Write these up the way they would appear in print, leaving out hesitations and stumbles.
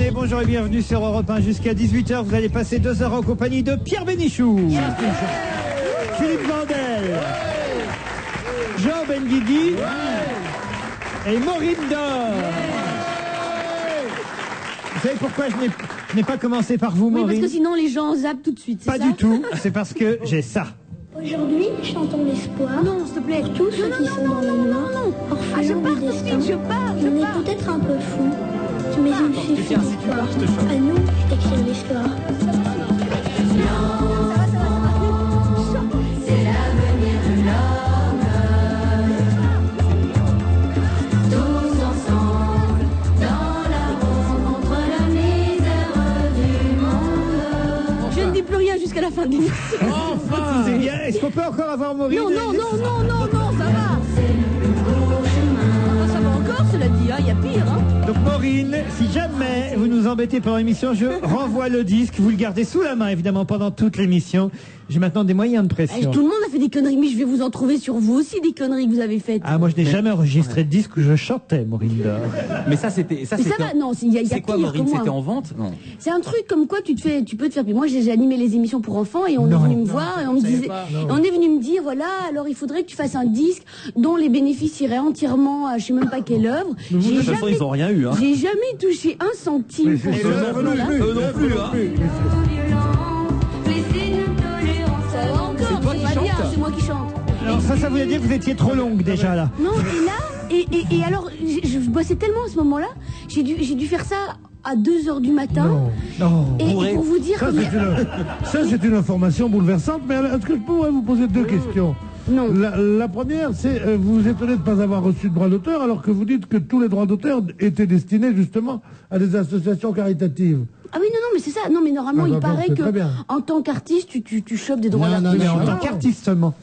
Ruquier, bonjour et bienvenue sur Europe 1 jusqu'à 18h. Vous allez passer 2 heures en compagnie de Pierre Bénichou, Philippe Vandel, Jean Benguigui et Maureen Dor. Vous savez pourquoi je n'ai pas commencé par vous, Maureen? Oui, parce que sinon les gens zappent tout de suite. Pas du tout, c'est parce que j'ai ça. Aujourd'hui, chantons l'espoir. Non, s'il te plaît. Pour tous ceux qui sont dans le noir, orphelins du destin. On est peut-être un peu fou, mais il suffit d'espoir. À nous d'écrire l'histoire. C'est l'avenir de l'homme. Tous ensemble, dans la ronde, contre la misère du monde. Je ne dis plus rien jusqu'à la fin de l'émission. Enfin, c'est bien. Est-ce qu'on peut encore avoir Maureen? Non, ça va. Ah, ça va encore, cela dit, il y a pire. Donc Maureen, si jamais vous nous embêtez pendant l'émission, je renvoie le disque. Vous le gardez sous la main, évidemment, pendant toute l'émission. J'ai maintenant des moyens de pression. Tout le monde a fait des conneries, mais je vais vous en trouver sur vous aussi des conneries que vous avez faites. Ah, moi, je n'ai jamais enregistré de disque où je chantais, Maureen Dor. Mais ça, c'était. Ça, Mais ça va, non, il y a c'est quoi, pire Maureen? que moi. C'était en vente? Non. C'est un truc comme quoi tu peux te faire. Puis moi, j'ai animé les émissions pour enfants et on est venu me voir et on me disait, on est venu me dire, voilà, alors il faudrait que tu fasses un disque dont les bénéfices iraient entièrement à je sais même pas quelle œuvre. De toute façon, ils n'ont rien eu. Hein. J'ai jamais touché un centime pour ce œuvre-là. Eux non plus, hein. C'est toi qui chantes. C'est moi qui chante. Alors ça voulait dire que vous étiez trop longue déjà, là. Non, et alors, je bossais tellement à ce moment-là, j'ai dû faire ça à 2h du matin. Non. Et pour vous dire Ça, c'est une information bouleversante, mais est-ce que je pourrais vous poser deux questions? Non. La première, c'est vous vous étonnez de ne pas avoir reçu de droit d'auteur alors que vous dites que tous les droits d'auteur étaient destinés justement à des associations caritatives. Ah oui, non, mais c'est ça. Non, mais normalement, il paraît que en tant qu'artiste, tu chopes des droits d'auteur. Mais en tant qu'artiste seulement.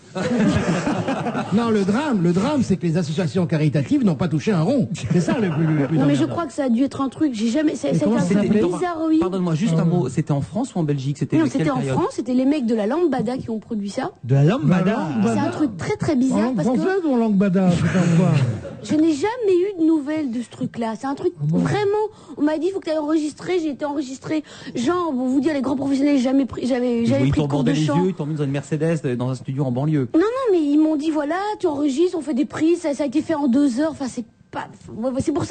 Non, le drame, c'est que les associations caritatives n'ont pas touché un rond. C'est ça le plus Non, mais je crois que ça a dû être un truc. J'ai jamais. C'est un truc bizarre, oui. Pardonne-moi, juste un mot. C'était en France ou en Belgique? Non, c'était en France. C'était les mecs de la Lambada qui ont produit ça. De la Lambada. C'est un truc très très bizarre. En langue parce française ou en langue bada? Je n'ai jamais eu de nouvelles de ce truc-là. C'est un truc vraiment. On m'a dit, il faut que tu ailles enregistrer. J'ai été enregistré. Genre, pour vous dire, les grands professionnels, j'avais pris de cours de chant. Ils t'ont mis dans une Mercedes dans un studio en banlieue. Non, mais ils m'ont dit, voilà, tu enregistres, on fait des prises, ça a été fait en 2 heures. Enfin, c'est pas. C'est pour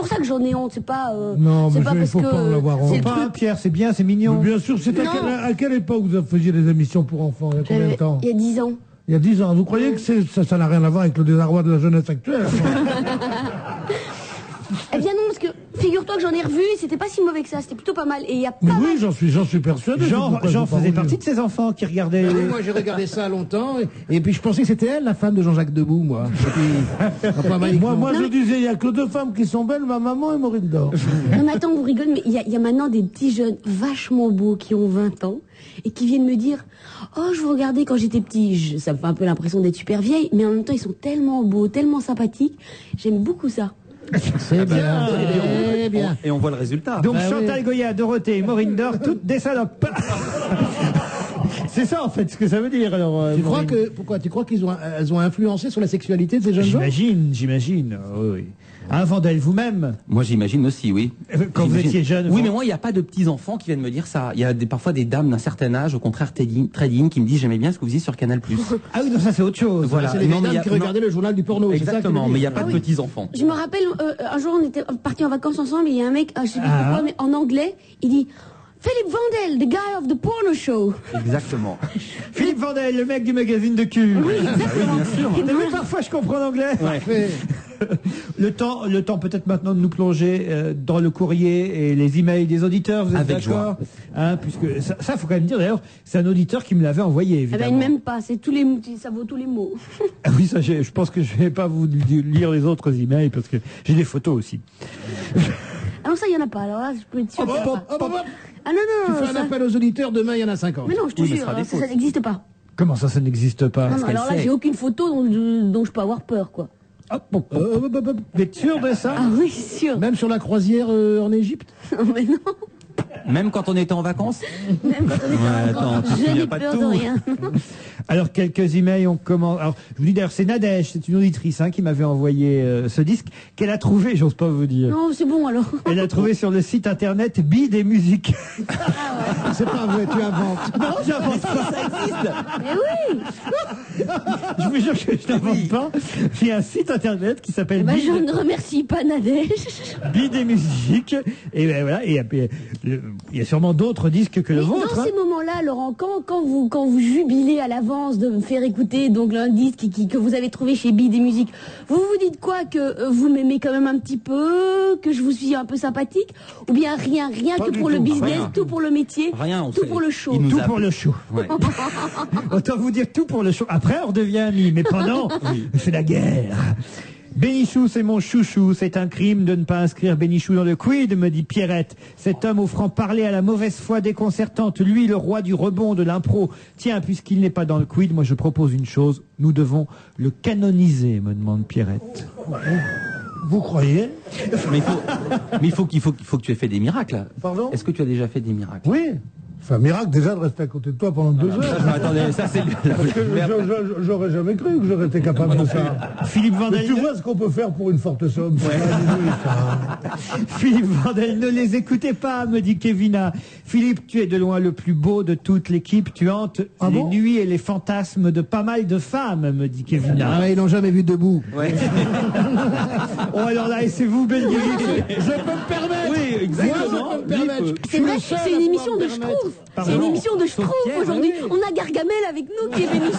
ça que j'en ai honte. C'est pas. Non, c'est mais pas il parce faut que. pas en avoir honte. C'est Pas Pierre, c'est bien, c'est mignon. Mais bien sûr, c'est à quelle époque vous faisiez les émissions pour enfants? Il y a combien de temps? Il y a 10 ans. Il y a 10 ans. Vous croyez que ça n'a rien à voir avec le désarroi de la jeunesse actuelle? Eh bien non, parce que figure-toi que j'en ai revu et c'était pas si mauvais que ça, c'était plutôt pas mal. Et il y a pas mal. Oui, j'en suis persuadé. Jean faisait partie de ces enfants qui regardaient. Oui, moi j'ai regardé ça longtemps et puis je pensais que c'était elle, la femme de Jean-Jacques Debout, moi. Moi je disais, il n'y a que 2 femmes qui sont belles, ma maman et Maureen Dor. Non mais attends, vous rigolez, mais il y a maintenant des petits jeunes vachement beaux qui ont 20 ans et qui viennent me dire « Oh, je vous regardais quand j'étais petit. » Ça me fait un peu l'impression d'être super vieille, mais en même temps ils sont tellement beaux, tellement sympathiques. J'aime beaucoup ça. C'est bien, c'est bien. Et on voit le résultat. Donc Chantal Goya, Dorothée et Maureen Dor, toutes des salopes. C'est ça en fait ce que ça veut dire. Alors, Tu crois qu'elles ont influencé sur la sexualité de ces jeunes gens? J'imagine. Oui. Hein, Vandel, vous-même? Moi, j'imagine aussi, oui. Quand vous étiez jeune. Oui, mais moi, il n'y a pas de petits-enfants qui viennent me dire ça. Il y a parfois des dames d'un certain âge, au contraire, très dignes, qui me disent j'aimais bien ce que vous faisiez sur Canal+. Ah oui, non, ça c'est autre chose. Voilà. C'est les dames qui regardaient le journal du porno. Exactement, mais il n'y a pas de petits-enfants. Je me rappelle, un jour on était partis en vacances ensemble et il y a un mec, je sais plus pourquoi, mais en anglais, il dit Philippe Vandel, the guy of the porno show. Exactement. Philippe Vandel, le mec du magazine de cul. Oui, exactement. bien sûr. Et Mais parfois je comprends l'anglais. Ouais. Le temps peut-être maintenant de nous plonger dans le courrier et les emails des auditeurs. Vous êtes Avec d'accord? Hein, puisque ça faut quand même dire d'ailleurs, c'est un auditeur qui me l'avait envoyé Eh évidemment. ben, même pas, ça vaut tous les mots. Ah oui, ça, je pense que je vais pas vous lire les autres emails parce que j'ai des photos aussi. Ah non, ça, il y en a pas. Alors là, je peux être sûr. Ah non, Tu fais un appel aux auditeurs, demain il y en a 50. Mais non, je te jure, ça n'existe pas. Comment ça n'existe pas? Non, alors là, j'ai aucune photo dont je peux avoir peur, quoi. Vous êtes sûr de ça? Ah oui, sûr. Même sur la croisière en Égypte? Mais non. Même quand on était en vacances? Même quand on était en vacances, attends, tu te je souviens n'ai pas de peur tout. de rien. Alors, quelques emails ont commencé. Alors, je vous dis d'ailleurs, c'est Nadège, c'est une auditrice qui m'avait envoyé ce disque, qu'elle a trouvé, j'ose pas vous dire. Non, c'est bon alors. Elle a trouvé sur le site internet Bide et Musique. C'est pas vrai, tu inventes. Non, j'invente pas. Ça existe. Mais oui. Je vous jure que je n'invente pas. Il y a un site internet qui s'appelle Bah, je Bide, ne remercie pas Nadège. Bide et Musique. Et ben voilà, et il y a sûrement d'autres disques que le Mais vôtre. dans ces moments-là, Laurent, quand vous jubilez à l'avance de me faire écouter donc un disque que vous avez trouvé chez Bide et Musique, vous vous dites quoi, que vous m'aimez quand même un petit peu, que je vous suis un peu sympathique, ou bien rien Pas que du pour le tout, business, rien. tout pour le métier, Rien, on tout sait. pour le show. Il nous Tout a- pour le show. Ouais. Autant vous dire tout pour le show. Après, on redevient amis, mais pendant, c'est la guerre. Bénichou, c'est mon chouchou. C'est un crime de ne pas inscrire Bénichou dans le quid, me dit Pierrette. Cet homme au franc-parler à la mauvaise foi déconcertante. Lui, le roi du rebond de l'impro. Tiens, puisqu'il n'est pas dans le quid, moi je propose une chose. Nous devons le canoniser, me demande Pierrette. Vous croyez? Mais il faut que tu aies fait des miracles. Pardon? Est-ce que tu as déjà fait des miracles? Oui. C'est un miracle déjà de rester à côté de toi pendant 2 heures. Attendez, ça c'est Parce que j'aurais jamais cru que j'aurais été capable de ça. Philippe Mais Vandel, tu vois ce qu'on peut faire pour une forte somme. C'est pas inouï, ça. Philippe Vandel, ne les écoutez pas, me dit Kevina. Philippe, tu es de loin le plus beau de toute l'équipe. Tu hantes Ah les bon nuits et les fantasmes de pas mal de femmes, me dit Kevina. Ah, ils l'ont jamais vu debout. Ouais. Oh, alors là, et c'est vous, Benguigui. Je peux me permettre. Oui, exactement. Moi, je peux me permettre. C'est vrai, c'est une émission de Schtroumpf. C'est une émission de Schtroumpf Pierre, aujourd'hui. On a Gargamel avec nous qui est Bénichou.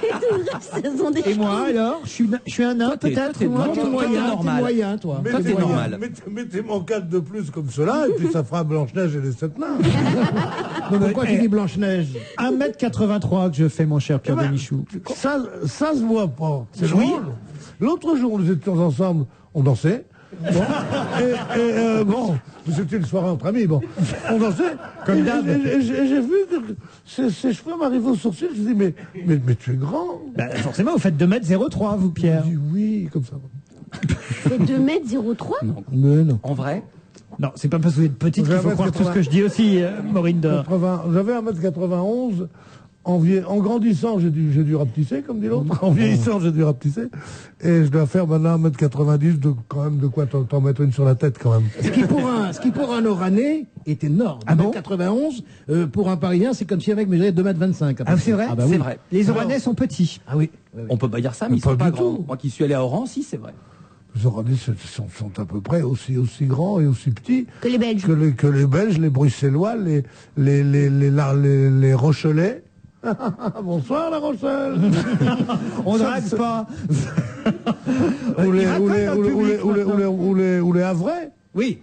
Et tout le reste, ce sont des Et moi, Schtroumpfs. alors je suis un nain, Toi, t'es- peut-être toi, t'es moi moyen. T'es Toi, moyen, t'es normal. t'es moyen, toi. Toi, t'es normal. Mettez-moi 4 de plus comme cela, et puis ça fera Blanche-Neige et les 7 nains. Donc, pourquoi tu dis Blanche-Neige? 1m83 que je fais, mon cher Pierre Eh ben, Bénichou. Ça se voit pas. C'est Oui. drôle. L'autre jour, nous étions ensemble, on dansait. Bon, bon, c'était une soirée entre amis, bon. On dansait. Comme d'hab. Et j'ai vu que ses cheveux m'arrivaient au sourcil. Je dis, mais tu es grand. Bah, forcément, vous faites 2m03, vous, Pierre. Je dis oui, comme ça. C'est 2,03 m. Mais non. En vrai? Non, c'est pas parce que vous êtes petite qu'il faut J'avais croire tout ce que je dis aussi, Maureen Dor. J'avais 1m91. En grandissant, j'ai dû rapetisser, comme dit l'autre. En vieillissant, j'ai dû rapetisser. Et je dois faire maintenant 1m90, quand même de quoi t'en mettre une sur la tête, quand même. Ce qui pour un Oranais est énorme. Ah bon 91, pour un Parisien, c'est comme si un mec mesurait 2,25 m. Ah, c'est vrai Ah bah C'est oui. vrai. Les Oranais sont petits. Ah oui. On peut pas dire ça, mais ils Pas sont pas du tout. grands. Moi qui suis allé à Oran, si, c'est vrai. Les Oranais sont à peu près aussi grands et aussi petits Que les Belges. que les Belges, les Bruxellois, les Rochelais. Bonsoir, la Rochelle. On drague pas. Ou les raconte dans le public maintenant. Havrais. Oui.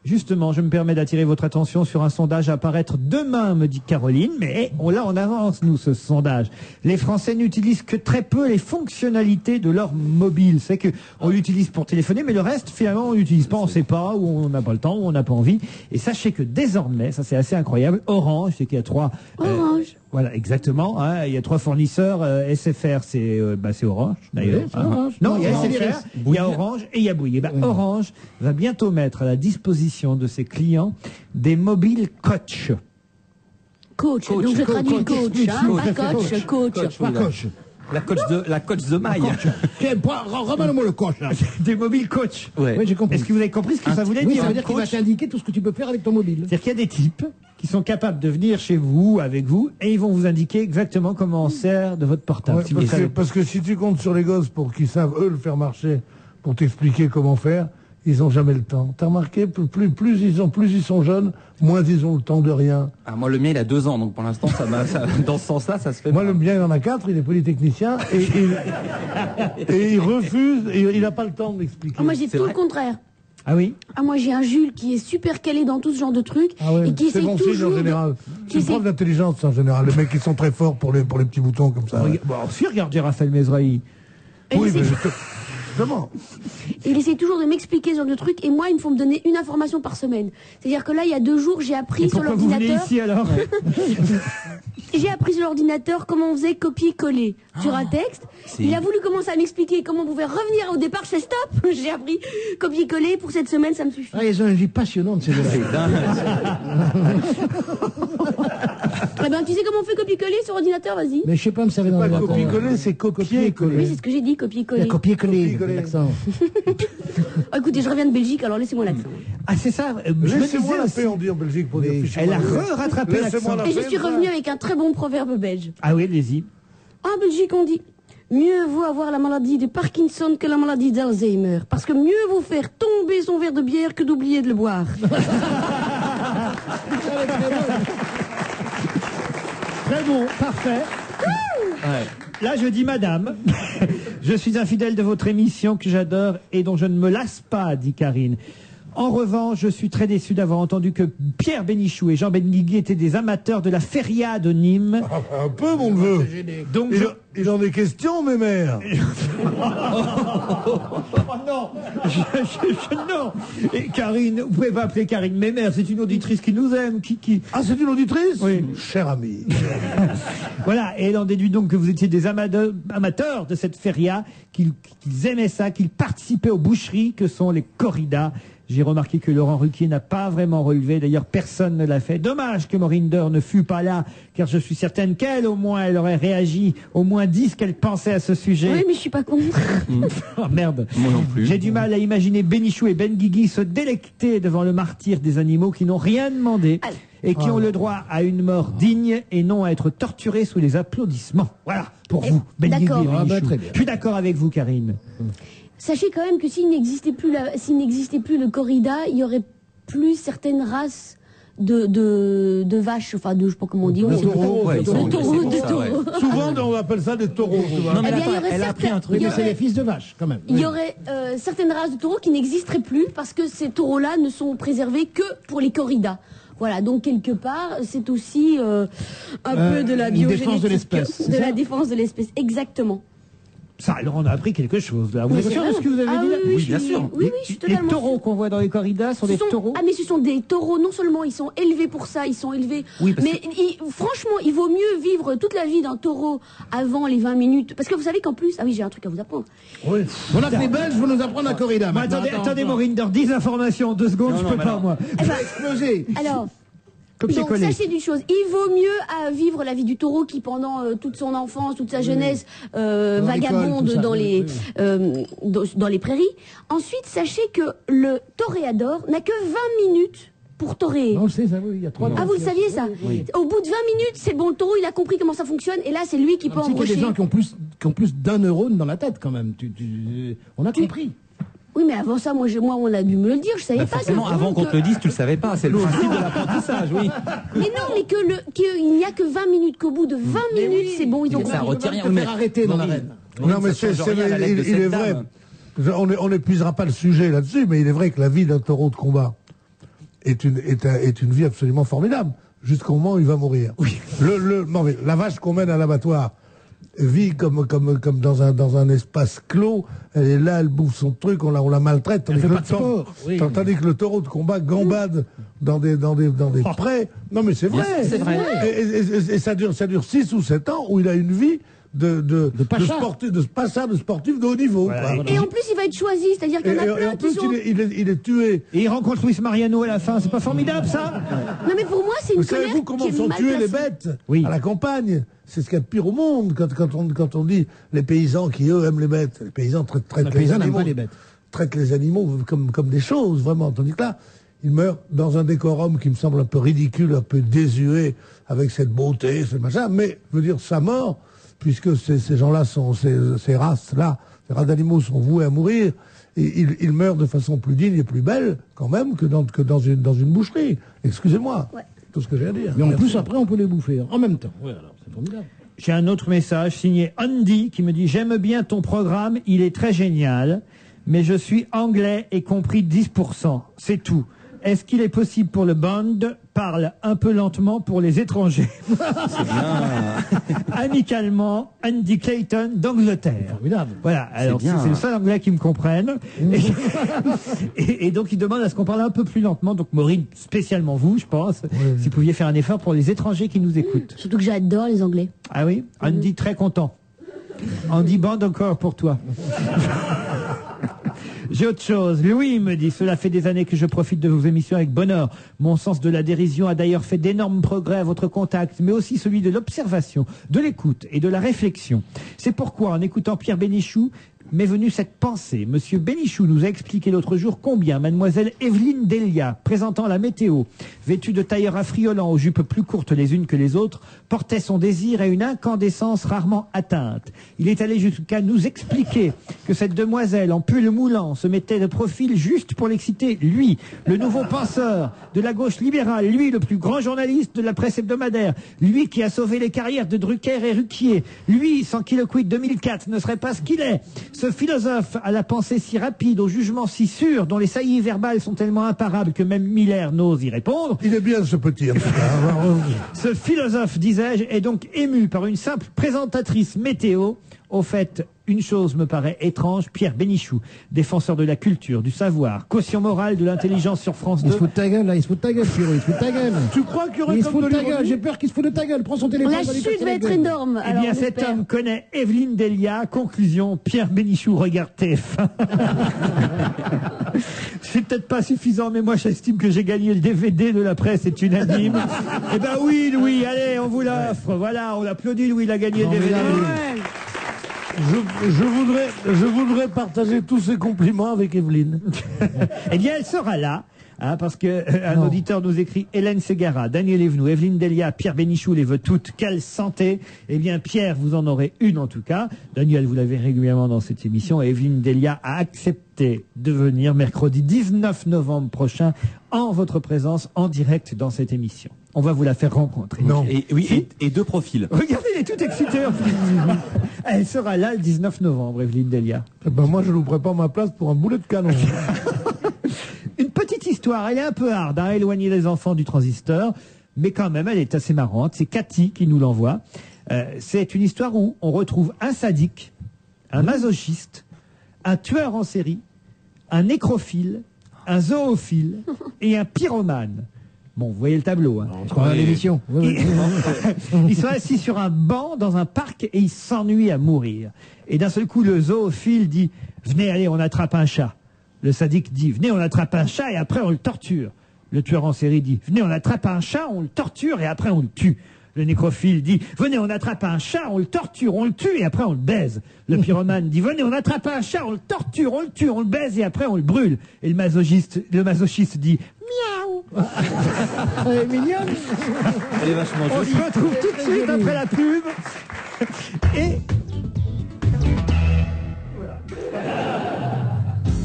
Justement, je me permets d'attirer votre attention sur un sondage à apparaître demain, me dit Caroline, mais on avance, nous, ce sondage. Les Français n'utilisent que très peu les fonctionnalités de leur mobile. C'est que on l'utilise pour téléphoner, mais le reste, finalement, on l'utilise pas, on sait pas, ou on n'a pas le temps, ou on n'a pas envie. Et sachez que désormais, ça c'est assez incroyable, Orange, c'est qu'il y a 3... Orange. Voilà, exactement. Il y a 3 fournisseurs. SFR, c'est Orange, d'ailleurs. Oui, c'est Orange. Non, il y a Non, SFR, il y a Orange et il y a Bouygues. Orange va bientôt mettre à la disposition de ses clients des mobiles coach. Coach. Donc je traduis coach. Pas coach, coach. oui, la coach de maille. Ramène-moi le coach, là. Des mobiles coach. Ouais. Oui, j'ai compris. Est-ce que vous avez compris ce que ça voulait Oui, dire ça veut un dire qu'il va coach? t'indiquer tout ce que tu peux faire avec ton mobile. C'est-à-dire qu'il y a des types qui sont capables de venir chez vous, avec vous, et ils vont vous indiquer exactement comment on sert de votre portable. Ouais, si vous le savez. parce que si tu comptes sur les gosses pour qu'ils savent, eux, le faire marcher, pour t'expliquer comment faire, ils n'ont jamais le temps. T'as remarqué, plus ils sont jeunes, moins ils ont le temps de rien. Ah, moi, le mien, il a 2 ans, donc pour l'instant, dans ce sens-là, ça se fait Moi, pas. le mien, il en a 4, il est polytechnicien, et il refuse, et il n'a pas le temps de m'expliquer. Ah, moi j'ai C'est tout vrai. le contraire. Ah oui? Ah, moi j'ai un Jules qui est super calé dans tout ce genre de trucs Ah ouais, et qui c'est essaye bon signe toujours. en général. qui C'est une essaye- preuve d'intelligence en général. Les mecs qui sont très forts pour les petits boutons comme ça. Bon, si, regardez Raphaël Mesrahi. Et Oui, il mais essaye- justement. il essaye toujours de m'expliquer ce genre de trucs et moi il me faut me donner une information par semaine. C'est-à-dire que là il y a 2 jours j'ai appris Et sur pourquoi vous venez l'ordinateur. ici alors? J'ai appris sur l'ordinateur comment on faisait copier-coller sur un texte. C'est- Il a voulu commencer à m'expliquer comment on pouvait revenir au départ. Je fais stop. J'ai appris copier-coller pour cette semaine, ça me suffit. Ah, ils ont une vie passionnante, ces deux-là. C'est dingue. Eh ben, tu sais comment on fait copier-coller sur ordinateur, vas-y. Mais je sais pas me servir dans Pas le copier-coller, c'est copier-coller. Oui, c'est ce que j'ai dit, Il y a copier-coller. copier-coller, Copier-coller. l'accent. Oh, écoutez, je reviens de Belgique, alors laissez-moi l'accent. Ah, c'est ça. Je me Laissez-moi disais la aussi. paix, on dit en Belgique, pour dire Mais fichez-moi Elle a la paix. rattrapé Laissez-moi l'accent. la Et je paix, suis ça. revenue avec un très bon proverbe belge. Ah oui, allez-y. En Belgique, on dit mieux vaut avoir la maladie de Parkinson que la maladie d'Alzheimer. Parce que mieux vaut faire tomber son verre de bière que d'oublier de le boire. Très bon, parfait. Là, je dis madame, je suis un fidèle de votre émission que j'adore et dont je ne me lasse pas, dit Karine. En revanche, je suis très déçu d'avoir entendu que Pierre Bénichou et Jean Benguigui étaient des amateurs de la feria de Nîmes. Ah, un peu, mon neveu. Donc, Il en est question, mes mères. Oh non, non. Et Karine, vous pouvez pas appeler Karine Mémère, c'est une auditrice qui nous aime, qui... Ah, c'est une auditrice? Oui. Cher ami. Voilà, et elle en déduit donc que vous étiez des amateurs de cette feria, qu'ils aimaient ça, qu'ils participaient aux boucheries que sont les corridas. J'ai remarqué que Laurent Ruquier n'a pas vraiment relevé, d'ailleurs personne ne l'a fait. Dommage que Morinder ne fût pas là, car je suis certaine qu'elle, au moins, elle aurait réagi, au moins dit ce qu'elle pensait à ce sujet. Oui, mais je suis pas contre. Oh merde. Moi non plus. J'ai du mal à imaginer Bénichou et Benguigui se délecter devant le martyre des animaux qui n'ont rien demandé Allez. et qui ont le droit à une mort digne et non à être torturés sous les applaudissements. Voilà, pour Eh, vous, Benguigui et d'accord. Bénichou. Ah bah, très bien. Je suis d'accord avec vous, Karine. Sachez quand même que s'il n'existait plus le corrida, il y aurait plus certaines races de vaches, enfin de, je sais pas comment on dit. De oui, taureaux, ouais, de ils sont de taureaux, agressés de pour ça, taureaux. ouais. Souvent, on appelle ça des taureaux. tu vois. Non, mais Eh bien, il y elle aurait a appris un certains- truc. il y Mais c'est aurait- les fils de vache, quand même. Il y aurait certaines races de taureaux qui n'existeraient plus parce que ces taureaux-là ne sont préservés que pour les corridas. Voilà, donc quelque part, c'est aussi un peu de la une biogénétique. défense de l'espèce, c'est De ça la défense de l'espèce, exactement. Ça, alors on a appris quelque chose là. Vous Mais êtes c'est sûr de vrai. ce que vous avez Ah dit là oui, Oui, je bien suis- sûr. Oui, je suis Les totalement taureaux sûre. qu'on voit dans les corridas sont des taureaux. Ah mais ce sont des taureaux, non seulement ils sont élevés pour ça, ils sont élevés, Oui, parce mais franchement il vaut mieux vivre toute la vie d'un taureau avant les 20 minutes, parce que vous savez qu'en plus, ah oui j'ai un truc à vous apprendre, Oui. Voilà que les Belges vont nous apprendre la corrida. Bon, maintenant. attendez, Morinder, 10 informations en 2 secondes, Non, je non, peux mais pas alors- moi. eh ben, Explosé. alors, donc Copier-coller. sachez d'une chose, il vaut mieux vivre la vie du taureau qui pendant toute son enfance, toute sa jeunesse vagabonde l'école, tout ça, dans oui, dans les prairies. Ensuite, sachez que le toréador n'a que 20 minutes pour toréer. Non, on le sait, ça, oui, il y a 3 Ah, vous le saviez ça? Au bout de 20 minutes, c'est bon, le taureau, il a compris comment ça fonctionne, et là, c'est lui qui peut Tu sais qu'il y a embaucher. des gens qui ont plus d'un neurone dans la tête, quand même. On a compris. Oui, mais avant ça, moi, on a dû me le dire, je savais Bah, pas. forcément, simplement avant qu'on que- te le dise, tu le savais pas. C'est le principe de l'apprentissage, oui. Mais non, mais qu'il n'y a que 20 minutes, qu'au bout de 20 minutes, c'est bon, ils ont Mais ça compris. retient rien. Te faire arrêter dans l'arène. Non, mais ça change rien à la lettre de il est cette vrai. dame. On n'épuisera pas le sujet là-dessus, mais il est vrai que la vie d'un taureau de combat est une vie absolument formidable, jusqu'au moment où il va mourir. Oui. Non, mais la vache qu'on mène à l'abattoir vit comme dans un espace clos. Elle est là, elle bouffe son truc, on la maltraite. Tandis fait que pas de sport, oui. tandis que le taureau de combat gambade dans des prés. Non, mais c'est vrai. C'est vrai. Et ça dure 6 ou 7 ans où il a une vie de pacha. sportif, de sportif de haut niveau. Voilà. quoi. Et en plus, il va être choisi, c'est-à-dire qu'il y en a Et plein en qui plus, sont... il est tué. Et il rencontre Luis Mariano à la fin, c'est pas formidable ça? Non, mais pour moi, c'est une colère Savez-vous comment qui est sont mal tués les placée. bêtes Oui. à la campagne? C'est ce qu'il y a de pire au monde quand on dit les paysans qui eux aiment les bêtes. Les paysans traitent Les les paysans n'aiment animaux, pas les bêtes. traitent les animaux comme des choses vraiment. Tandis que là, ils meurent dans un décorum qui me semble un peu ridicule, un peu désuet, avec cette beauté, ce machin. Mais je veux dire sa mort, puisque ces gens-là sont ces races-là, ces races d'animaux sont voués à mourir. Et ils meurent de façon plus digne et plus belle quand même que dans une boucherie. Excusez-moi. Ouais. Tout ce que j'ai à dire. Mais en Merci. plus, après, on peut les bouffer. En même temps. Ouais, alors, c'est formidable. J'ai un autre message signé Andy qui me dit « J'aime bien ton programme, il est très génial, mais je suis anglais et compris 10%. C'est tout. Est-ce qu'il est possible pour le band parle un peu lentement pour les étrangers ?» C'est bien. Amicalement, Andy Clayton d'Angleterre. Formidable. Voilà, alors bien. c'est le seul anglais qui me comprenne. Et donc il demande à ce qu'on parle un peu plus lentement. Donc Maureen, spécialement vous, je pense, si vous pouviez faire un effort pour les étrangers qui nous écoutent. Surtout que j'adore les Anglais. Ah oui, Andy très content. Andy bande encore pour toi. J'ai autre chose. Louis me dit, cela fait des années que je profite de vos émissions avec bonheur. Mon sens de la dérision a d'ailleurs fait d'énormes progrès à votre contact, mais aussi celui de l'observation, de l'écoute et de la réflexion. C'est pourquoi, en écoutant Pierre Bénichou, m'est venue cette pensée. Monsieur Bénichou nous a expliqué l'autre jour combien mademoiselle Evelyne Delia, présentant la météo, vêtue de tailleurs affriolants aux jupes plus courtes les unes que les autres, portait son désir et une incandescence rarement atteinte. Il est allé jusqu'à nous expliquer que cette demoiselle en pull moulant se mettait de profil juste pour l'exciter, lui, le nouveau penseur de la gauche libérale, lui, le plus grand journaliste de la presse hebdomadaire, lui qui a sauvé les carrières de Drucker et Ruquier, lui, sans qui le quid 2004 ne serait pas ce qu'il est. Ce philosophe à la pensée si rapide, au jugement si sûr, dont les saillies verbales sont tellement imparables que même Miller n'ose y répondre. Il est bien ce petit, en tout cas. Ce philosophe, disais-je, est donc ému par une simple présentatrice météo. Au fait, une chose me paraît étrange, Pierre Bénichou, défenseur de la culture, du savoir, caution morale de l'intelligence sur France 2. Il se fout de ta gueule, là, il se fout de ta gueule, Pierrot, il se fout de ta gueule. Tu crois qu'il y aurait Il se fout de ta l'ironie gueule, j'ai peur qu'il se fout de ta gueule. Prends son téléphone. La va lui chute casser va la être gueule. énorme. Eh Alors, bien, on cet espère. homme connaît Evelyne Delia. Conclusion, Pierre Bénichou regarde TF1. C'est peut-être pas suffisant, mais moi j'estime que j'ai gagné le DVD de la presse, c'est unanime. Eh ben oui, Louis, allez, on vous l'offre. Voilà, on applaudit Louis, il a gagné le DVD. Je voudrais partager tous ces compliments avec Evelyne. Eh bien, elle sera là. Parce que un auditeur nous écrit Hélène Ségara, Daniel Evenou, Evelyne Delia, Pierre Bénichou les veut toutes. Quelle santé! Eh bien, Pierre, vous en aurez une en tout cas. Daniel, vous l'avez régulièrement dans cette émission. Et Evelyne Delia a accepté de venir mercredi 19 novembre prochain en votre présence, en direct dans cette émission. On va vous la faire rencontrer. Non. Et deux profils. Regardez, il est tout excité. Elle sera là le 19 novembre, Evelyne Delia. Eh ben moi, je nous prépare ma place pour un boulet de canon. Une petite histoire, elle est un peu hard, hein, éloigner les enfants du transistor, mais quand même, elle est assez marrante. C'est Cathy qui nous l'envoie. C'est une histoire où on retrouve un sadique, un masochiste, un tueur en série, un nécrophile, un zoophile et un pyromane. Bon, vous voyez le tableau. Hein. On se croirait à l'émission. Oui, oui. Ils sont assis sur un banc dans un parc et ils s'ennuient à mourir. Et d'un seul coup, le zoophile dit « Venez, allez, on attrape un chat ». Le sadique dit « Venez, on attrape un chat et après on le torture ». Le tueur en série dit « Venez, on attrape un chat, on le torture et après on le tue ». Le nécrophile dit « Venez, on attrape un chat, on le torture, on le tue et après on le baise ». Le pyromane dit « Venez, on attrape un chat, on le torture, on le tue, on le baise et après on le brûle ». Et le masochiste dit « Miaou ». Elle est mignonne. Elle est vachement On jolie. se retrouve tout de suite après la pub. Et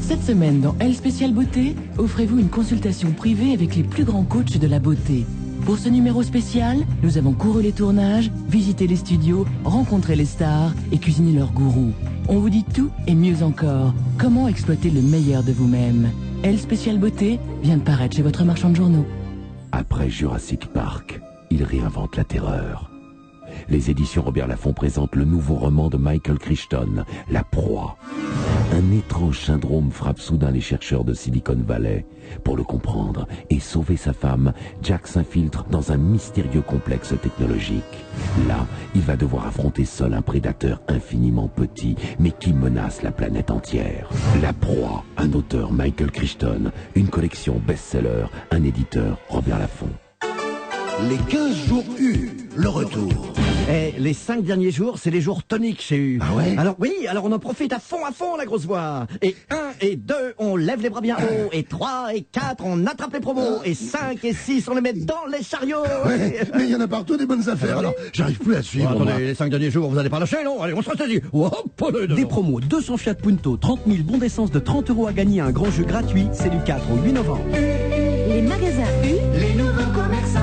Cette semaine, dans Elle Spéciale Beauté, offrez-vous une consultation privée avec les plus grands coachs de la beauté. Pour ce numéro spécial, nous avons couru les tournages, visité les studios, rencontré les stars et cuisiné leurs gourous. On vous dit tout et mieux encore. Comment exploiter le meilleur de vous-même. Elle Spéciale Beauté vient de paraître chez votre marchand de journaux. Après Jurassic Park, il réinvente la terreur. Les éditions Robert Laffont présentent le nouveau roman de Michael Crichton, La Proie. Un étrange syndrome frappe soudain les chercheurs de Silicon Valley. Pour le comprendre et sauver sa femme, Jack s'infiltre dans un mystérieux complexe technologique. Là, il va devoir affronter seul un prédateur infiniment petit, mais qui menace la planète entière. La Proie, un auteur Michael Crichton, une collection best-seller, un éditeur Robert Laffont. Les 15 jours U, le retour. Eh, les 5 derniers jours, c'est les jours toniques chez U. Ah ouais? Alors oui, alors on en profite à fond, la grosse voix. Et 1 et 2, on lève les bras bien haut. Et 3 et 4, on attrape les promos. Et 5 et 6, on les met dans les chariots. Ouais, mais il y en a partout des bonnes affaires, alors j'arrive plus à suivre. Bon, attendez, moi. les 5 derniers jours, vous allez pas lâcher, non? Allez, on se ressaisit. Des promos 200 Fiat Punto, 30 000 bons d'essence de 30 € à gagner, un grand jeu gratuit. C'est du 4 au 8 novembre. Les magasins U, les nouveaux commerçants.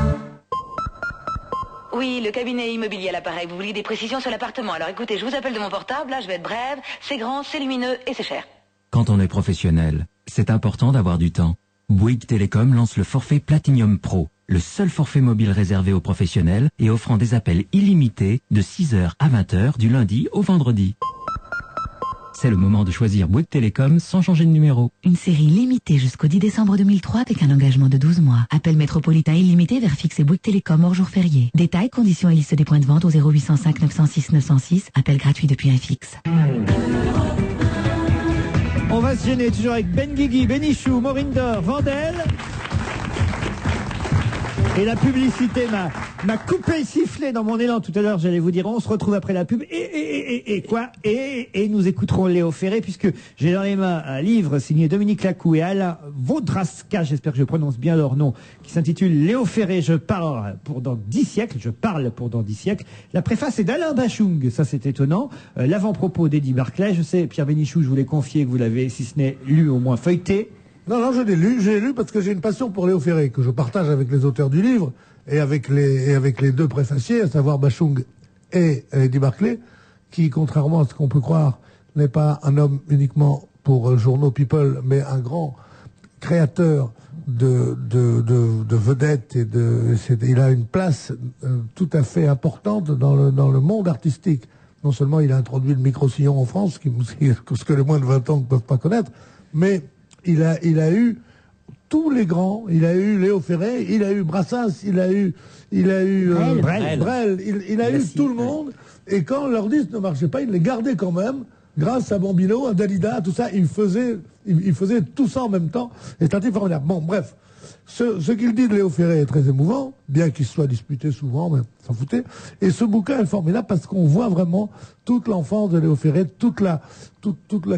Oui, le cabinet immobilier à l'appareil. Vous vouliez des précisions sur l'appartement. Alors écoutez, je vous appelle de mon portable. Là, je vais être brève. C'est grand, c'est lumineux et c'est cher. Quand on est professionnel, c'est important d'avoir du temps. Bouygues Télécom lance le forfait Platinum Pro, le seul forfait mobile réservé aux professionnels et offrant des appels illimités de 6h à 20h du lundi au vendredi. C'est le moment de choisir Bouygues Télécom sans changer de numéro. Une série limitée jusqu'au 10 décembre 2003 avec un engagement de 12 mois. Appel métropolitain illimité vers fixe et Bouygues Télécom hors jour férié. Détails, conditions et liste des points de vente au 0805 906 906. Appel gratuit depuis un fixe. on va se gêner, toujours avec Ben Guigui, Bénichou, Maureen Dor, Vandel. Et la publicité m'a coupé le sifflet dans mon élan tout à l'heure, j'allais vous dire, on se retrouve après la pub. Et nous écouterons Léo Ferré, puisque j'ai dans les mains un livre signé Dominique Lacou et Alain Vaudrasca, j'espère que je prononce bien leur nom, qui s'intitule Léo Ferré, je parle pour dans 10 siècles. La préface est d'Alain Bachung, ça c'est étonnant. L'avant-propos d'Eddie Barclay, je sais, Pierre Bénichou, je vous l'ai confié, que vous l'avez, si ce n'est lu, au moins feuilleté. Non, je l'ai lu parce que j'ai une passion pour Léo Ferré, que je partage avec les auteurs du livre, et avec les deux préfaciers, à savoir Bachung et Eddie Barclay, qui, contrairement à ce qu'on peut croire, n'est pas un homme uniquement pour journaux People, mais un grand créateur de vedettes, il a une place tout à fait importante dans le monde artistique. Non seulement il a introduit le micro-sillon en France, ce que les moins de 20 ans ne peuvent pas connaître, mais il a eu tous les grands. Il a eu Léo Ferré, il a eu Brassens, il a eu Brel, il a eu tout le monde. Et quand leur disque ne marchait pas, il les gardait quand même. Grâce à Bambino, à Dalida, tout ça, il faisait tout ça en même temps. Et c'est un type formidable. Bon, bref. Ce qu'il dit de Léo Ferré est très émouvant, bien qu'il soit disputé souvent, mais s'en foutait. Et ce bouquin est formidable parce qu'on voit vraiment toute l'enfance de Léo Ferré, toute la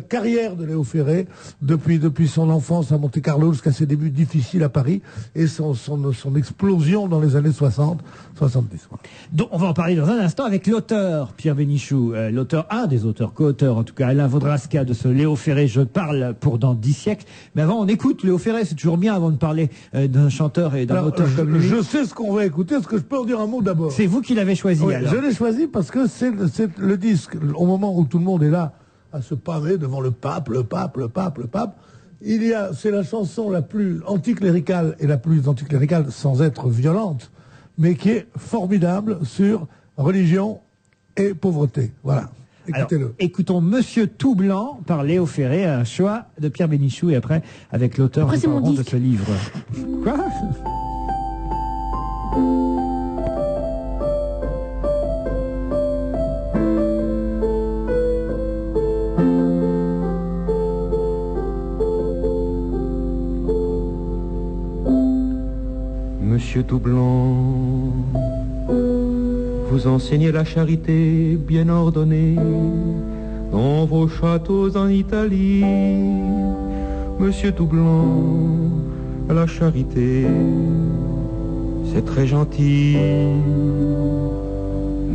carrière de Léo Ferré, depuis son enfance à Monte-Carlo jusqu'à ses débuts difficiles à Paris, et son explosion dans les années 60, 70. Donc, on va en parler dans un instant avec l'auteur, Pierre Bénichou, un des auteurs, co-auteurs, en tout cas, Alain Vaudrasca, de ce Léo Ferré, je parle pour dans 10 siècles. Mais avant, on écoute Léo Ferré, c'est toujours bien avant de parler d'un chanteur et d'un auteur comme lui. Je sais ce qu'on va écouter, est-ce que je peux en dire un mot d'abord? C'est vous qui l'avez choisi, oui, alors. Je l'ai choisi parce que c'est le disque, au moment où tout le monde est là, à se parer devant le pape. C'est la chanson la plus anticléricale, et la plus anticléricale sans être violente, mais qui est formidable sur religion et pauvreté. Voilà. Écoutez-le. Alors, écoutons Monsieur Tout Blanc par Léo Ferré, un choix de Pierre Bénichou, et après, avec l'auteur, nous parlerons de ce livre. Quoi? Monsieur Tout Blanc, vous enseignez la charité bien ordonnée dans vos châteaux en Italie. Monsieur Tout Blanc, la charité, c'est très gentil,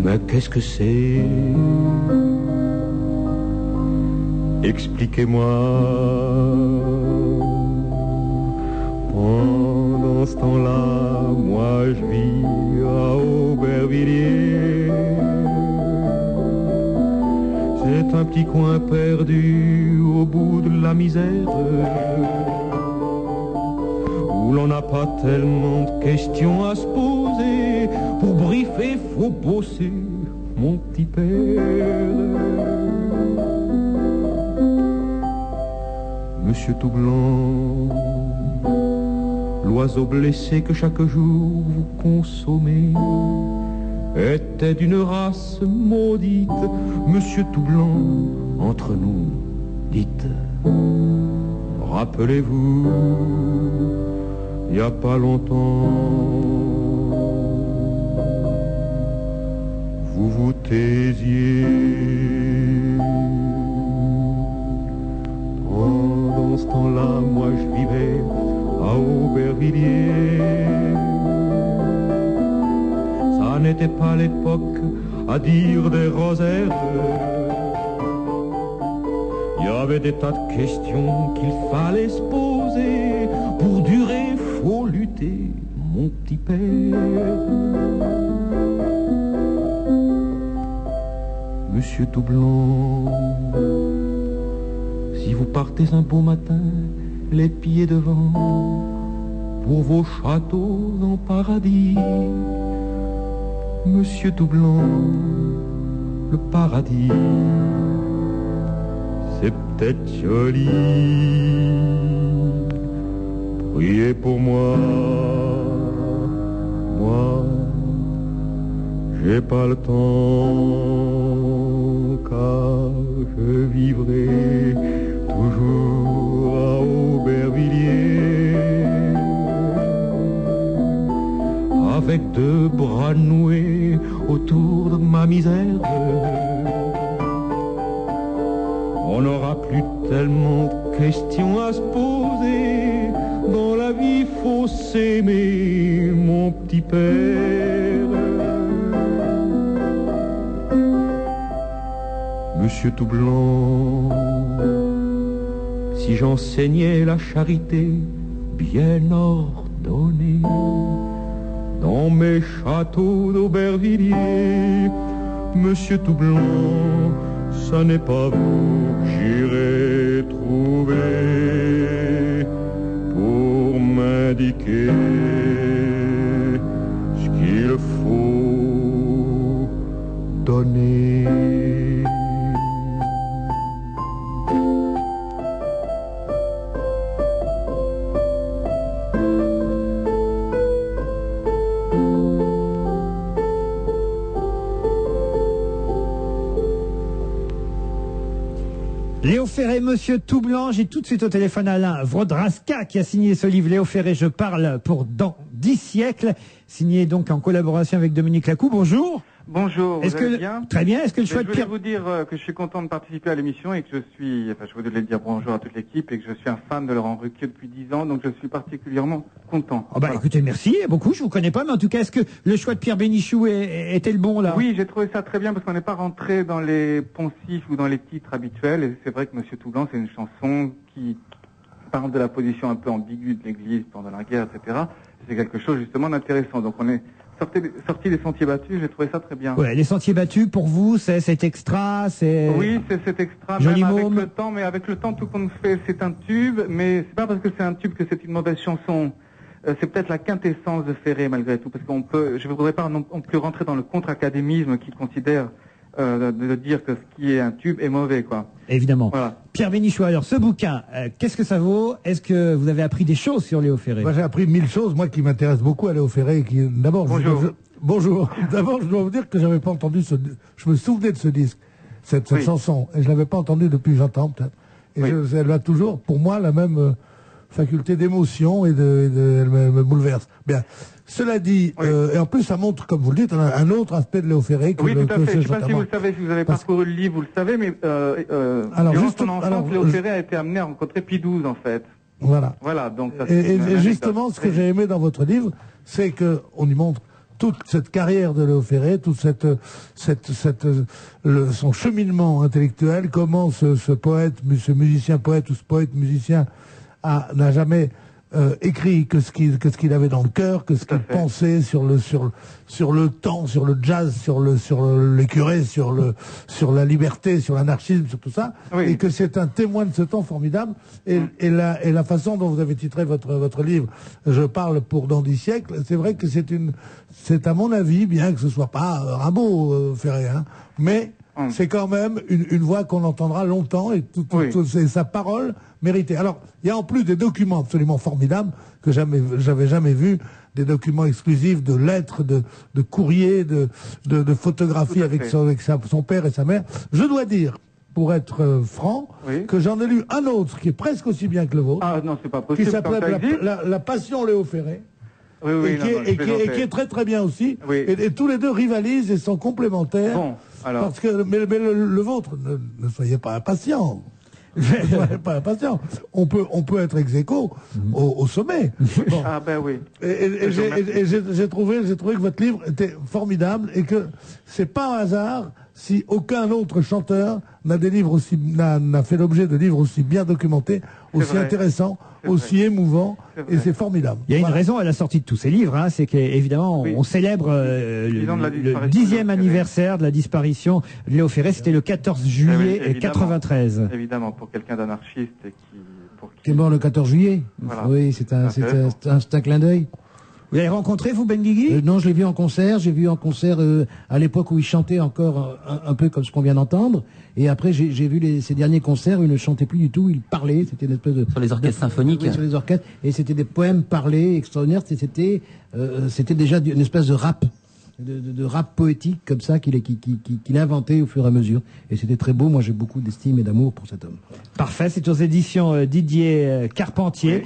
mais qu'est-ce que c'est? Expliquez-moi. Pendant ce temps-là, moi je vis à Aubervilliers. C'est un petit coin perdu au bout de la misère, où l'on n'a pas tellement de questions à se poser. Pour briefer, faut bosser, mon petit père. Monsieur Tout Blanc, l'oiseau blessé que chaque jour vous consommez était d'une race maudite. Monsieur Tout Blanc, entre nous, dites, rappelez-vous, il n'y a pas longtemps, vous vous taisiez. Pendant ce temps-là, moi je vivais à Aubervilliers. Ça n'était pas l'époque à dire des rosaires. Il y avait des tas de questions qu'il fallait se poser. Pour durer, faut lutter, mon petit père. Monsieur Tout Blanc, si vous partez un beau matin, les pieds devant, pour vos châteaux en paradis, Monsieur Tout Blanc, le paradis, c'est peut-être joli. Priez pour moi, moi, j'ai pas le temps, car je vivrai toujours avec 2 bras noués autour de ma misère. On n'aura plus tellement de questions à se poser. Dans la vie, faut s'aimer, mon petit père. Monsieur tout blanc, si j'enseignais la charité bien ordonnée dans mes châteaux d'Aubervilliers, Monsieur tout blanc, ça n'est pas vous que j'irai trouver pour m'indiquer ce qu'il faut donner. Léo Ferré, Monsieur tout blanc, j'ai tout de suite au téléphone Alain Wrodraska qui a signé ce livre. Léo Ferré, je parle pour dans 10 siècles, signé donc en collaboration avec Dominique Lacou. Bonjour. Bonjour, vous allez bien? Très bien, est-ce que le choix de Pierre... Je voulais vous dire que je suis content de participer à l'émission et que je voulais dire bonjour à toute l'équipe et que je suis un fan de Laurent Ruquier depuis 10 ans, donc je suis particulièrement content. Oh bah écoutez, merci beaucoup, je vous connais pas, mais en tout cas, est-ce que le choix de Pierre Bénichou était le bon là? Oui, j'ai trouvé ça très bien parce qu'on n'est pas rentré dans les poncifs ou dans les titres habituels, et c'est vrai que Monsieur tout blanc, c'est une chanson qui parle de la position un peu ambiguë de l'Église pendant la guerre, etc. C'est quelque chose justement d'intéressant, donc on est sorti des sentiers battus, j'ai trouvé ça très bien. Ouais, les sentiers battus, pour vous, c'est cet extra, c'est... Oui, c'est cet extra, Joli même avec môme. le temps, mais avec le temps, tout compte fait, c'est un tube, mais c'est pas parce que c'est un tube que c'est une mauvaise chanson. C'est peut-être la quintessence de Ferré, malgré tout, parce qu'on peut, je ne voudrais pas non plus rentrer dans le contre-académisme qui considère de dire que ce qui est un tube est mauvais, quoi. Évidemment. Voilà. Pierre Bénichou, alors ce bouquin, qu'est-ce que ça vaut? Est-ce que vous avez appris des choses sur Léo Ferré? Moi j'ai appris 1000 choses, moi qui m'intéresse beaucoup à Léo Ferré. D'abord, bonjour. Bonjour. D'abord, je dois vous dire que j'avais pas entendu je me souvenais de ce disque, cette chanson, et je l'avais pas entendu depuis 20 ans peut-être. Et elle a toujours, pour moi, la même faculté d'émotion et elle me bouleverse. Bien. Cela dit, et en plus ça montre, comme vous le dites, un autre aspect de Léo Ferré. Oui, tout à fait. Je ne sais pas si vous le savez, si vous avez parcouru le livre, vous le savez, mais durant son enfance, Léo Ferré a été amené à rencontrer Pie XII, en fait. Voilà. Voilà, donc ça, et justement, ce que j'ai aimé dans votre livre, c'est que on y montre toute cette carrière de Léo Ferré, toute son cheminement intellectuel, comment ce poète, ce musicien poète ou ce poète musicien n'a jamais écrit que ce qu'il avait dans le cœur, que ce qu'il pensait sur le temps, sur le jazz, sur les curés, sur la liberté, sur l'anarchisme, sur tout ça, et que c'est un témoin de ce temps formidable. Et la façon dont vous avez titré votre livre, je parle pour dans 10 siècles, c'est vrai que c'est à mon avis, bien que ce soit pas Rimbaud, Ferré, hein, mais c'est quand même une voix qu'on entendra longtemps et sa parole méritée. Alors, il y a en plus des documents absolument formidables que j'avais jamais vus, des documents exclusifs de lettres, de courriers, de photographies avec son père et sa mère. Je dois dire, pour être franc, que j'en ai lu un autre qui est presque aussi bien que le vôtre. Ah non, c'est pas possible. Qui s'appelle la Passion Léo Ferré. Et qui est très très bien aussi. Et tous les deux rivalisent et sont complémentaires. Bon, alors. Parce que, mais le vôtre, ne soyez pas impatient. Pas impatient. On peut être ex aequo au sommet. Bon. Ah ben oui. Et j'ai trouvé que votre livre était formidable et que c'est pas un hasard si aucun autre chanteur n'a fait l'objet de livres aussi bien documentés, aussi intéressants, aussi émouvants, et c'est formidable. Il y a une raison à la sortie de tous ces livres, hein, c'est qu'évidemment on célèbre le 10e anniversaire de la disparition de Léo Ferré, c'était le 14 juillet 93. Évidemment, pour quelqu'un d'anarchiste qui est mort le 14 juillet. Voilà. Oui, c'est un clin d'œil. Vous l'avez rencontré, vous, Benguigui? Non, je l'ai vu en concert. J'ai vu en concert à l'époque où il chantait encore un peu comme ce qu'on vient d'entendre. Et après, j'ai vu ses derniers concerts où il ne chantait plus du tout. Il parlait. C'était une espèce de... Sur les orchestres symphoniques. Oui, sur les orchestres. Et c'était des poèmes parlés extraordinaires. C'était déjà une espèce de rap. De rap poétique comme ça qu'il a inventé au fur et à mesure. Et c'était très beau. Moi, j'ai beaucoup d'estime et d'amour pour cet homme. Parfait. C'est aux éditions Didier Carpentier.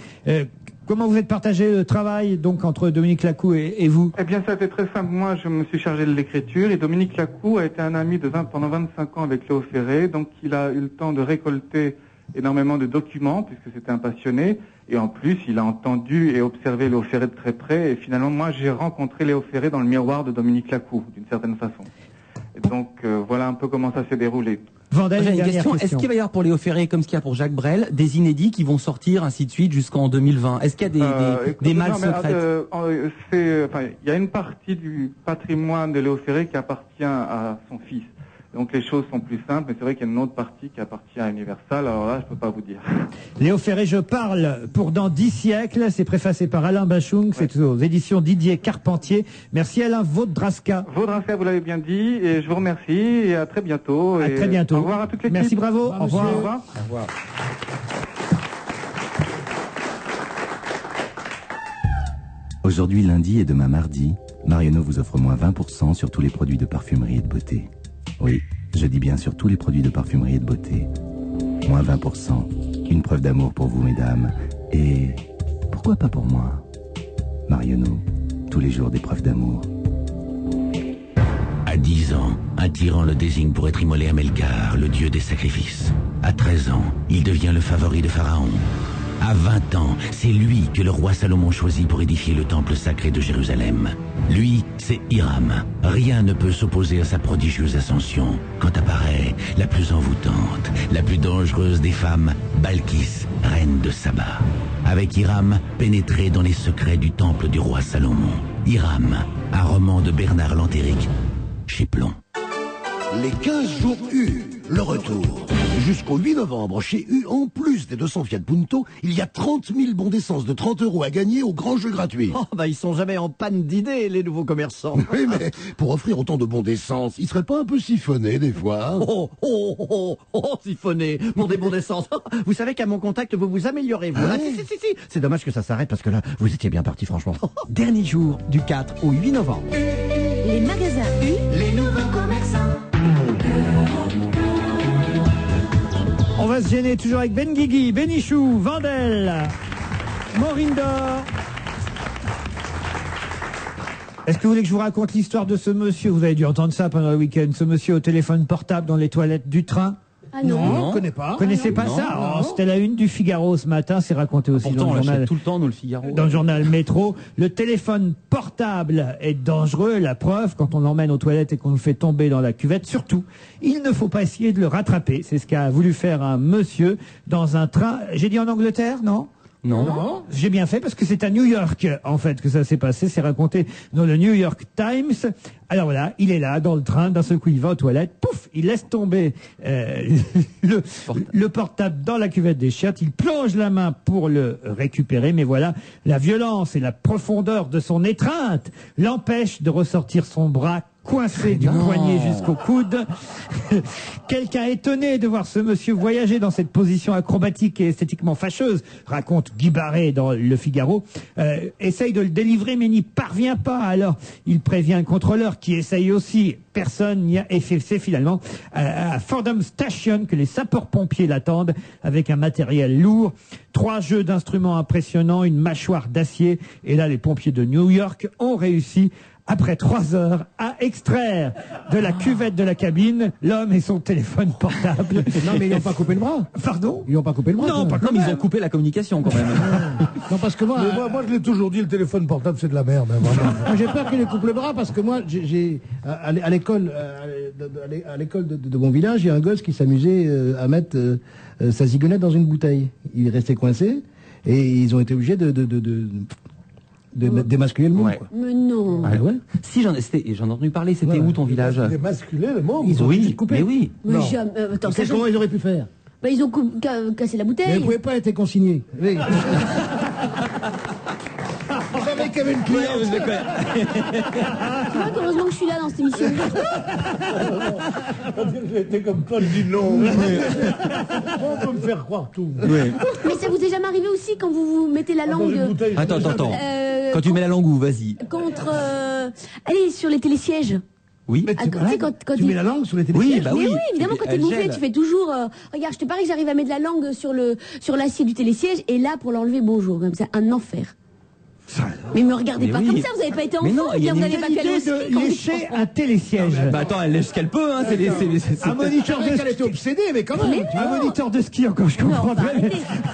Comment vous êtes partagé le travail donc entre Dominique Lacou et vous? Eh bien, ça a été très simple. Moi, je me suis chargé de l'écriture et Dominique Lacou a été un ami pendant 25 ans avec Léo Ferré. Donc, il a eu le temps de récolter énormément de documents puisque c'était un passionné. Et en plus, il a entendu et observé Léo Ferré de très près. Et finalement, moi, j'ai rencontré Léo Ferré dans le miroir de Dominique Lacou, d'une certaine façon. Et donc, voilà un peu comment ça s'est déroulé. J'ai une question. Est-ce qu'il va y avoir pour Léo Ferré, comme ce qu'il y a pour Jacques Brel, des inédits qui vont sortir ainsi de suite jusqu'en 2020? Est-ce qu'il y a des malles secrètes? Il y a une partie du patrimoine de Léo Ferré qui appartient à son fils. Donc les choses sont plus simples, mais c'est vrai qu'il y a une autre partie qui appartient à Universal, alors là, je peux pas vous dire. Léo Ferré, je parle pour dans 10 siècles, c'est préfacé par Alain Bachung, c'est aux éditions Didier Carpentier. Merci Alain Vaudrasca. Vaudrasca, vous l'avez bien dit, et je vous remercie, et à très bientôt. À très bientôt. Au revoir à toute l'équipe. Merci, bravo. Au revoir. Au revoir. Au revoir. Aujourd'hui lundi et demain mardi, Marionneau vous offre moins 20% sur tous les produits de parfumerie et de beauté. Oui, je dis bien sur tous les produits de parfumerie et de beauté. Moins 20%. Une preuve d'amour pour vous, mesdames. Et pourquoi pas pour moi? Marionneau, tous les jours des preuves d'amour. À 10 ans, un tyran le désigne pour être immolé à Melkar, le dieu des sacrifices. À 13 ans, il devient le favori de Pharaon. À 20 ans, c'est lui que le roi Salomon choisit pour édifier le temple sacré de Jérusalem. Lui, c'est Hiram. Rien ne peut s'opposer à sa prodigieuse ascension quand apparaît la plus envoûtante, la plus dangereuse des femmes, Balkis, reine de Saba. Avec Hiram, pénétré dans les secrets du temple du roi Salomon. Hiram, un roman de Bernard Lantéric, chez Plomb. Les 15 jours U, le retour. Jusqu'au 8 novembre, chez U, en plus des 200 Fiat Punto, il y a 30 000 bons d'essence de 30 € à gagner au grand jeu gratuit. Oh, ils sont jamais en panne d'idées, les nouveaux commerçants. Oui, mais pour offrir autant de bons d'essence, ils seraient pas un peu siphonnés, des fois? Siphonnés pour des bons d'essence. Vous savez qu'à mon contact, vous vous améliorez, vous. Ah, si. C'est dommage que ça s'arrête parce que là, vous étiez bien parti, franchement. Dernier jour, du 4 au 8 novembre. Les magasins U, les nouveaux commerçants. On va se gêner toujours avec Benguigui, Bénichou, Vandel, Maureen d'Or. Est-ce que vous voulez que je vous raconte l'histoire de ce monsieur? Vous avez dû entendre ça pendant le week-end. Ce monsieur au téléphone portable dans les toilettes du train. Ah non, je connais pas. Vous connaissez pas ça? Oh, c'était la une du Figaro ce matin, c'est raconté aussi Pourtant, dans le on journal. l'achète tout le temps, nous, le Figaro. Dans le journal Métro. Le téléphone portable est dangereux. La preuve, quand on l'emmène aux toilettes et qu'on le fait tomber dans la cuvette, surtout, il ne faut pas essayer de le rattraper. C'est ce qu'a voulu faire un monsieur dans un train. J'ai dit en Angleterre, non? Non. J'ai bien fait parce que c'est à New York, en fait, que ça s'est passé. C'est raconté dans le New York Times. Alors voilà, il est là, dans le train. D'un seul coup, il va aux toilettes. Pouf, il laisse tomber le portable dans la cuvette des chiottes. Il plonge la main pour le récupérer. Mais voilà, la violence et la profondeur de son étreinte l'empêchent de ressortir son bras coincé du poignet jusqu'au coude. Quelqu'un étonné de voir ce monsieur voyager dans cette position acrobatique et esthétiquement fâcheuse, raconte Guy Barré dans Le Figaro, essaye de le délivrer mais n'y parvient pas. Alors il prévient le contrôleur qui essaye aussi. Personne n'y a, et c'est finalement à Fordham Station que les sapeurs-pompiers l'attendent avec un matériel lourd, 3 jeux d'instruments impressionnants, une mâchoire d'acier. Et là, les pompiers de New York ont réussi après 3 heures, à extraire de la cuvette de la cabine l'homme et son téléphone portable. Non, mais ils n'ont pas coupé le bras. Pardon? Ils n'ont pas coupé le bras. Non, pas quand Ils même. ont coupé la communication quand même. Non, parce que moi, Moi, je l'ai toujours dit, le téléphone portable, c'est de la merde. Hein, vraiment. moi, j'ai peur qu'il les coupe le bras parce que moi, à l'école, de mon village, il y a un gosse qui s'amusait à mettre sa zigounette dans une bouteille. Il restait coincé et ils ont été obligés de démasculer le monde. Ouais. Quoi. Mais non. Ah ouais? Si, j'en ai entendu parler. C'était où ton village? Démasculer le monde. Ils ont Oui, coupé. mais oui. Mais Non. jamais. Attends, ça, Comment ils auraient pu faire? bah, ils ont cassé la Mais bouteille. ils ne pouvaient pas être consignés. Oui. J'avais qu'il y avait une cliente. Tu vois, heureusement que je suis là dans cette émission. J'étais comme Paul du nom. On peut me faire croire tout. Oui. Mais ça vous est jamais arrivé aussi quand vous mettez la langue Attends. Quand tu mets la langue où? Vas-y. contre allez, sur les télésièges. Oui. Mais tu mets la langue sur les télésièges. Oui, bah oui. Mais oui, évidemment, quand t'es Elle bouffé, gèle. tu fais toujours. Regarde, je te parie que j'arrive à mettre la langue sur l'acier du télésiège, et là, pour l'enlever, bonjour, comme ça, un enfer. Mais me regardez Mais pas oui. comme ça, vous n'avez pas été enfant, Mais non, il y a vous une n'avez pas fait aller au L'idée ski de quand lécher un télésiège. Bah attends, elle lèche ce qu'elle peut, hein. Un moniteur de Elle était obsédée, mais quand même. un moniteur de ski encore, je comprends.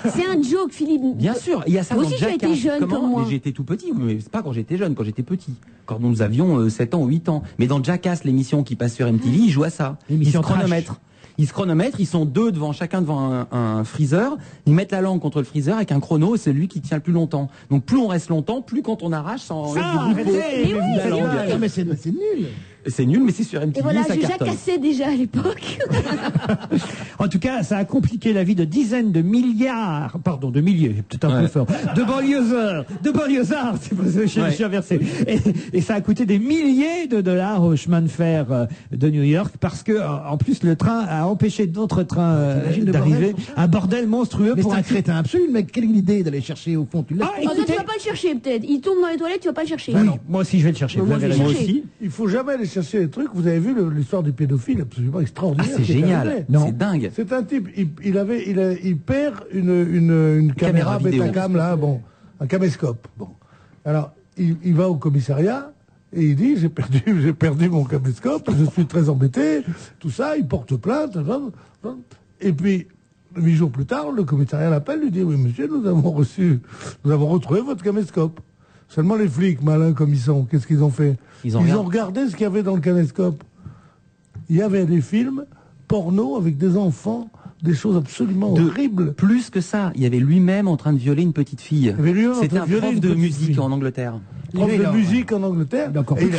C'est un joke, Philippe. Bien sûr, il y a ça Moi dans aussi, tu as Jackass. été jeune Comment comme moi. Mais j'étais tout petit, mais c'est pas quand j'étais jeune, quand j'étais petit. Quand nous avions 7 ans ou 8 ans. Mais dans Jackass, l'émission qui passe sur MTV, ils jouent à ça. Ils se chronomètrent. Ils se chronomètrent, ils sont deux chacun devant un freezer, ils mettent la langue contre le freezer avec un chrono, et c'est lui qui tient le plus longtemps. Donc plus on reste longtemps, plus quand on arrache, ça enlève du goût de la langue. Mais c'est nul. C'est nul, mais c'est sur MTV, Et voilà, ça je cartonne. jacassais déjà à l'époque. En tout cas, ça a compliqué la vie de dizaines de milliards, pardon, de milliers, peut-être un peu fort, de banlieusards, si vous je suis inversé. Et ça a coûté des milliers de dollars au chemin de fer de New York, parce que, en plus, le train a empêché d'autres trains d'arriver. Un bordel monstrueux Mais pour c'est un crétin absolu, le mec. Quelle idée d'aller chercher au fond. Tu l'as. Oh, non, tu vas pas le chercher, peut-être. Il tombe dans les toilettes, tu vas pas le chercher. Oui, moi aussi, je vais le chercher. Moi, je vais le Moi chercher. aussi. Il faut jamais aller chercher les trucs. Vous avez vu l'histoire du pédophile absolument extraordinaire. Ah, c'est qui est génial. arrivé. Non. C'est dingue. C'est un type. Il perd une caméra vidéo. Betacam là, bon, un caméscope. Bon. Alors il va au commissariat et il dit j'ai perdu mon caméscope, je suis très embêté, tout ça. Il porte plainte. Et puis 8 jours plus tard, le commissariat l'appelle, lui dit oui monsieur, nous avons retrouvé votre caméscope. Seulement les flics, malins comme ils sont, qu'est-ce qu'ils ont fait? Ils ont regardé ce qu'il y avait dans le caméscope. Il y avait des films porno avec des enfants, des choses absolument horribles. Plus que ça, il y avait lui-même en train de violer une petite fille. C'était un prof de musique en Angleterre. Prof de musique en Angleterre. D'accord. Et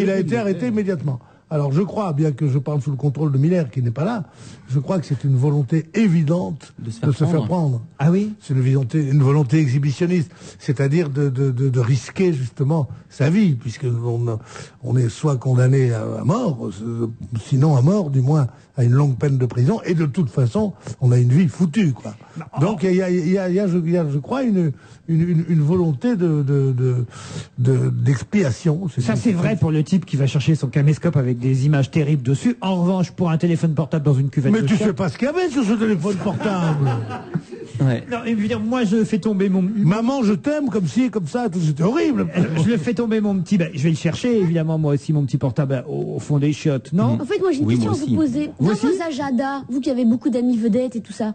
il a été arrêté immédiatement. Alors je crois, bien que je parle sous le contrôle de Miller qui n'est pas là, je crois que c'est une volonté évidente de se faire prendre. Ah oui? C'est une volonté exhibitionniste, c'est-à-dire de risquer justement sa vie, puisque on est soit condamné à mort, sinon à mort, du moins à une longue peine de prison, et de toute façon, on a une vie foutue, quoi. Donc il y a, je crois, une volonté d'expiation. Ça, c'est vrai pour le type qui va chercher son caméscope avec des images terribles dessus. En revanche, pour un téléphone portable dans une cuvette Mais de tu chien- sais pas ce qu'il y avait sur ce téléphone portable. Non, évidemment, moi, je fais tomber mon... Maman, je t'aime, comme ci, comme ça, c'était horrible. Je le fais tomber mon petit... je vais le chercher, évidemment, moi aussi, mon petit portable au fond des chiottes, non? En fait, moi, j'ai une question à vous poser. Dans vos agendas, vous qui avez beaucoup d'amis vedettes et tout ça,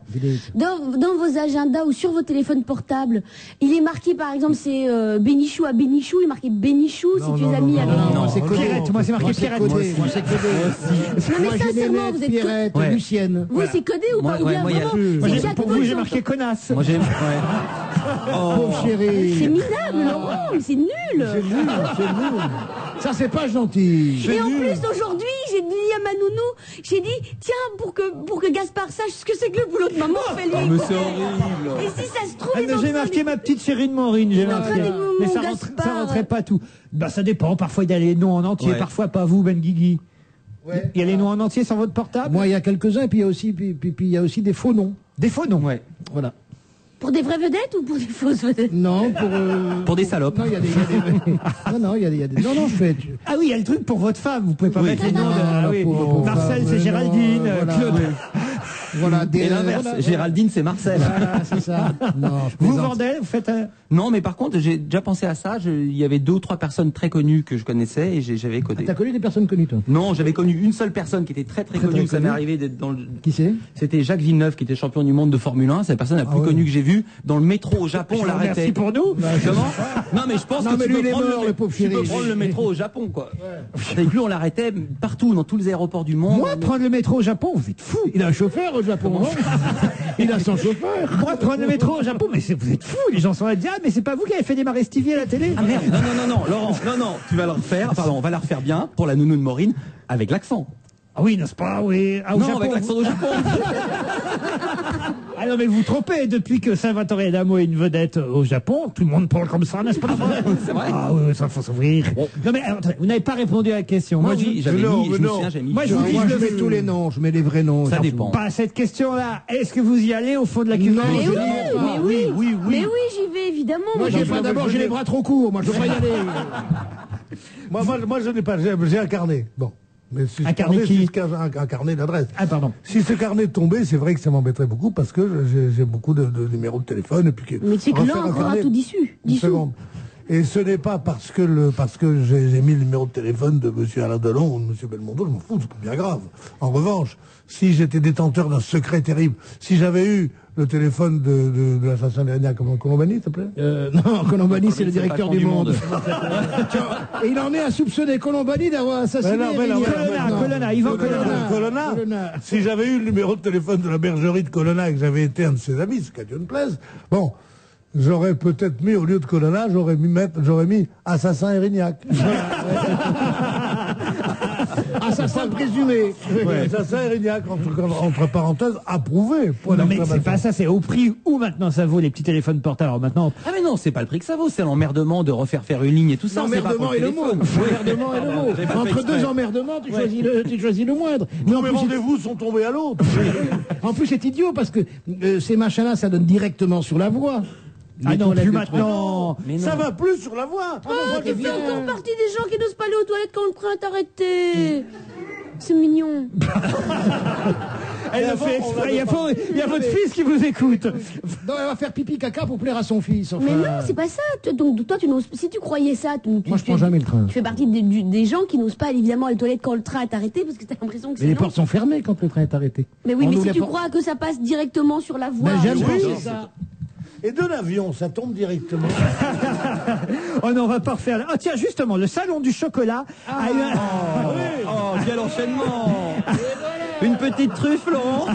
dans vos agendas ou sur vos téléphones portables, il est marqué, par exemple, c'est Bénichou à Bénichou, il est marqué Bénichou si tu es ami avec... Non, c'est Pierrette, moi, c'est marqué Pierrette. Moi, c'est codé. Non, mais sincèrement, vous êtes... Pierrette, Lucienne. Vous, c'est codé ou pas? Ou bien vraiment, c'est Pour vous, j'ai marqué connasse. Moi, j'ai... Pauvre chérie. C'est minable, Laurent, mais c'est nul. C'est nul. Ça, c'est pas gentil. Et en plus, aujourd'hui, j'ai dit à ma nounou, j'ai dit, tiens, pour que Gaspard sache ce que c'est que le boulot de maman, fais-lui. mais c'est horrible. Et si ça se trouve, il est en J'ai train marqué ma petite chérie de Maureen, j'ai en train marqué. de mon Mais ça Gaspard. rentrait pas tout. Bah, ça dépend. Parfois, il y a les noms en entier, Ouais. parfois pas vous, Ben Guigui. Il y a les noms en entier sur votre portable? Moi, il y a quelques-uns, puis il y a aussi, il y a aussi des faux noms. Des faux noms? Ouais. Voilà. Pour des vraies vedettes ou pour des fausses vedettes? Non, Pour des salopes. Non, il y a des. Non, il y a des. Non, je fais. Ah oui, il y a le truc pour votre femme, vous pouvez pas Oui. mettre les noms de... Ah, Ah oui. pour Marcel, femme, c'est non, Géraldine, voilà, Claude. ouais. Voilà, Et l'inverse, Géraldine, c'est Marcel. Voilà, c'est ça. Non, je Vous plaisante. vendez, vous faites un... Non, mais par contre, j'ai déjà pensé à ça. Il y avait 2 ou 3 personnes très connues que je connaissais et j'avais codé. T'as connu des personnes connues, toi? Non, j'avais connu une seule personne qui était très très connue. Ça m'est arrivé d'être dans le... Qui c'est? C'était Jacques Villeneuve qui était champion du monde de Formule 1. C'est la personne la plus connue que j'ai vue. Dans le métro au Japon, on l'arrêtait. Merci pour nous. Comment? Non, mais je pense Non, que mais tu lui, peux il est prendre mort, le pauvre tu peux chéri. prendre le métro au Japon, quoi. Avec lui, on l'arrêtait partout, dans tous les aéroports du monde. Moi, prendre le métro au Japon, vous êtes fou. Il a un chauffeur au Japon, non? Il a son chauffeur. Moi, prendre le métro au Japon, mais vous êtes fou. Les gens sont là, ah, mais c'est pas vous qui avez fait démarrer Stevie à la télé? Ah merde, non, Laurent, non, tu vas le refaire, pardon, on va la refaire bien, pour la nounou de Maureen, avec l'accent. Ah oui, n'est-ce pas, oui. Ah, au Non, Japon, avec l'accent vous- au Japon. Ah non, mais vous vous trompez. Depuis que Salvatore Adamo est une vedette au Japon, tout le monde parle comme ça, n'est-ce pas? C'est vrai. Ah oui, ça faut s'ouvrir. Non, mais attendez, vous n'avez pas répondu à la question. Moi, je- oui, j'avais non, mis, je mais me non. souviens, j'ai mis. Moi, je vous dis, Moi, je je le mets fais. tous les noms, je mets les vrais noms. Ça j'en dépend. fous. Pas à cette question-là. Est-ce que vous y allez au fond de la cuvette? Non, Mais je oui, dis mais pas. oui, oui. mais oui, j'y vais, évidemment. Moi, j'ai pas d'abord, j'ai les bras trop courts. Moi, je veux pas y aller. Moi, je n'ai pas, j'ai un carnet. Bon. Mais si Un ce carnet qui- un carnet d'adresse. Ah, pardon. Si ce carnet tombait, c'est vrai que ça m'embêterait beaucoup parce que j'ai beaucoup de numéros de téléphone et puis Mais c'est que là refaire un encore à carnet- tout dissous. Une seconde. Et ce n'est pas parce que j'ai mis le numéro de téléphone de M. Alain Delon ou de M. Belmondo, je m'en fous, c'est pas bien grave. En revanche, si j'étais détenteur d'un secret terrible, si j'avais eu le téléphone de l'assassin d'Erignac, comment Colombani, s'il te plaît Non, Colombani, c'est le c'est le directeur patron du du Monde. Monde. Et il en est à soupçonner Colombani d'avoir assassiné Yvan Colonna. Si j'avais eu le numéro de téléphone de la bergerie de Colonna et que j'avais été un de ses amis, ce qu'à Dieu ne plaise, bon, j'aurais peut-être mis, au lieu de Colonna, j'aurais mis assassin Erignac. Assassin présumé. Assassin Erignac, entre parenthèses, approuvé. point Non mais c'est d'exclamation. pas ça, c'est au prix où maintenant ça vaut les petits téléphones portables. Alors maintenant, Ah mais non, c'est pas le prix que ça vaut, c'est l'emmerdement de refaire faire une ligne et tout ça. c'est pas pour L'emmerdement est le mot. téléphone. L'emmerdement est le mot. J'ai pas fait Entre exprès. deux emmerdements, tu choisis le moindre. Mais en mes plus, rendez-vous sont tombés à l'autre. en plus, c'est idiot parce que ces machins-là, ça donne directement sur la voix. ah Les non, toilettes plus de maintenant. Ça va plus sur la voix. Oh, tu fais encore partie des gens qui n'osent pas aller aux toilettes quand le train est arrêté. C'est mignon. Elle le fait exprès. Il y a votre fils qui vous écoute. Non, elle va faire pipi caca pour plaire à son fils. Enfin. Mais non, c'est pas ça. Donc toi, tu n'oses. Si tu croyais ça, Moi, je prends jamais le train. Tu fais partie des gens qui n'osent pas évidemment aller aux toilettes quand le train est arrêté parce que t'as l'impression que Mais les sinon. portes sont fermées quand le train est arrêté. Mais oui, On mais ouvre si les tu portes. crois que ça passe directement sur la voie. Ben, j'aime oui. penser ça. Et de l'avion, ça tombe directement. Oh non, on va pas refaire. Ah tiens, justement, le salon du chocolat a eu un... Oh, quel enchaînement. Une petite truffe, Laurent.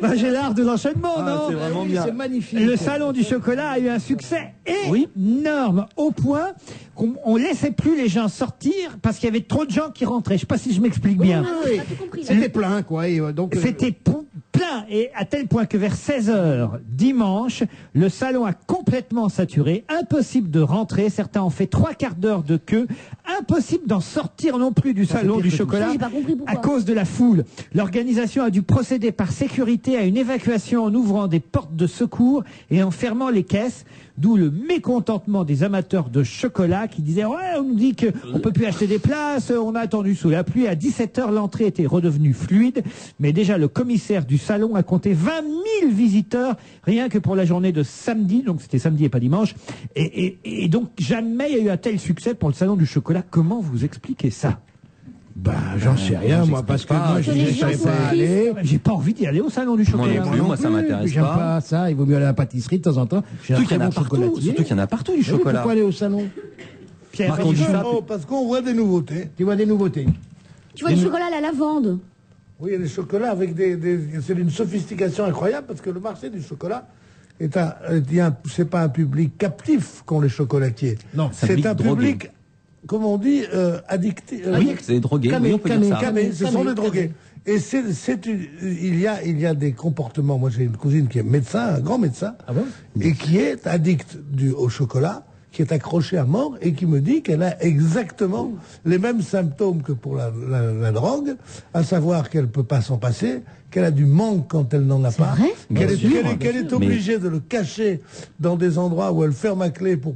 Bah, j'ai l'art de l'enchaînement, non c'est vraiment bien. C'est magnifique. Le salon du chocolat a eu un succès énorme, au point qu'on laissait plus les gens sortir parce qu'il y avait trop de gens qui rentraient. Je sais pas si je m'explique bien. Oui, c'était plein, quoi. Et, donc, C'était plein, et à tel point que vers 16h dimanche, le salon a complètement saturé, impossible de rentrer, certains ont fait 3/4 d'heure de queue, impossible d'en sortir non plus du salon du chocolat J'ai pas compris pourquoi. à cause de la foule. L'organisation a dû procéder par sécurité à une évacuation en ouvrant des portes de secours et en fermant les caisses, d'où le mécontentement des amateurs de chocolat qui disaient « Ouais, on nous dit qu'on peut plus acheter des places, on a attendu sous la pluie. » À 17h, l'entrée était redevenue fluide, mais déjà le commissaire du salon a compté 20 000 visiteurs rien que pour la journée de samedi, donc c'était samedi et pas dimanche. Et donc jamais il y a eu un tel succès pour le salon du chocolat. Comment vous expliquez ça? bah, j'en sais rien, moi, parce que moi, je les ne gens savais sont pas aller. J'ai pas envie d'y aller au salon du chocolat. non plus, moi, ça m'intéresse J'aime pas. pas ça, il vaut mieux aller à la pâtisserie de temps en temps. J'ai un Surtout qu'il y très en a bon partout. chocolatier. Surtout qu'il y en a partout du Oui, chocolat. Pourquoi aller au salon Pierre, Marc, on dit ça. Non, parce qu'on voit des nouveautés. Tu vois des nouveautés. Tu vois du chocolat à la lavande. Oui, il y a des chocolats avec c'est d'une sophistication incroyable parce que le marché du chocolat c'est pas un public captif qu'ont les chocolatiers. Non, c'est un drogué. public, comme on dit, addictif. Oui, c'est des drogués, oui, on peut dire ça. Camé, ce sont des drogués. Et il y a des comportements. Moi, j'ai une cousine qui est médecin, un grand médecin, et qui est addict au chocolat, qui est accrochée à mort et qui me dit qu'elle a exactement les mêmes symptômes que pour la drogue, à savoir qu'elle peut pas s'en passer, qu'elle a du manque quand elle n'en a pas, qu'elle est obligée de le cacher dans des endroits où elle ferme à clé pour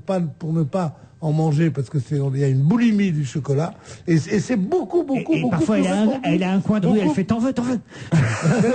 ne pas en manger parce que il y a une boulimie du chocolat et c'est beaucoup Et parfois elle a un coin de rue, elle fait t'en veux.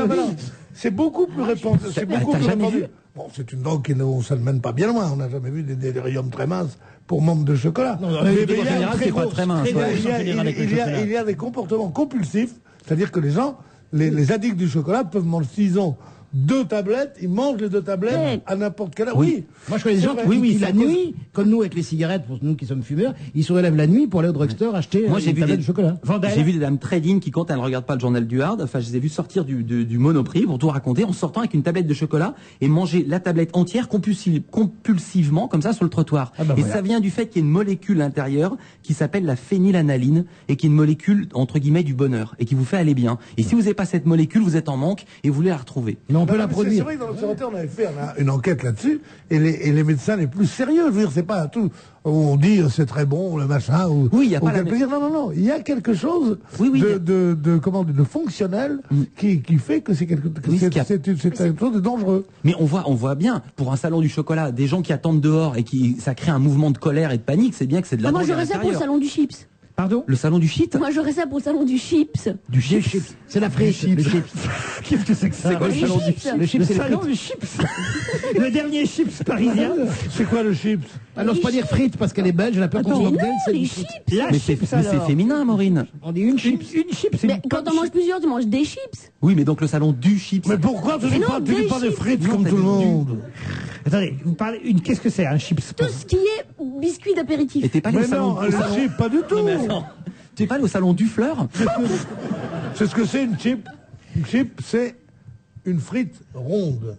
non. C'est beaucoup plus répandu. C'est beaucoup t'as plus jamais répandu. vu Bon, c'est une drogue ça ne mène pas bien loin. On n'a jamais vu des déliriums très minces pour membres de chocolat. Non, mais en général, c'est pas très mince. Il y a des comportements compulsifs, c'est-à-dire que les gens, les addicts du chocolat peuvent manger, s'ils ont 2 tablettes, ils mangent les 2 tablettes à n'importe quelle heure. Oui. Moi, je connais des gens qui la nuit, comme nous avec les cigarettes, pour nous qui sommes fumeurs, ils se relèvent la nuit pour aller au drugstore acheter Moi, j'ai une vu tablette de chocolat. J'ai vu des dames très dignes qui, quand elles ne regardent pas le journal du Hard, enfin, je les ai vues sortir du Monoprix pour tout raconter en sortant avec une tablette de chocolat et manger la tablette entière compulsivement, comme ça, sur le trottoir. Et ça vient du fait qu'il y a une molécule à l'intérieur qui s'appelle la phénylanalyne et qui est une molécule, entre guillemets, du bonheur et qui vous fait aller bien. Et si vous n'avez pas cette molécule, vous êtes en manque et vous voulez la retrouver. Mais on peut la C'est produire. vrai que dans l'Observateur, on avait fait une enquête là-dessus, et les médecins les plus sérieux, je veux dire, c'est pas tout, où on dit c'est très bon, le machin, ou oui, il y a pas quel plaisir. Non, il y a quelque chose de fonctionnel qui fait que c'est quelque chose de dangereux. Mais on voit bien, pour un salon du chocolat, des gens qui attendent dehors et ça crée un mouvement de colère et de panique, c'est bien que c'est de la Moi drogue à j'aurais ça pour le l'intérieur. salon du chips. Pardon? Le salon du shit? Moi, j'aurais ça pour le salon du chips. Du chips? C'est la frite, le chips. Qu'est-ce que c'est que ça? C'est quoi le salon du chips? Le chips, c'est salon du chips. Le dernier chips parisien. C'est quoi le chips? Ah non, je peux pas dire frites parce qu'elle est belge, elle a peur qu'on se moque d'elle, c'est les du chips. La Mais chips, c'est alors. féminin, Maureen. On dit une chips. Une chips, c'est Mais une quand pomme on mange plusieurs, tu manges des chips. Oui, mais donc le salon du chips. Mais pourquoi tu Mais dis non, pas, tu dis pas des chips. frites Non, comme t'as tout le dit monde? Attendez, vous parlez qu'est-ce que c'est un chips? Tout ce qui est biscuit d'apéritif. Et t'es pas allé au Mais salon non, au le salon- chip, pas du tout. Mais attends, t'es pas allé au salon du fleur? C'est ce que c'est une chip. Une chip, c'est une frite ronde.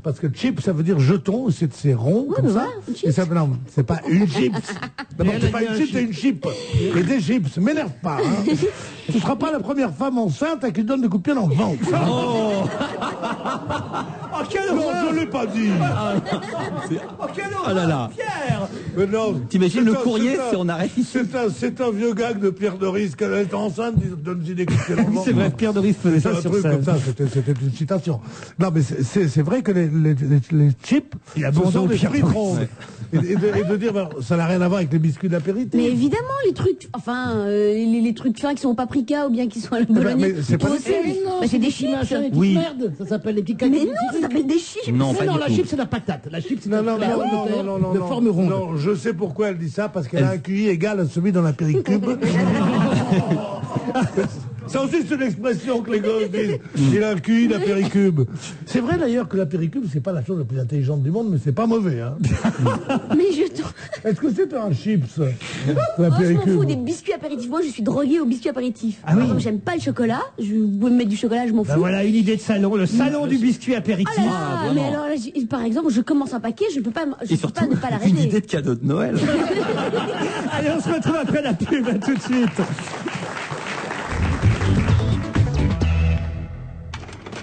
Parce que chip, ça veut dire jeton, c'est rond, Ouais, comme mais ça. voilà, une chips. Et ça, non, c'est pas une chips. D'abord, Mais c'est elle pas a dit une un chip, chip. c'est une chip. Et des chips, m'énerve pas. Hein. Tu seras pas la première femme enceinte à qui donne des coups de pied dans le ventre. Oh, quelle Non, horreur! je l'ai pas dit. Oh, quelle horreur! Oh là là. Pierre! Mais non. T'imagines c'est le un- courrier c'est un- si on arrête ici? C'est un vieux gag de Pierre Doris. Quand elle est enceinte, il donne des coups de pied dans le ventre. C'est vrai, Pierre Doris faisait C'est ça un sur truc scène. comme ça, c'était une citation. Non, mais c'est vrai que les chips, Il a ce bon sont dos, des Pierre frites Doris. rondes. Et de dire, ben, ça n'a rien à voir avec les biscuits d'apéritif. Mais évidemment, les trucs, enfin, les trucs fins qui sont au paprika ou bien qui sont à la mais bolognaise. c'est pas Toi des aussi, chips. bah, c'est des chips. Machin, les petites Oui. merdes, ça s'appelle les petits Mais cacahuètes. non, ça s'appelle des chips. Non, Mais pas non, du la tout. chip, c'est la patate. La chip, c'est Non, un non, plat non, non, de terre non, non, de non. forme ronde. Non, je sais pourquoi elle dit ça, parce qu'elle a un QI égal à celui dans la péricube. Ça aussi, c'est une expression que les gosses disent. Il a un QI, la péricube. C'est vrai d'ailleurs que la péricube, c'est pas la chose la plus intelligente du monde, mais c'est pas mauvais. Hein. Mais je te... Est-ce que c'est un chips, la Oh, je m'en péricube? fous des biscuits apéritifs. Moi, je suis droguée aux biscuits apéritifs. Ah oui. Par exemple, j'aime pas le chocolat. Vous pouvez me mettre du chocolat, je m'en fous. Ben voilà une idée de salon, le salon du biscuit apéritif. Oh là là, mais alors, là, par exemple, je commence un paquet, je peux pas, je Et peux surtout, pas ne pas une l'arrêter. idée de cadeau de Noël. Allez, on se retrouve après la pub, à tout de suite.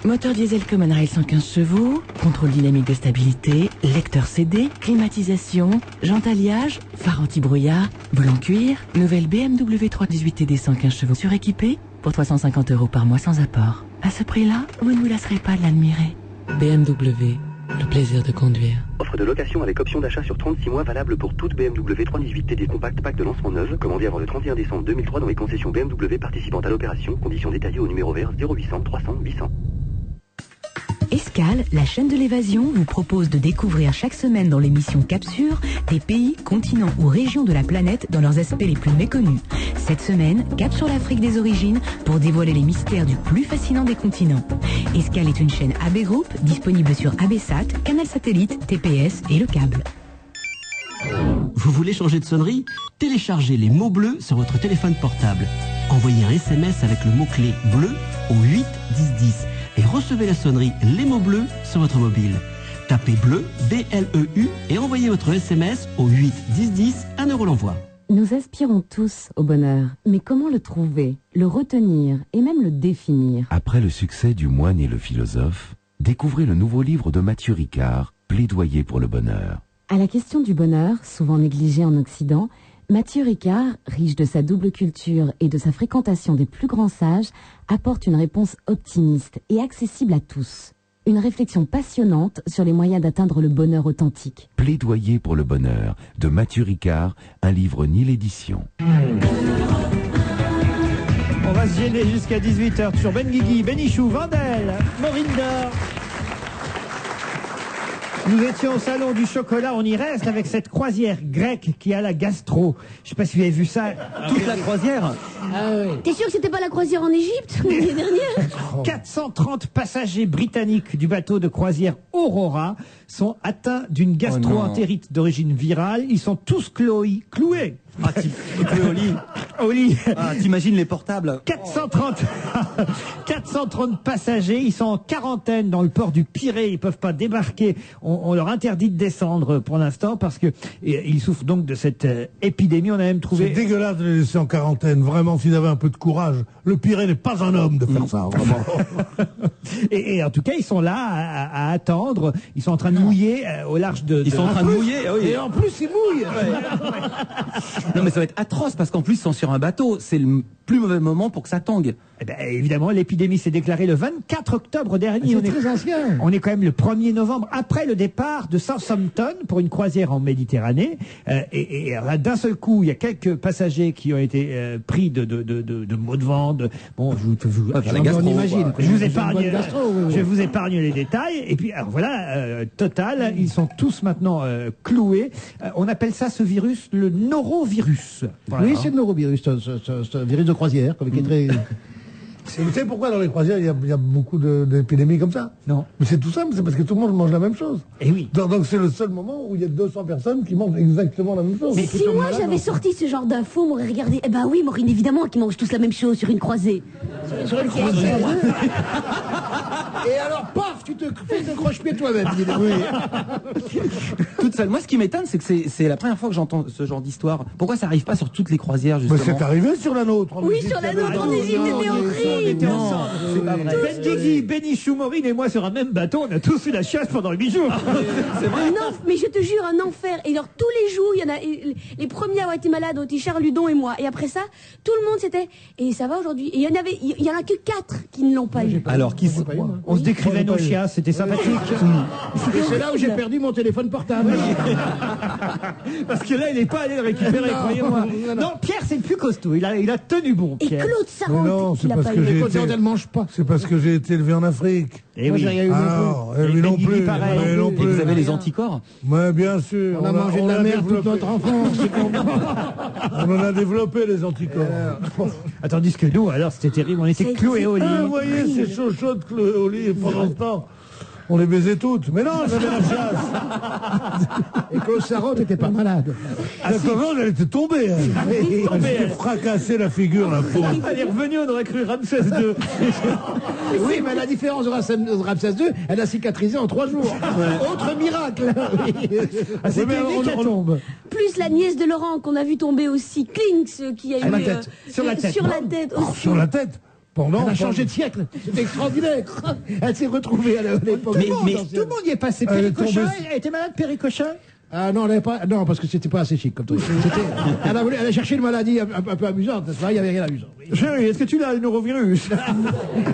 Moteur diesel Common Rail 115 chevaux, contrôle dynamique de stabilité, lecteur CD, climatisation, jante alliage, phare anti-brouillard, volant cuir, nouvelle BMW 318 TD 115 chevaux suréquipée pour 350 € par mois sans apport. À ce prix-là, vous ne vous lasserez pas de l'admirer. BMW, le plaisir de conduire. Offre de location avec option d'achat sur 36 mois valable pour toute BMW 318 TD Compact Pack de lancement neuve, commandée avant le 31 décembre 2003 dans les concessions BMW participantes à l'opération. Conditions détaillées au numéro vert 0800 300 800. Escale, la chaîne de l'évasion, vous propose de découvrir chaque semaine dans l'émission Capsure des pays, continents ou régions de la planète dans leurs aspects les plus méconnus. Cette semaine, cap sur l'Afrique des origines pour dévoiler les mystères du plus fascinant des continents. Escale est une chaîne AB Group disponible sur ABSat, Canal Satellite, TPS et le câble. Vous voulez changer de sonnerie? Téléchargez les mots bleus sur votre téléphone portable. Envoyez un SMS avec le mot-clé bleu au 8 10 10 et recevez la sonnerie Les mots bleus sur votre mobile. Tapez bleu, B-L-E-U et envoyez votre SMS au 8 10 10, 1 € l'envoi. Nous aspirons tous au bonheur, mais comment le trouver, le retenir et même le définir? Après le succès du Moine et le philosophe, découvrez le nouveau livre de Mathieu Ricard, Plaidoyer pour le bonheur. À la question du bonheur, souvent négligée en Occident, Mathieu Ricard, riche de sa double culture et de sa fréquentation des plus grands sages, apporte une réponse optimiste et accessible à tous. Une réflexion passionnante sur les moyens d'atteindre le bonheur authentique. Plaidoyer pour le bonheur de Mathieu Ricard, un livre Nil Édition. On va se gêner jusqu'à 18h sur Benguigui, Bénichou, Vandel, Maureen Dor. Nous étions au salon du chocolat, on y reste avec cette croisière grecque qui a la gastro. Je sais pas si vous avez vu ça. Toute la croisière. T'es sûr que c'était pas la croisière en Égypte l'année dernière? 430 passagers britanniques du bateau de croisière Aurora sont atteints d'une gastro-entérite d'origine virale. Ils sont tous cloués. Ah, au lit. Au lit. Ah, t'imagines les portables. 430 passagers, ils sont en quarantaine dans le port du Pirée, ils peuvent pas débarquer. On leur interdit de descendre pour l'instant parce que ils souffrent donc de cette épidémie. On a même trouvé. C'est dégueulasse de les laisser en quarantaine. Vraiment, s'ils avaient un peu de courage. Le Pirée n'est pas un homme de faire ça, vraiment. et en tout cas, ils sont là à attendre. Ils sont en train de mouiller au large de. Ils sont en train de mouiller, oui. Et en plus, ils mouillent. Non mais ça va être atroce parce qu'en plus ils sont sur un bateau. C'est le plus mauvais moment pour que ça tangue. Eh ben, évidemment, l'épidémie s'est déclarée le 24 octobre dernier. C'est très ancien. On est quand même le 1er novembre, après le départ de Southampton pour une croisière en Méditerranée. Et là, d'un seul coup, il y a quelques passagers qui ont été pris de maux de ventre. Bon, on imagine. Je vous épargne les détails. Et puis, alors voilà, total, ils sont tous maintenant cloués. On appelle ça, ce virus, le norovirus. Voilà. Oui, c'est le norovirus, ce virus de croisière, qui est très... Vous savez pourquoi dans les croisières il y a beaucoup d'épidémies comme ça? Non. Mais c'est tout simple, c'est parce que tout le monde mange la même chose. Et oui. Donc c'est le seul moment où il y a 200 personnes qui mangent exactement la même chose. Mais si moi j'avais sorti ce genre d'infos, on m'aurait regardé. Eh ben oui, Maureen, évidemment qu'ils mangent tous la même chose sur une croisée. Sur une croisée. Et alors, paf, tu te fais de croche-pied toi-même. Toute seule. Moi, ce qui m'étonne, c'est que c'est la première fois que j'entends ce genre d'histoire. Pourquoi ça arrive pas sur toutes les croisières, justement? Mais c'est arrivé sur la nôtre. Oui, sur la nôtre, en Égypte, c'était horrible. Non, c'est pas vrai. Benguigui, Bénichou, Maureen et moi sur un même bateau, on a tous eu la chiasse pendant 8 jours. C'est vrai. Non, mais je te jure, un enfer. Et alors, tous les jours, il y en a. Les premiers à avoir été malades ont été Charles Ludon et moi. Et après ça, tout le monde c'était. Et ça va aujourd'hui. Et il y en a que 4 qui ne l'ont pas eu. Alors, on se décrivait nos chiasses, c'était sympathique. Et c'est là où j'ai perdu mon téléphone portable. Parce que là, il n'est pas allé le récupérer, croyez-moi. Non, Pierre, c'est le plus costaud. Il a tenu bon, Et Pierre. Claude Sarraute, qui l'a pas eu. Elle mange pas. C'est parce que j'ai été élevé en Afrique. Et oui. Lui non plus. Et vous avez les anticorps? Mais bien sûr. On a mangé de la merde toute notre enfance. On en a développé les anticorps. Tandis que nous, alors c'était terrible, on était cloués au lit. Vous voyez, ces chauds cloués au lit pendant ce temps. On les baisait toutes. Mais non, j'avais la chasse. Et Claude Sarraute n'était pas malade. Comment elle était tombée. Elle s'est fracassée la figure, la pauvre. Elle est revenue, on aurait cru Ramsès II. Oui, mais la différence de Ramsès II, elle a cicatrisé en 3 jours. Ouais. Autre miracle. C'était une hécatombe. Plus la nièce de Laurent qu'on a vu tomber aussi, Klinks, qui a eu... Sur la tête. Sur la tête aussi. Sur la tête. Elle a changé de siècle. C'est extraordinaire. Elle s'est retrouvée à l'époque. Mais tout le monde y est passé. Péricochin, elle était malade, Péricochin? Ah non, non, parce que c'était pas assez chic comme truc. Elle a cherché une maladie un peu amusante, n'est-ce pas? Il n'y avait rien d'amusant. Chérie, est-ce que tu l'as, le norovirus?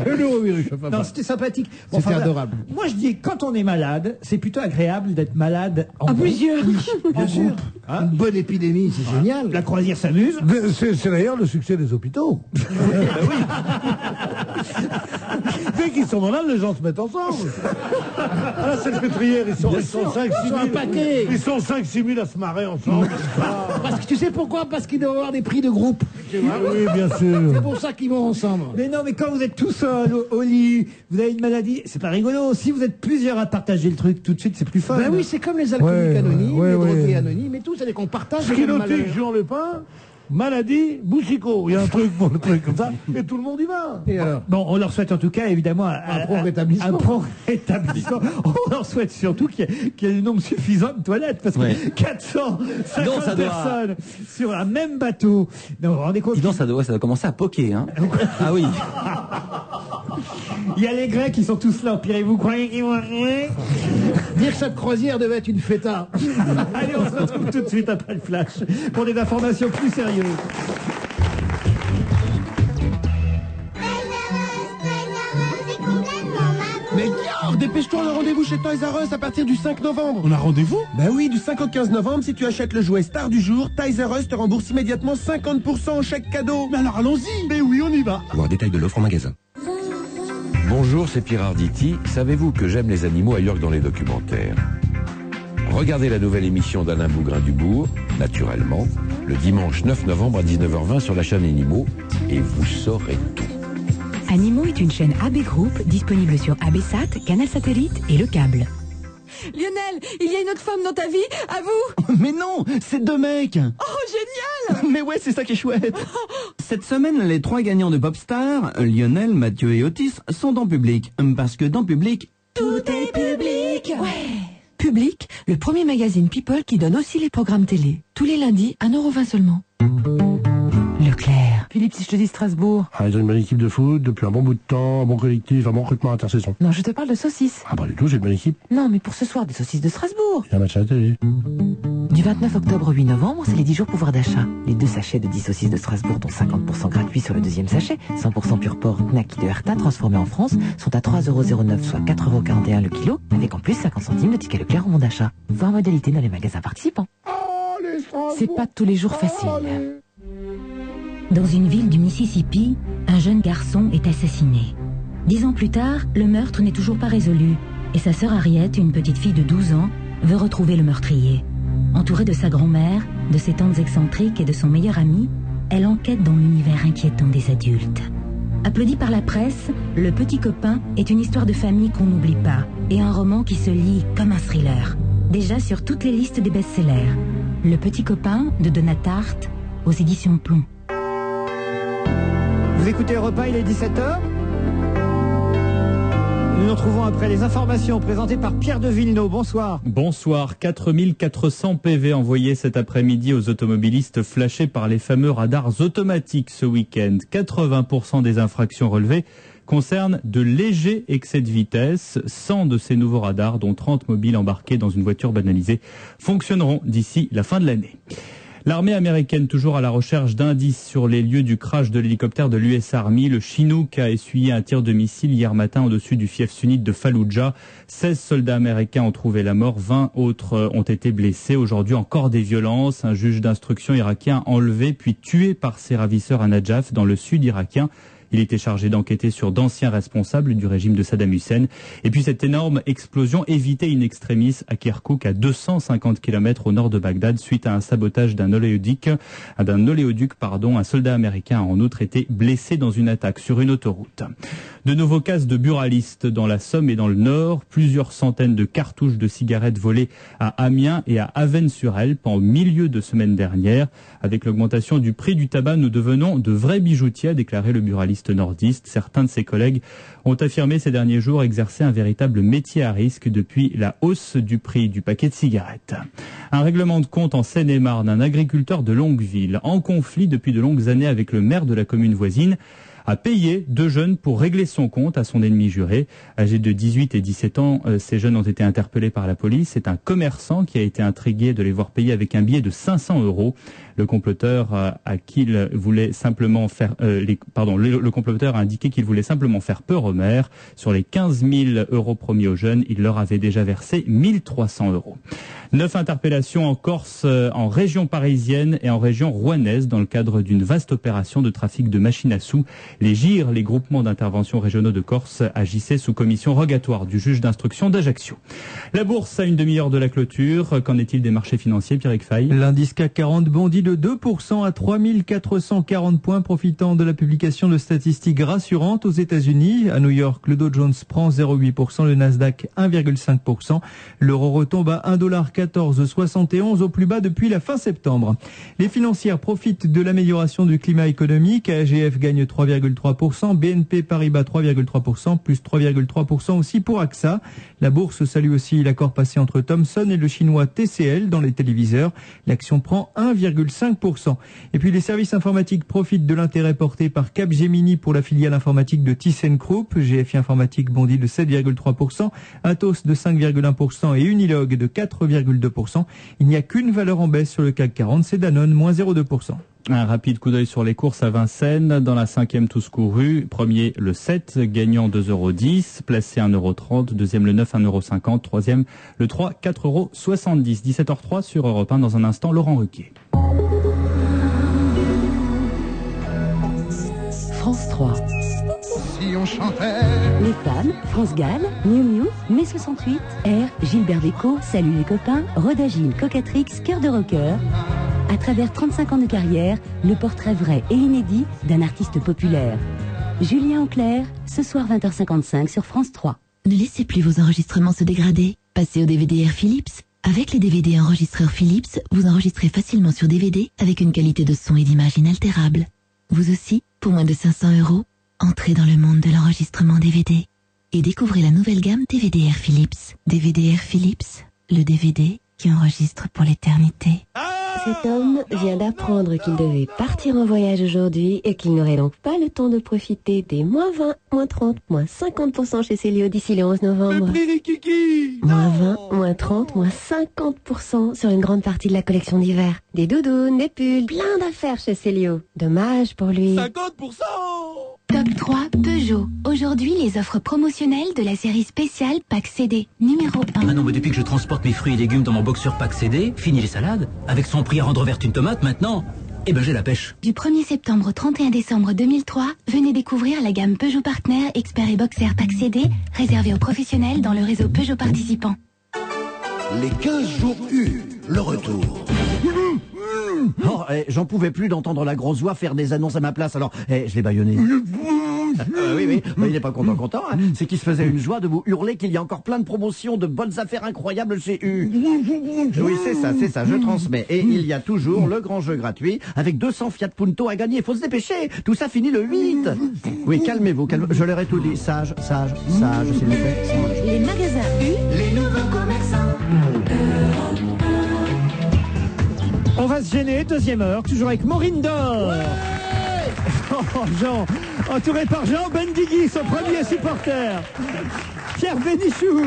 Le norovirus. Non, c'était sympathique. Bon, c'était adorable. Moi, je dis, quand on est malade, c'est plutôt agréable d'être malade en plusieurs. Bien sûr. Une bonne épidémie, c'est génial. La croisière s'amuse. C'est d'ailleurs le succès des hôpitaux. Dès qu'ils sont malades, les gens se mettent ensemble. À la Salpêtrière, ils sont 5-6 000. Ils sont 5-6 000 à se marrer ensemble. Parce que tu sais pourquoi? Parce qu'ils doivent avoir des prix de groupe. Oui, bien sûr. C'est pour ça qu'ils vont ensemble. Mais non, mais quand vous êtes tout seul au lit, vous avez une maladie, c'est pas rigolo. Si vous êtes plusieurs à partager le truc, tout de suite, c'est plus fun. Ben oui, c'est comme les alcooliques anonymes, les drogués anonymes et tout, c'est qu'on partage. Schilotique, Jean Lepin, maladie, Boussicot. Il y a un truc pour le truc comme ça, et tout le monde y va. Et alors bon, on leur souhaite en tout cas, évidemment, un prompt rétablissement. Un prompt rétablissement. On leur souhaite surtout qu'il y ait le nombre suffisant de toilettes, parce que 450 personnes sur un même bateau. Non, vous vous rendez compte? Ça doit commencer à poquer, hein. Ah oui. Il y a les Grecs qui sont tous là, pire, vous croyez qu'ils vont arriver? Dire que cette croisière devait être une fêta. Allez, on se retrouve tout de suite après le flash pour des informations plus sérieuses. Mais Guillaume, dépêche-toi, on a rendez-vous chez Toys R Us à partir du 5 novembre. On a rendez-vous? Ben oui, du 5 au 15 novembre, si tu achètes le jouet star du jour, Toys R Us te rembourse immédiatement 50% en chèque cadeau. Mais alors allons-y. Mais oui, on y va. Voir détail de l'offre en magasin. Bonjour, c'est Pierre Arditi. Savez-vous que j'aime les animaux ailleurs que dans les documentaires? Regardez la nouvelle émission d'Alain Bougrain-Dubourg, naturellement, le dimanche 9 novembre à 19h20 sur la chaîne Animaux, et vous saurez tout. Animaux est une chaîne AB Group disponible sur ABSat, Canal Satellite et le câble. Lionel, il y a une autre femme dans ta vie, à vous? Mais non, c'est 2 mecs. Oh, génial! Mais ouais, c'est ça qui est chouette. Cette semaine, les 3 gagnants de Popstar, Lionel, Mathieu et Otis, sont dans Public. Parce que dans Public, tout est public. Ouais. Public, le premier magazine People qui donne aussi les programmes télé. Tous les lundis, 1,20 € seulement. Leclerc. Philippe, si je te dis Strasbourg. Ah, ils ont une bonne équipe de foot, depuis un bon bout de temps, un bon collectif, un bon recrutement intersaison. Non, je te parle de saucisses. Ah, pas du tout, c'est une bonne équipe. Non, mais pour ce soir, des saucisses de Strasbourg. Il y a un match à la télé. Du 29 octobre au 8 novembre, c'est les 10 jours pouvoir d'achat. Les 2 sachets de 10 saucisses de Strasbourg, dont 50% gratuits sur le deuxième sachet, 100% pur porc Knacky de Herta, transformés en France, sont à 3,09 €, soit 4,41 € le kilo, avec en plus 50 centimes de ticket Leclerc au bon d'achat. Voir modalité dans les magasins participants. C'est pas tous les jours facile. Dans une ville du Mississippi, un jeune garçon est assassiné. 10 ans plus tard, le meurtre n'est toujours pas résolu, et sa sœur Harriet, une petite fille de 12 ans, veut retrouver le meurtrier. Entourée de sa grand-mère, de ses tantes excentriques et de son meilleur ami, elle enquête dans l'univers inquiétant des adultes. Applaudi par la presse, Le Petit Copain est une histoire de famille qu'on n'oublie pas, et un roman qui se lit comme un thriller. Déjà sur toutes les listes des best-sellers. Le Petit Copain de Donna Tartt, aux éditions Plomb. Vous écoutez Europe 1, il est 17h. Nous nous retrouvons après les informations présentées par Pierre de Villeneuve. Bonsoir. Bonsoir. 4400 PV envoyés cet après-midi aux automobilistes flashés par les fameux radars automatiques ce week-end. 80% des infractions relevées concernent de légers excès de vitesse. 100 de ces nouveaux radars, dont 30 mobiles embarqués dans une voiture banalisée, fonctionneront d'ici la fin de l'année. L'armée américaine, toujours à la recherche d'indices sur les lieux du crash de l'hélicoptère de l'US Army, le Chinook a essuyé un tir de missile hier matin au-dessus du fief sunnite de Fallujah. 16 soldats américains ont trouvé la mort, 20 autres ont été blessés. Aujourd'hui, encore des violences. Un juge d'instruction irakien enlevé puis tué par ses ravisseurs à Najaf, dans le sud irakien. Il était chargé d'enquêter sur d'anciens responsables du régime de Saddam Hussein. Et puis cette énorme explosion évitée in extremis à Kirkouk, à 250 km au nord de Bagdad, suite à un sabotage d'un oléoduc. Un soldat américain a en outre été blessé dans une attaque sur une autoroute. De nouveaux cas de buralistes dans la Somme et dans le Nord. Plusieurs centaines de cartouches de cigarettes volées à Amiens et à Avesnes-sur-Helpe en milieu de semaine dernière. Avec l'augmentation du prix du tabac, nous devenons de vrais bijoutiers, a déclaré le buraliste nordiste. Certains de ses collègues ont affirmé ces derniers jours exercer un véritable métier à risque depuis la hausse du prix du paquet de cigarettes. Un règlement de compte en Seine-et-Marne, un agriculteur de Longueville, en conflit depuis de longues années avec le maire de la commune voisine, a payé 2 jeunes pour régler son compte à son ennemi juré. Âgés de 18 et 17 ans, ces jeunes ont été interpellés par la police. C'est un commerçant qui a été intrigué de les voir payer avec un billet de 500 €. Le comploteur à qui il voulait simplement faire, le comploteur a indiqué qu'il voulait simplement faire peur aux maires. Sur les 15 000 € promis aux jeunes, il leur avait déjà versé 1 300 €. 9 interpellations en Corse, en région parisienne et en région rouennaise dans le cadre d'une vaste opération de trafic de machines à sous. Les GIR, les groupements d'intervention régionaux de Corse, agissaient sous commission rogatoire du juge d'instruction d'Ajaccio. La bourse à une demi-heure de la clôture. Qu'en est-il des marchés financiers, Pierre-Éric Fay? L'indice CAC 40 bondit de 2% à 3440 points, profitant de la publication de statistiques rassurantes aux États-Unis. À New York, le Dow Jones prend 0,8%, le Nasdaq 1,5%. L'euro retombe à 1,1471 $, au plus bas depuis la fin septembre. Les financières profitent de l'amélioration du climat économique. AGF gagne 3,3%, BNP Paribas 3,3%, plus 3,3% aussi pour AXA. La bourse salue aussi l'accord passé entre Thomson et le chinois TCL dans les téléviseurs. L'action prend 1,5%. Et puis les services informatiques profitent de l'intérêt porté par Capgemini pour la filiale informatique de ThyssenKrupp. GFI Informatique bondit de 7,3%, Atos de 5,1% et Unilog de 4,2%. Il n'y a qu'une valeur en baisse sur le CAC 40, c'est Danone, moins 0,2%. Un rapide coup d'œil sur les courses à Vincennes. Dans la 5e tous courus, premier le 7, gagnant 2,10 €, placé 1,30 €, deuxième le 9, 1,50 €, troisième le 3, 4,70 €. 17h03 sur Europe 1, dans un instant, Laurent Ruquier. France 3. Si on chantait. Les femmes, France Gall, Miu Miu, Mai 68, R, Gilbert Bécaud, Salut les copains, Rodagile, Cocatrix, Cœur de rocker. À travers 35 ans de carrière, le portrait vrai et inédit d'un artiste populaire. Julien Auclair, ce soir 20h55 sur France 3. Ne laissez plus vos enregistrements se dégrader. Passez au DVD-R Philips. Avec les DVD enregistreurs Philips, vous enregistrez facilement sur DVD avec une qualité de son et d'image inaltérable. Vous aussi, pour moins de 500 €, entrez dans le monde de l'enregistrement DVD et découvrez la nouvelle gamme DVD-R Philips. DVD-R Philips, le DVD qui enregistre pour l'éternité. Cet homme vient d'apprendre qu'il devait partir en voyage aujourd'hui et qu'il n'aurait donc pas le temps de profiter des moins 20, moins 30, moins 50% chez Célio d'ici le 11 novembre. Moins 20, moins 30, moins 50% sur une grande partie de la collection d'hiver. Des doudounes, des pulls, plein d'affaires chez Célio. Dommage pour lui. 50%. Top 3 Peugeot. Aujourd'hui, les offres promotionnelles de la série spéciale Pack CD. Numéro 1. Ah non, mais depuis que je transporte mes fruits et légumes dans mon boxeur Pack CD, fini les salades. Avec son prix à rendre verte une tomate maintenant, eh ben j'ai la pêche. Du 1er septembre au 31 décembre 2003, venez découvrir la gamme Peugeot Partner Expert et Boxer Pack CD, réservée aux professionnels dans le réseau Peugeot participant. Les 15 jours U, le retour. Oh, j'en pouvais plus d'entendre la grosse voix faire des annonces à ma place, alors je l'ai bâillonné. Oui, il n'est pas content, hein. C'est qu'il se faisait une joie de vous hurler qu'il y a encore plein de promotions, de bonnes affaires incroyables chez U. Oui, c'est ça, je transmets. Et il y a toujours le grand jeu gratuit avec 200 Fiat Punto à gagner. Faut se dépêcher, tout ça finit le 8. Oui, calmez-vous, je leur ai tout dit. Sage, s'il vous plaît. Sage. Les magasins U, les nouveaux commerçants. On va se gêner, deuxième heure, toujours avec Maureen Dor. Jean, entouré par Jean Benguigui, son premier supporter. Pierre Bénichou.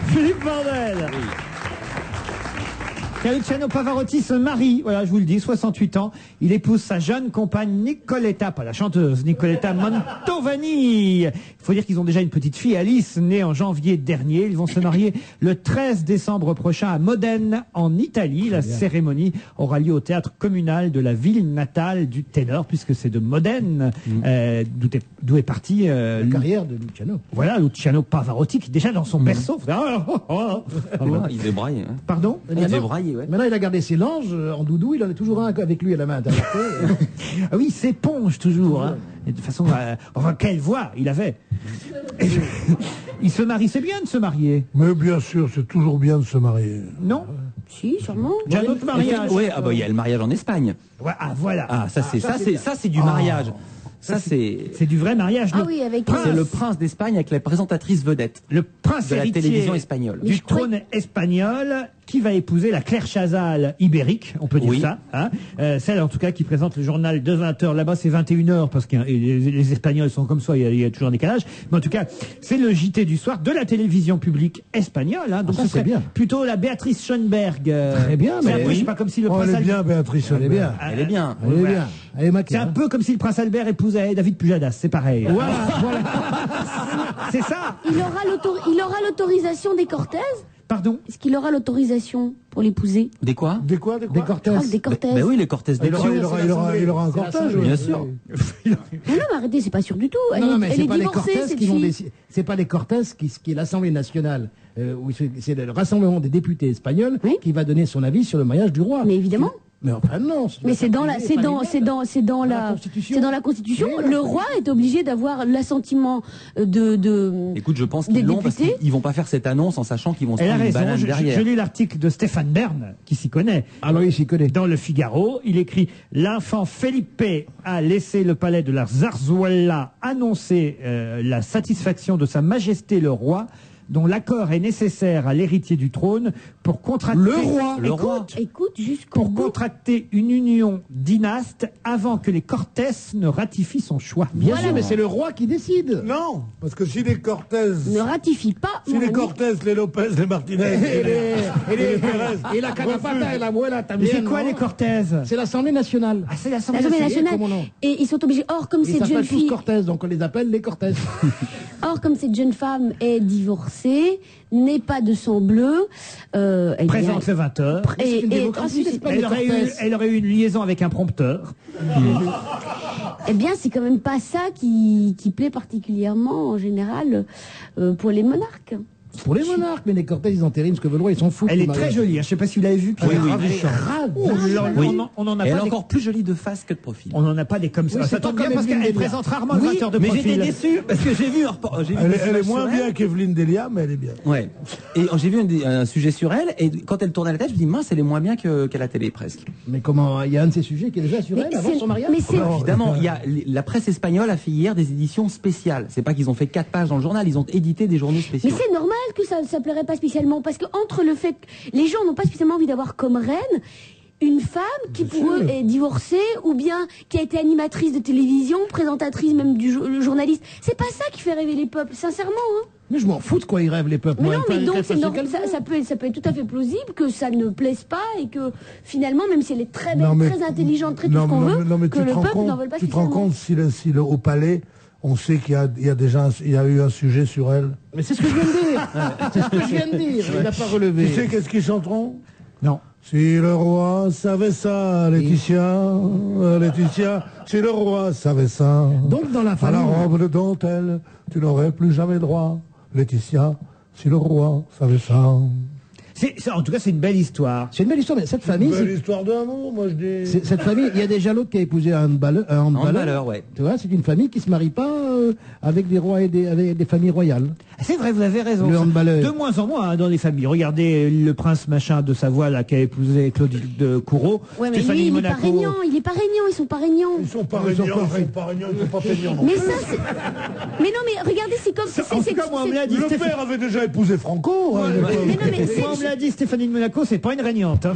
Philippe Vandel. Luciano Pavarotti se marie, voilà, je vous le dis, 68 ans. Il épouse sa jeune compagne Nicoletta, pas la chanteuse, Nicoletta Mantovani. Il faut dire qu'ils ont déjà une petite fille, Alice, née en janvier dernier. Ils vont se marier le 13 décembre prochain à Modène, en Italie. La cérémonie aura lieu au théâtre communal de la ville natale du ténor, puisque c'est de Modène, d'où est parti la carrière de Luciano. Voilà, Luciano Pavarotti, qui déjà dans son berceau. Il débraille. Hein. Pardon? Il débraille. Ouais. Maintenant, il a gardé ses langes en doudou, il en a toujours un avec lui à la main interloquée. Ah oui, il s'éponge toujours. Hein. Et de façon, enfin, quelle voix il avait. Il se marie, c'est bien de se marier. Mais bien sûr, c'est toujours bien de se marier. Non? Si, sûrement. Il y a un autre mariage. Oui, il y a le mariage en Espagne. Ouais, voilà. Ah, ça c'est du mariage. Ça, c'est du vrai mariage. Ah oui, avec c'est le prince d'Espagne avec la présentatrice vedette. Le prince de la héritier télévision espagnole. Du trône espagnol qui va épouser la Claire Chazal ibérique, on peut dire ça. Hein. Celle en tout cas qui présente le journal de 20h. Là-bas c'est 21h parce que les Espagnols sont comme ça, il y a toujours un décalage. Mais en tout cas, c'est le JT du soir de la télévision publique espagnole. Hein. Donc ce serait bien. Plutôt la Béatrice Schoenberg. Très bien, mais oui. C'est pas comme si le prince elle est bien, Béatrice Schoenberg. Elle est bien. Elle est bien. Elle est bien. Elle est maquée, c'est un peu comme si le prince Albert épousait David Pujadas, c'est pareil. Voilà. C'est ça. Il aura l'autorisation des Cortez? Pardon? Est-ce qu'il aura l'autorisation pour l'épouser? Des quoi? Des Cortez. Des Cortez. Ben oui, les Cortez des Il aura un cortège. Bien sûr. Non, mais arrêtez, c'est pas sûr du tout. Non, mais elle c'est est pas les divorcée, Cortez cette qui vont fille. décider. C'est pas les Cortez qui est l'Assemblée nationale, où c'est le rassemblement des députés espagnols qui va donner son avis sur le mariage du roi. Mais évidemment. Mais enfin non. Mais c'est dans la Constitution. Le roi est obligé d'avoir l'assentiment de. Écoute, je pense qu'ils l'ont parce qu'ils vont pas faire cette annonce en sachant qu'ils vont se Elle a prendre une raison. banane derrière. Je lis l'article de Stéphane Bern qui s'y connaît. Alors il s'y connaît. Dans le Figaro, il écrit: l'enfant Felipe a laissé le palais de la Zarzuela annoncer la satisfaction de Sa Majesté le roi, dont l'accord est nécessaire à l'héritier du trône pour contracter Écoute jusqu'au pour contracter une union dynaste avant que les Cortés ne ratifient son choix. Bien sûr, mais c'est le roi qui décide. Non, parce que si les Cortez ne ratifient pas. Si les Cortez, les Lopez, les Martinez et les Pérez et la Canapata et la Muela también. Mais c'est quoi les Cortez? C'est l'Assemblée nationale. Ah, c'est l'Assemblée nationale. Et ils sont obligés. Or, comme cette jeune fille. Ils s'appellent tous Cortez, donc on les appelle les Cortez. Or, comme cette jeune femme est divorcée, n'est pas de sang bleu, présente le 20h. Elle aurait eu une liaison avec un prompteur. Eh bien, c'est quand même pas ça qui plaît particulièrement en général pour les monarques. Pour les monarques, mais les Cortez, ils entérinent ce que veulent le roi, ils s'en foutent. Elle est très jolie, hein. Je sais pas si vous l'avez vue. Oui. On en a elle pas est encore plus jolie de face que de profil. On n'en a pas des comme ça. Oui, Ça tombe bien parce qu'elle présente rarement le 20h de mais profil. j'étais déçu parce que j'ai vu elle est moins bien qu'Evelyne Delia, mais elle est bien. Ouais. Et j'ai vu un sujet sur elle, et quand elle tournait la tête, je me dis mince, elle est moins bien qu'à la télé presque. Mais comment? Il y a un de ces sujets qui est déjà sur elle avant son mariage. Évidemment, la presse espagnole a fait hier des éditions spéciales. C'est pas qu'ils ont fait 4 pages dans le journal, ils ont édité des journaux spéciaux. Mais c'est normal que ça plairait pas spécialement, parce que entre le fait que les gens n'ont pas spécialement envie d'avoir comme reine, une femme qui pour eux est divorcée ou bien qui a été animatrice de télévision, présentatrice même le journaliste. C'est pas ça qui fait rêver les peuples, sincèrement. Hein. Mais je m'en fous de quoi ils rêvent les peuples. Mais non, mais donc ça peut être tout à fait plausible que ça ne plaise pas et que finalement, même si elle est très belle, très intelligente, très tout ce qu'on veut, que le peuple n'en veut pas. Tu te rends compte si au palais, on sait qu'il y a eu un sujet sur elle. Mais c'est ce que je viens de dire. C'est ce que je viens de dire. Il n'a pas relevé. Tu sais qu'est-ce qu'ils chanteront? Non. Si le roi savait ça, Laetitia, si le roi savait ça. Donc dans la famille. À la robe de dentelle, tu n'aurais plus jamais droit, Laetitia, si le roi savait ça. En tout cas, c'est une belle histoire. C'est une belle histoire, mais cette famille. Une belle histoire d'amour, moi je dis. Cette famille, il y a déjà l'autre qui a épousé un handballeur. Ouais. Tu vois, c'est une famille qui se marie pas avec des rois et avec des familles royales. C'est vrai, vous avez raison. Le handballeur. De moins en moins hein, dans les familles. Regardez le prince machin de Savoie là qui a épousé Clotilde Courreau. Ouais, mais lui, il est pas régnant. Il est pas régnant. Ils sont pas régnants. Ils sont pas régnants. Ils sont pas régnants. Mais ça, c'est. Mais non, mais regardez, c'est comme. En tout cas, moi, on me l'a dit. Le père avait déjà épousé Franco. Mais non, mais moi, on me l'a dit. Stéphanie de Monaco, c'est pas une régnante. Hein.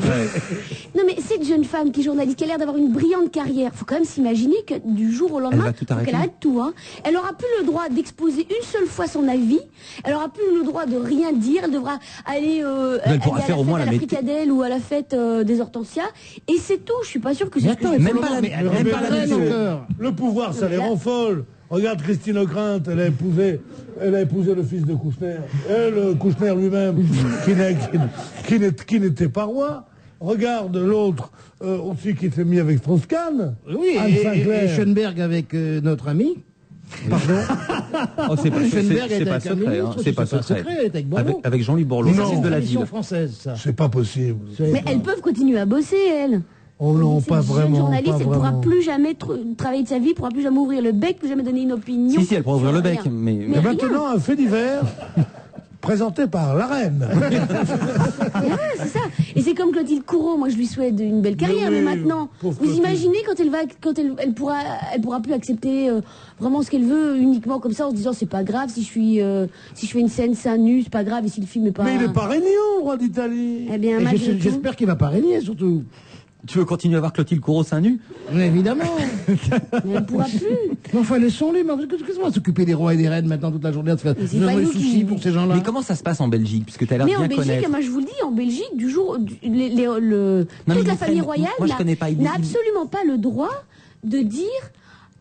Non, mais cette jeune femme qui est journaliste, qui a l'air d'avoir une brillante carrière, faut quand même s'imaginer que du jour au lendemain, elle arrête tout. Hein. Elle aura plus le droit d'exposer une seule fois son avis. Elle aura plus le droit de rien dire. Elle devra aller, à la fricadelle ou à la fête des Hortensias. Et c'est tout. Je suis pas sûr que c'est. Même pas la reine. Le pouvoir, ça les rend folles. Regarde Christine Ockrent, elle a épousé le fils de Kouchner. Et Kouchner lui-même, qui n'était pas roi. Regarde l'autre aussi qui s'est mis avec Strauss-Kahn. Oui, et Schoenberg avec notre ami. Pardon. C'est pas secret. C'est pas secret. Avec Jean-Louis Borloo, c'est de la ville. Française, ça. C'est pas possible. Mais elles peuvent continuer à bosser, elles. Oh non, pas vraiment. Une journaliste, elle ne pourra plus jamais travailler de sa vie, pourra plus jamais ouvrir le bec, plus jamais donner une opinion. Si, elle pourra ouvrir le bec. Mais maintenant, un fait divers présenté par la reine. C'est ça. Et c'est comme Clotilde Courreau, moi je lui souhaite une belle carrière, mais maintenant, vous imaginez quand elle pourra plus accepter vraiment ce qu'elle veut uniquement comme ça en se disant c'est pas grave si je fais une scène seins nus, c'est pas grave et si le film est pas. Mais il est pas régnant, roi d'Italie. Eh bien, j'espère qu'il va pas régner surtout. Tu veux continuer à voir Clotilde Courreau seins nus? Évidemment. Mais elle pourra plus. Mais enfin, laissons-les. Qu'est-ce qu'on va s'occuper des rois et des reines maintenant toute la journée? Se faire des soucis pour ces gens-là. Mais comment ça se passe en Belgique, puisque tu as l'air bien connaître? Mais en Belgique, moi je vous le dis, en Belgique, du jour, toute la famille royale n'a absolument pas le droit de dire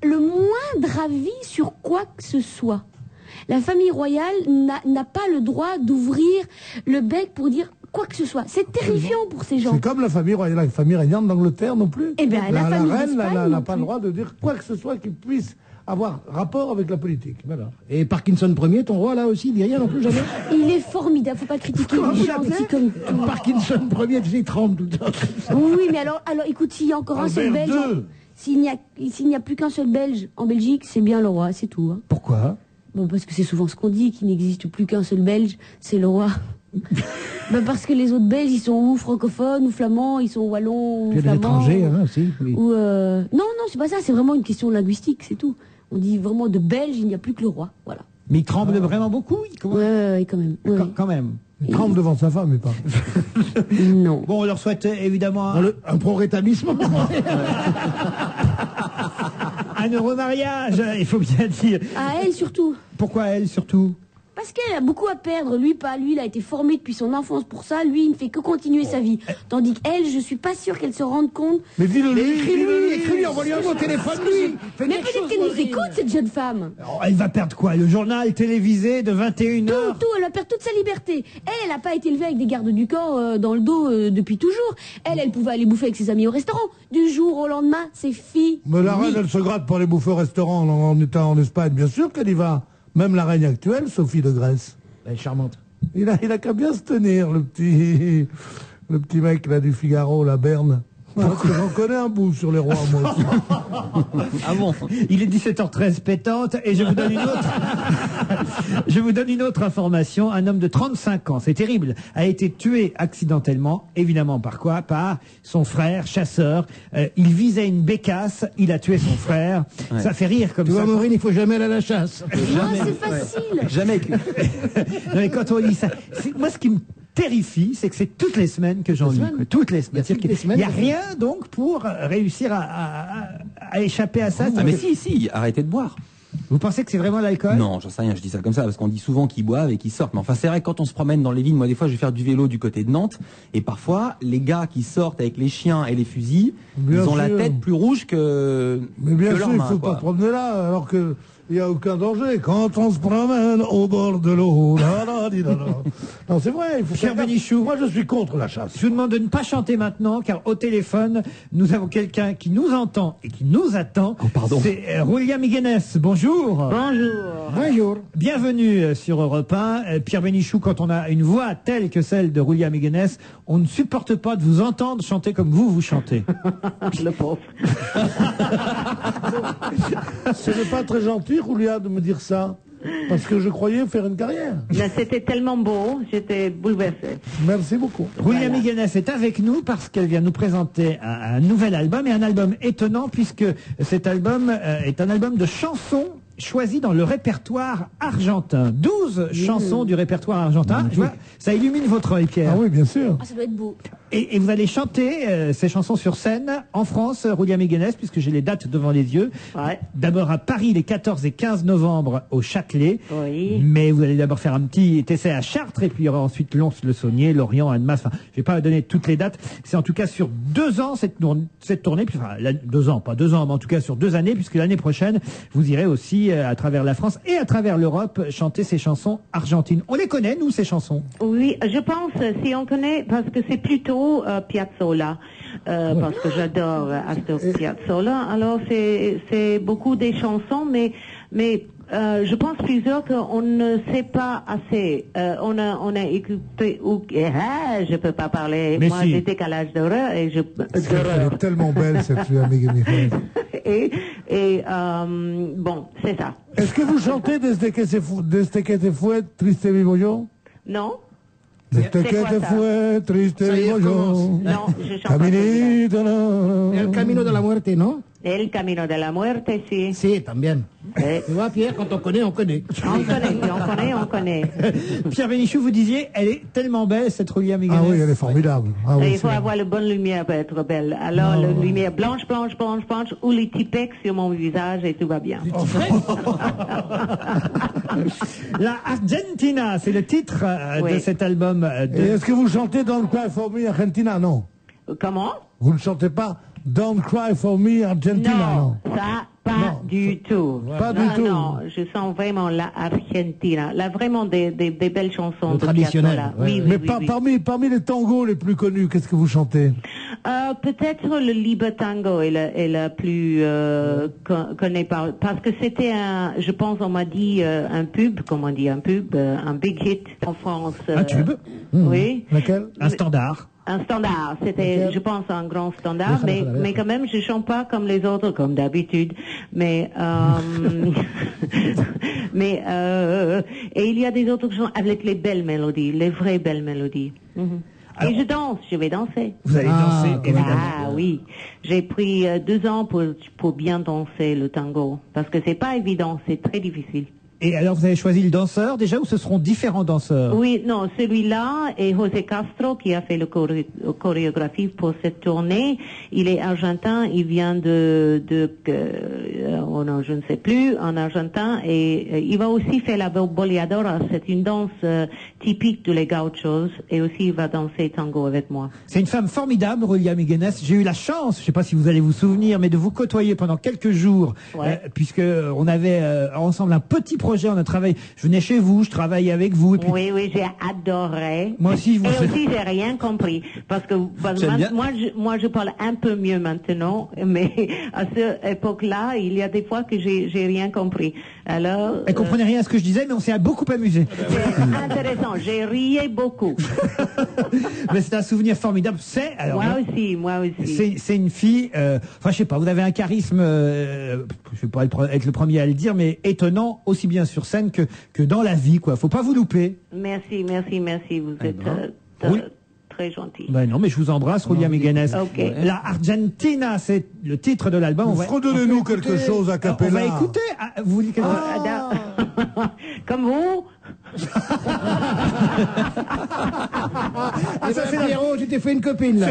le moindre avis sur quoi que ce soit. La famille royale n'a pas le droit d'ouvrir le bec pour dire quoi que ce soit. C'est terrifiant pour ces gens. C'est comme la famille royale, la famille régnante d'Angleterre non plus. Eh bien, la reine n'a pas le droit de dire quoi que ce soit qui puisse avoir rapport avec la politique. Voilà. Et Parkinson Ier, ton roi là aussi, il dit rien non plus jamais. Il est formidable, faut pas critiquer les gens aussi comme tout. Parkinson Ier, tu sais, il tremble tout le temps. Oui, mais alors écoute, s'il y a encore un seul Belge, s'il n'y a plus qu'un seul Belge en Belgique, c'est bien le roi, c'est tout. Hein. Pourquoi? Bon, parce que c'est souvent ce qu'on dit, qu'il n'existe plus qu'un seul Belge, c'est le roi. Parce que les autres Belges, ils sont ou francophones, ou flamands, ils sont wallons, ou flamands. Étrangers, hein, si. Oui. Ou non, c'est pas ça, c'est vraiment une question linguistique, c'est tout. On dit vraiment de Belge, il n'y a plus que le roi, voilà. Mais il tremble vraiment beaucoup, Ouais, quand même. Ouais. Quand même. Il tremble devant sa femme, mais pas. Non. Bon, on leur souhaite évidemment un prompt rétablissement. Un heureux mariage, il faut bien dire. À elle surtout. Pourquoi elle surtout? Parce qu'elle a beaucoup à perdre, lui pas. Lui, il a été formé depuis son enfance pour ça. Lui, il ne fait que continuer sa vie. Tandis qu'elle, je suis pas sûre qu'elle se rende compte. Mais dis-le-lui, écris-lui, envoie-lui un mot au téléphone, lui. Mais peut-être qu'elle nous écoute, cette jeune femme. Alors, elle va perdre quoi? Le journal télévisé de 21h? Tout, elle va perdre toute sa liberté. Elle n'a pas été élevée avec des gardes du corps dans le dos depuis toujours. Elle pouvait aller bouffer avec ses amis au restaurant. Du jour au lendemain, c'est fini. Mais la reine, elle se gratte pour aller bouffer au restaurant en étant en Espagne, bien sûr qu'elle y va. Même la reine actuelle, Sophie de Grèce. Elle est charmante. Il a qu'à bien se tenir, le petit mec là du Figaro, la Berne. J'en connais un bout sur les rois, moi aussi. Ah bon? Il est 17h13 pétante et je vous donne une autre. Je vous donne une autre information. Un homme de 35 ans, c'est terrible, a été tué accidentellement. Évidemment, par quoi? Par son frère, chasseur. Il visait une bécasse, il a tué son frère. Ouais. Ça fait rire comme ça. Tu vois, Maureen, il faut jamais aller à la chasse. Jamais. C'est facile. Jamais. Non, mais quand on dit ça, moi, ce qui me terrifie, c'est que c'est toutes les semaines que j'en lis. Toutes les semaines. Il n'y a rien donc pour réussir à échapper à ça. Ah mais si, arrêtez de boire. Vous pensez que c'est vraiment l'alcool? Non, j'en sais rien, je dis ça comme ça, parce qu'on dit souvent qu'ils boivent et qu'ils sortent. Mais enfin, c'est vrai que quand on se promène dans les villes, moi des fois je vais faire du vélo du côté de Nantes, et parfois, les gars qui sortent avec les chiens et les fusils, ils ont la tête plus rouge que Mais bien que sûr, leurs il mains, ne faut quoi. pas promener là, alors que il n'y a aucun danger. Quand on se promène au bord de l'eau, non, c'est vrai, il faut Pierre faire gaffe. Bénichou. Moi, je suis contre la chasse. Je vous demande de ne pas chanter maintenant, car au téléphone, nous avons quelqu'un qui nous entend et qui nous attend. C'est Julia Miguenes. Bonjour. Bonjour. Bienvenue sur Europe 1. Pierre Bénichou, quand on a une voix telle que celle de Julia Miguenes, on ne supporte pas de vous entendre chanter comme vous chantez. Le pauvre. Ce n'est pas très gentil, Julia, de me dire ça. Parce que je croyais faire une carrière. Mais c'était tellement beau, j'étais bouleversée. Merci beaucoup. Julia Miguenes est avec nous parce qu'elle vient nous présenter un nouvel album, et un album étonnant puisque cet album est un album de chansons choisies dans le répertoire argentin. 12 chansons du répertoire argentin. Je vois, ça illumine votre œil, Pierre. Ah oui, bien sûr. Ah, ça doit être beau. Et vous allez chanter ces chansons sur scène en France, Julia Miguenes, puisque j'ai les dates devant les yeux. Ouais. D'abord à Paris les 14 et 15 novembre au Châtelet. Oui. Mais vous allez d'abord faire un petit essai à Chartres, et puis il y aura ensuite Lons-le-Saunier, Lorient, Annemasse. Enfin, je vais pas donner toutes les dates. C'est en tout cas sur 2 ans cette tournée. Puis, enfin, 2 ans, pas 2 ans, mais en tout cas sur 2 années, puisque l'année prochaine, vous irez aussi à travers la France et à travers l'Europe chanter ces chansons argentines. On les connaît, nous, ces chansons? Oui, je pense, si on connaît, parce que c'est plutôt Piazzolla, parce que j'adore Astor Piazzolla. Alors c'est beaucoup des chansons, mais je pense plusieurs qu'on ne sait pas assez. On a écouté, je peux pas parler. Mais moi si. j'ai décalage d'horreur et je Elle est tellement belle, cette Julia Miguenes. bon, c'est ça. Est-ce que vous chantez Desde que te fue, triste vivo yo? Non? Desde C'est que quoi te ça? fue, triste Ça y est, vivo yo. commence. Non, je chante pas Caminito, no. El camino de la muerte, ¿no? El camino de la muerte, sí. Sí, también. Tu vois, Pierre, quand on connaît, on connaît. On connaît. Pierre Bénichou, vous disiez, elle est tellement belle, cette Julia Miguenes. Ah oui, elle est formidable. Ah oui, Il faut avoir la bonne lumière pour être belle. Alors, la lumière blanche, ou les tipex sur mon visage et tout va bien. La Argentina, c'est le titre de Oui. cet album. Et est-ce que vous chantez Don't Cry for Me Argentina? Non. Comment? Vous ne chantez pas Don't Cry for Me Argentina? Non. Ça, pas du tout. Pas du tout. Non, je sens vraiment la Argentina. Là, vraiment des belles chansons de traditionnel. Piazzolla. Oui, Mais oui, oui. parmi les tangos les plus connus, qu'est-ce que vous chantez? Peut-être le Libre Tango est la plus connue parce que c'était je pense on m'a dit un pub, comment on dit un pub, un big hit en France. Un tube? Oui. Laquelle? Un standard. Un standard, c'était, je pense, un grand standard, mais quand même, je chante pas comme les autres, comme d'habitude. Mais et il y a des autres chansons avec les belles mélodies, les vraies belles mélodies. Et je danse, je vais danser. Vous allez danser, évidemment. Ah oui, j'ai pris 2 ans pour bien danser le tango, parce que c'est pas évident, c'est très difficile. Et alors, vous avez choisi le danseur déjà, ou ce seront différents danseurs? Oui, non, celui-là est José Castro qui a fait le chorégraphie pour cette tournée. Il est argentin, il vient oh non, je ne sais plus, en argentin, et il va aussi faire la boleadora. C'est une danse typique de les gauchos, et aussi il va danser tango avec moi. C'est une femme formidable, Julia Miguenes. J'ai eu la chance, je ne sais pas si vous allez vous souvenir, mais de vous côtoyer pendant quelques jours, puisque on avait ensemble un petit projet, on a travaillé. Je venais chez vous, je travaillais avec vous. Et puis... Oui, j'ai adoré. Moi aussi, Et aussi, j'ai rien compris, parce que moi, je parle un peu mieux maintenant, mais à cette époque-là, il y a des fois que j'ai rien compris. Alors. Elle comprenait rien à ce que je disais, mais on s'est beaucoup amusé. C'est intéressant. J'ai rié beaucoup. Mais c'est un souvenir formidable. Moi aussi. C'est une fille. Enfin, je sais pas. Vous avez un charisme. Je vais pas être le premier à le dire, mais étonnant aussi bien sur scène que dans la vie, quoi. Faut pas vous louper. Merci. Vous êtes très gentil. Ben non, mais je vous embrasse, Julia Miganes. Ok. La Argentina, c'est le titre de l'album. Redonnez-nous quelque chose à cappella. On va écouter. Vous voulez quelque Comme vous. Ah, ça, c'est Pierrot, tu t'es fait une copine, là.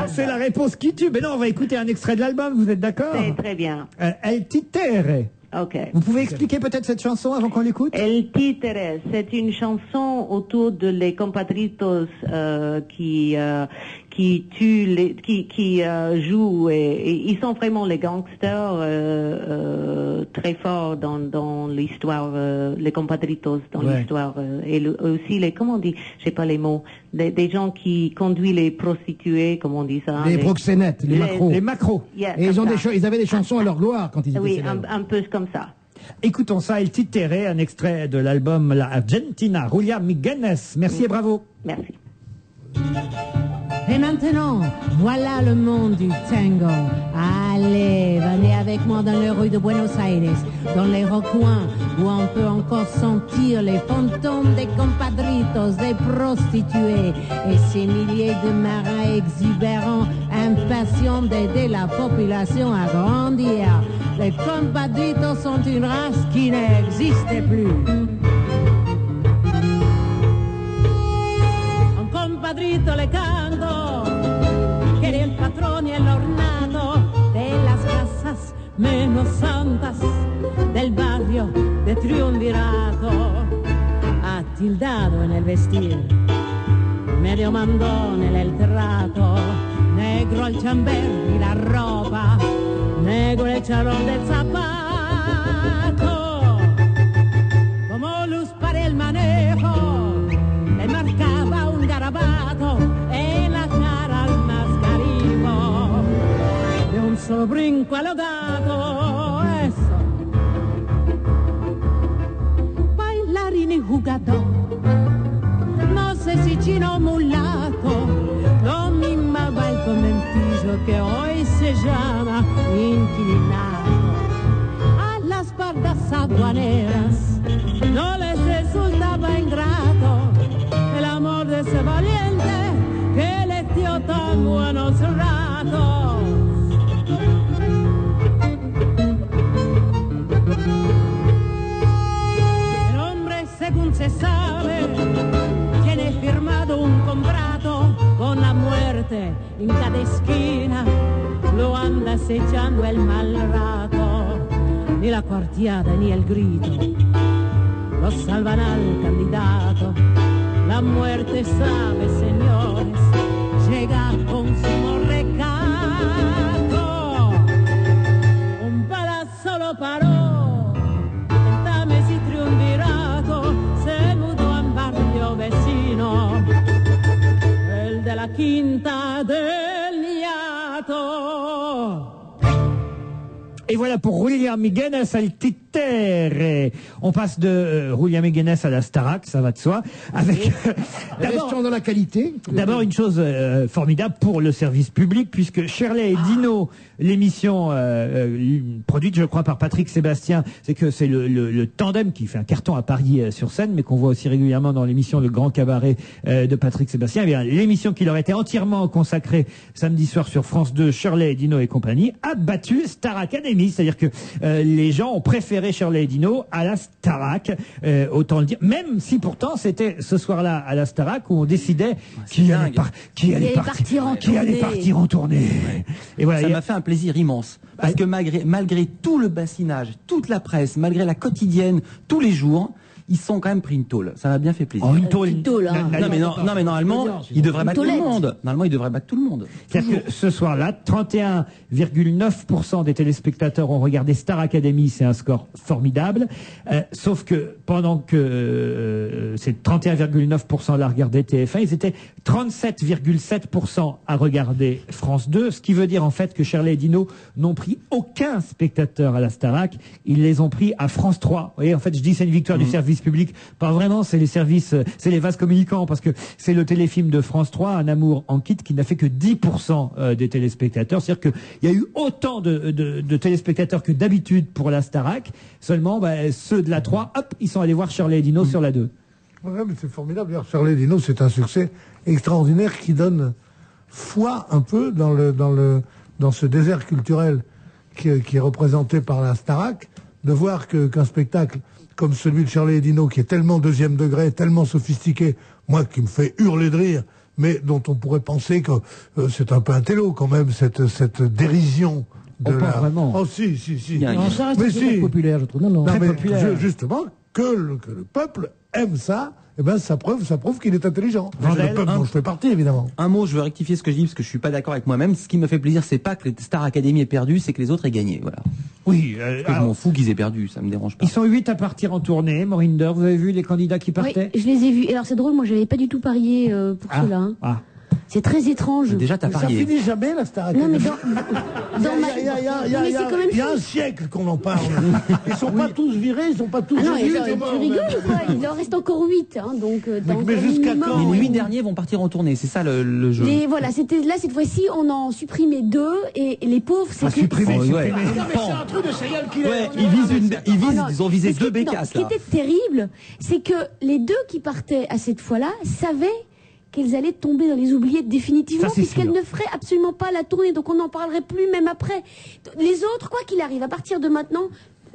C'est la réponse qui tue. Mais non, on va écouter un extrait de l'album, vous êtes d'accord? C'est très bien. El Titere. Ok. Vous pouvez expliquer peut-être cette chanson avant qu'on l'écoute? El Títere, c'est une chanson autour de les compatriotes qui tuent, qui jouent et ils sont vraiment les gangsters très forts dans l'histoire, les compatriotes dans l'histoire et aussi les, comment on dit, je sais pas les mots, des gens qui conduisent les prostituées, comment on dit ça? Les proxénètes, les macros. Les macros. Yeah, et ils avaient des chansons à leur gloire quand ils étaient oui, célèbres. un peu comme ça. Écoutons ça, El Titere, un extrait de l'album La Argentina, Julia Miganes. Merci et bravo. Merci. Et maintenant, voilà le monde du tango. Allez, venez avec moi dans les rues de Buenos Aires, dans les recoins où on peut encore sentir les fantômes des compadritos, des prostituées et ces milliers de marins exubérants, impatients d'aider la population à grandir. Les compadritos sont une race qui n'existe plus. Un compadrito le canto, que era el patrón y el ornato de las casas menos santas del barrio de Triunvirato. Atildado en el vestir, medio mandón en el trato, negro el chamber y la ropa, negro el charol del zapato. Como luz para el manejo, le marcaba un garabato en la cara al mascarino. De un solo brinco alogado, eso. Bailarini jugador, no sé si chino o mulato, lo mimaba el conventillo que hoy se llama inquilinato. A las pardas aduaneras no les resultaba ingrato el amor de ese valiente que les dio tan buenos ratos. El hombre, según se sabe, tiene firmado un contrato con la muerte en cada esquina, lo anda acechando el mal rato, ni la cuarteada ni el grito lo salvan al candidato. La muerte sabe, señores, llega con su recato. Un balazo lo paró, el Tames y Triunvirato se mudó a un barrio vecino, el de la Quinta del Niato. Et voilà pour Julia Miganes El Titere. On passe de Julia Miganes à la Starac, ça va de soi. Avec Restons dans la qualité. D'abord une chose formidable pour le service public, puisque Shirley et Dino, l'émission produite, je crois, par Patrick Sébastien, c'est que c'est le tandem qui fait un carton à Paris sur scène, mais qu'on voit aussi régulièrement dans l'émission Le Grand Cabaret de Patrick Sébastien. Eh bien, l'émission qui leur était entièrement consacrée samedi soir sur France 2, Shirley et Dino et compagnie, a battu Star Academy. C'est-à-dire que les gens ont préféré Shirley et Dino à la Starac, autant le dire, même si pourtant c'était ce soir-là à la Starac où on décidait qui allait partir en tournée. Ouais. Et voilà, ça m'a fait un plaisir immense. Parce que malgré tout le bassinage, toute la presse, malgré la quotidienne, tous les jours, ils sont quand même pris une tôle. Ça m'a bien fait plaisir. Oh, une tôle. Non, mais normalement, ils devraient battre tout le monde. Normalement, ils devraient battre tout le monde. C'est-à-dire que ce soir-là, 31,9% des téléspectateurs ont regardé Star Academy. C'est un score formidable. Sauf que pendant que c'est 31,9% à regarder TF1, ils étaient 37,7% à regarder France 2. Ce qui veut dire en fait que Shirley et Dino n'ont pris aucun spectateur à la Starac. Ils les ont pris à France 3. Vous voyez, en fait, je dis c'est une victoire du service public. Pas vraiment, c'est les services, c'est les vases communicants, parce que c'est le téléfilm de France 3, Un amour en kit, qui n'a fait que 10% des téléspectateurs. C'est-à-dire qu'il y a eu autant de téléspectateurs que d'habitude pour la Starac. Seulement, ceux de la 3, hop, ils sont allés voir Shirley et Dino sur la 2. Ouais, mais c'est formidable. D'ailleurs, Charlie et Dino, c'est un succès extraordinaire qui donne foi un peu dans ce désert culturel qui est représenté par la Starac, de voir qu'un spectacle comme celui de Charlie et Dino, qui est tellement deuxième degré, tellement sophistiqué, moi qui me fait hurler de rire, mais dont on pourrait penser que c'est un peu un télo quand même, cette dérision de pas vraiment. Oh si. Non, ça reste Mais très populaire, je trouve. Non, Très mais populaire. Justement, que le peuple aime ça, eh ben ça prouve qu'il est intelligent. Vandel, Le peuple dont je fais partie, évidemment. Un mot, je veux rectifier ce que je dis parce que je suis pas d'accord avec moi-même. Ce qui me fait plaisir, c'est pas que Star Academy ait perdu, c'est que les autres aient gagné. Voilà. Oui. Je m'en fous qu'ils aient perdu, ça me dérange pas. Ils sont 8 à partir en tournée. Morinder, vous avez vu les candidats qui partaient? Oui, je les ai vus. Alors c'est drôle, moi j'avais pas du tout parié pour cela. Hein. Ah. C'est très étrange. Déjà, t'as parié. Ça finit jamais, la Star Academy. Non, mais Il y a un siècle qu'on en parle. Ils sont pas tous virés, ils sont pas tous non, virés. tu rigoles ou quoi? Il en reste encore 8. Hein, donc, mais jusqu'à quand? Les 8 derniers vont partir en tournée, c'est ça le jeu. Voilà, là cette fois-ci, on en supprimait 2 et les pauvres, c'est supprimer. Ouais. Non, mais c'est un truc de serial killer. Ouais, ils ont visé 2 bécasses. Ce qui était terrible, c'est que les 2 qui partaient à cette fois-là savaient qu'elles allaient tomber dans les oubliettes définitivement, puisqu'elles ne feraient absolument pas la tournée, donc on n'en parlerait plus même après. Les autres, quoi qu'il arrive, à partir de maintenant,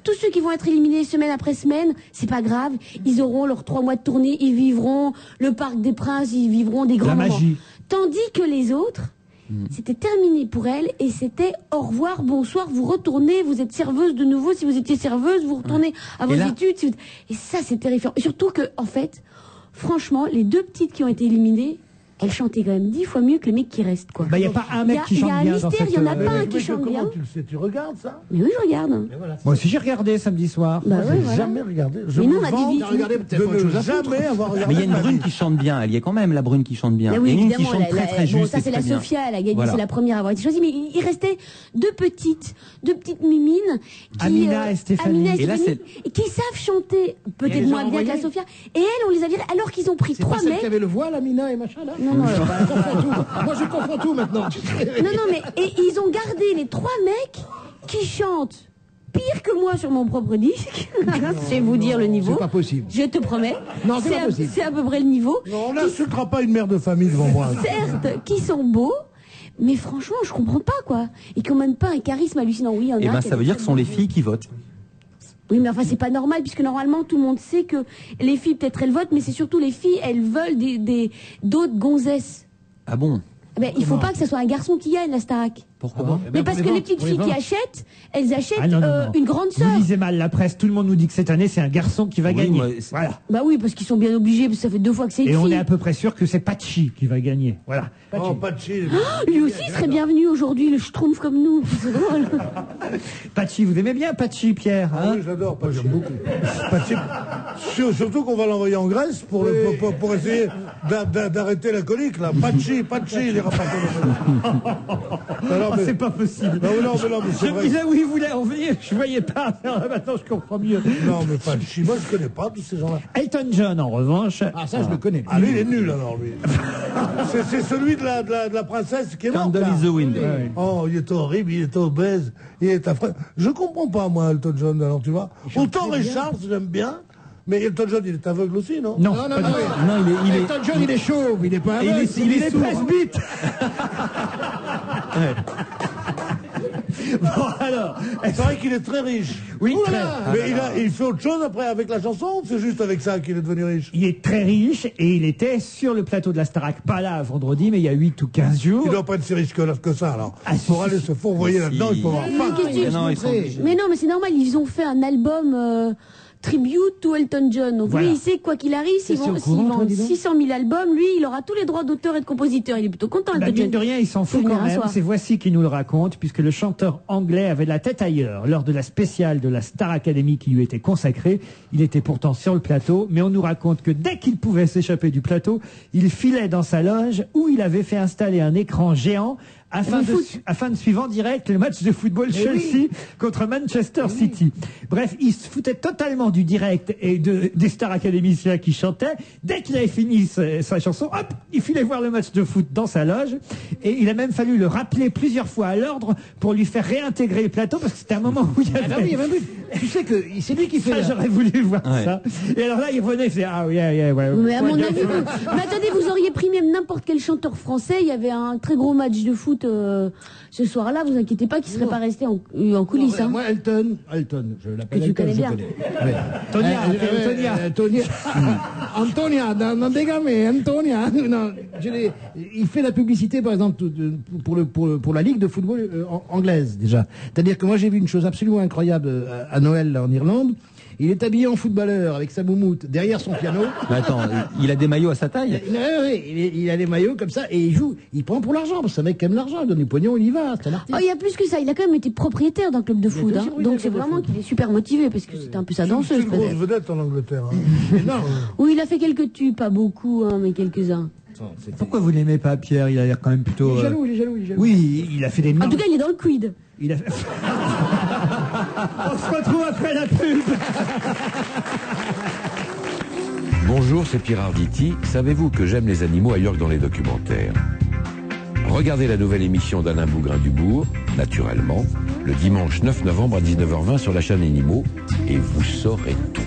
tous ceux qui vont être éliminés semaine après semaine, c'est pas grave, ils auront leurs 3 mois de tournée, ils vivront le Parc des Princes, ils vivront des grands moments. Tandis que les autres, c'était terminé pour elles et c'était au revoir, bonsoir, vous retournez, vous êtes serveuse de nouveau, si vous étiez serveuse, vous retournez à vos études. Et ça, c'est terrifiant. Et surtout que, en fait, franchement, les 2 petites qui ont été éliminées, elles chantaient quand même 10 fois mieux que les mecs qui restent, quoi. Bah, il n'y a pas un mec qui chante bien. Il y a un mystère, il n'y en a pas un qui chante bien. Comment tu le sais? Tu regardes ça? Mais oui, je regarde. Moi aussi, j'ai regardé samedi soir. Bah Moi, ouais, j'ai voilà. jamais regardé. Mais nous, on a dit vite. Jamais avoir regardé. Mais il y a une brune qui chante bien, elle y est quand même, la brune qui chante bien. Ah oui, il y a une qui évidemment, chante très juste. Bon, ça, c'est la Sophia, elle a gagné, c'est la première à avoir été choisie. Mais il restait 2 petites mimines. Amina et Stéphanie. Et qui savent chanter peut-être moins bien que la Sophia. Et elles, on les a virées alors qu'ils ont pris 3 C'est mecs. qui avait le voile, Amina et machin, là? Non. Moi, je confonds tout maintenant. Non, mais et ils ont gardé les 3 mecs qui chantent pire que moi sur mon propre disque. Je vais vous dire le niveau. C'est pas possible. Je te promets. Non, c'est pas possible. C'est à peu près le niveau. Non, on n'insultera pas une mère de famille devant moi. Certes, qui sont beaux, mais franchement, je comprends pas, quoi. Et qui ont même pas un charisme hallucinant. Oui, il y en a. Et ben, ça veut dire que ce sont les filles qui votent. Oui, mais enfin, c'est pas normal, puisque normalement, tout le monde sait que les filles, peut-être, elles votent, mais c'est surtout les filles, elles veulent d'autres gonzesses. Ah bon? Ben, il faut pas que ce soit un garçon qui gagne, la Starac. Pourquoi? Mais parce que les petites filles qui achètent, elles achètent non. une grande sœur. Vous lisez mal la presse, tout le monde nous dit que cette année, c'est un garçon qui va gagner. Voilà. Bah oui, parce qu'ils sont bien obligés, parce que ça fait 2 fois que c'est une Et fille. on est à peu près sûr que c'est Pachi qui va gagner. Voilà. Oh, Pachi. Lui aussi serait bienvenu aujourd'hui, le schtroumpf comme nous. C'est drôle. Pachi, vous aimez bien Pachi, Pierre, hein? Oui, j'adore Pachi. J'aime beaucoup. Pachi, surtout qu'on va l'envoyer en Grèce pour essayer d'arrêter la colique, là. Pachi, il ira pas. C'est pas possible. Non, mais c'est Je me vrai. disais où il voulait en venir, je voyais pas. Maintenant, je comprends mieux. Non, mais Pachi, moi, je connais pas tous ces gens-là. Elton John, en revanche. Ah, ça, je le connais. Ah, lui, il est nul, alors, lui. C'est celui de la princesse qui est morte. Candle is the Wind. Oh, il est horrible, il est obèse, il est affreux. Je comprends pas, moi, Elton John, alors, tu vois. Autant Ray Charles, j'aime bien. Mais Elton John, il est aveugle aussi, non? Non, Elton John, il est chauve, il est pas aveugle. Il est presbyte. Bon, alors. C'est vrai qu'il est très riche. Oui, très. Mais il fait autre chose après avec la chanson, ou c'est juste avec ça qu'il est devenu riche? Il est très riche et il était sur le plateau de la Starac, pas là vendredi, mais il y a 8 ou 15 jours. Il doit pas être si riche que ça, alors. Pour aller se fourvoyer là-dedans, il faut avoir Mais non, mais c'est normal, ils ont fait un album tribute to Elton John. Donc lui, il sait que quoi qu'il arrive, s'ils vendent 600 000 albums, lui, il aura tous les droits d'auteur et de compositeur. Il est plutôt content, Elton John. Mine de rien, il s'en fout quand même. C'est Voici qui nous le raconte, puisque le chanteur anglais avait la tête ailleurs. Lors de la spéciale de la Star Academy qui lui était consacrée, il était pourtant sur le plateau, mais on nous raconte que dès qu'il pouvait s'échapper du plateau, il filait dans sa loge où il avait fait installer un écran géant afin de suivre en direct le match de football Chelsea contre Manchester City. Bref, il se foutait totalement du direct et des stars académiciens qui chantaient. Dès qu'il avait fini sa chanson, hop, il filait voir le match de foot dans sa loge. Et il a même fallu le rappeler plusieurs fois à l'ordre pour lui faire réintégrer le plateau, parce que c'était un moment où il y avait Tu sais que c'est lui qui fait. Ça, j'aurais voulu voir ça. Et alors là, il venait, il faisait ah oui, ouais. Mais à mon avis, mais attendez, vous auriez pris même n'importe quel chanteur français. Il y avait un très gros match de foot ce soir-là. Vous inquiétez pas, qu'il serait pas resté en coulisses. Non, moi, Elton, je l'appelle. Que tu Elton, connais bien. Antonia, non dégamé, Antonia. Non, il fait la publicité, par exemple, pour la Ligue de football anglaise, déjà. C'est-à-dire que moi, j'ai vu une chose absolument incroyable à Noël, là, en Irlande. Il est habillé en footballeur, avec sa moumoute, derrière son piano. Mais attends, il a des maillots à sa taille? Il a des maillots comme ça, et il joue, il prend pour l'argent, parce que c'est un mec qui aime l'argent, il donne du pognon, il y va, c'est un artiste. Oh, il y a plus que ça, il a quand même été propriétaire d'un club de foot, hein. Donc c'est vraiment qu'il est super motivé, parce que c'était un peu sa danseuse. C'est une grosse vedette en Angleterre. Oui, il a fait quelques tubes, pas beaucoup, hein, mais quelques-uns. Pourquoi vous l'aimez pas, Pierre? Il a l'air quand même plutôt... Il est jaloux. Oui, il a fait des... En tout cas, il est dans le quid. Il a fait... On se retrouve après la pub. Bonjour, c'est Pierre Arditi. Savez-vous que j'aime les animaux ailleurs que dans les documentaires? Regardez la nouvelle émission d'Alain Bougrain-Dubourg, naturellement, le dimanche 9 novembre à 19h20 sur la chaîne Animaux, et vous saurez tout.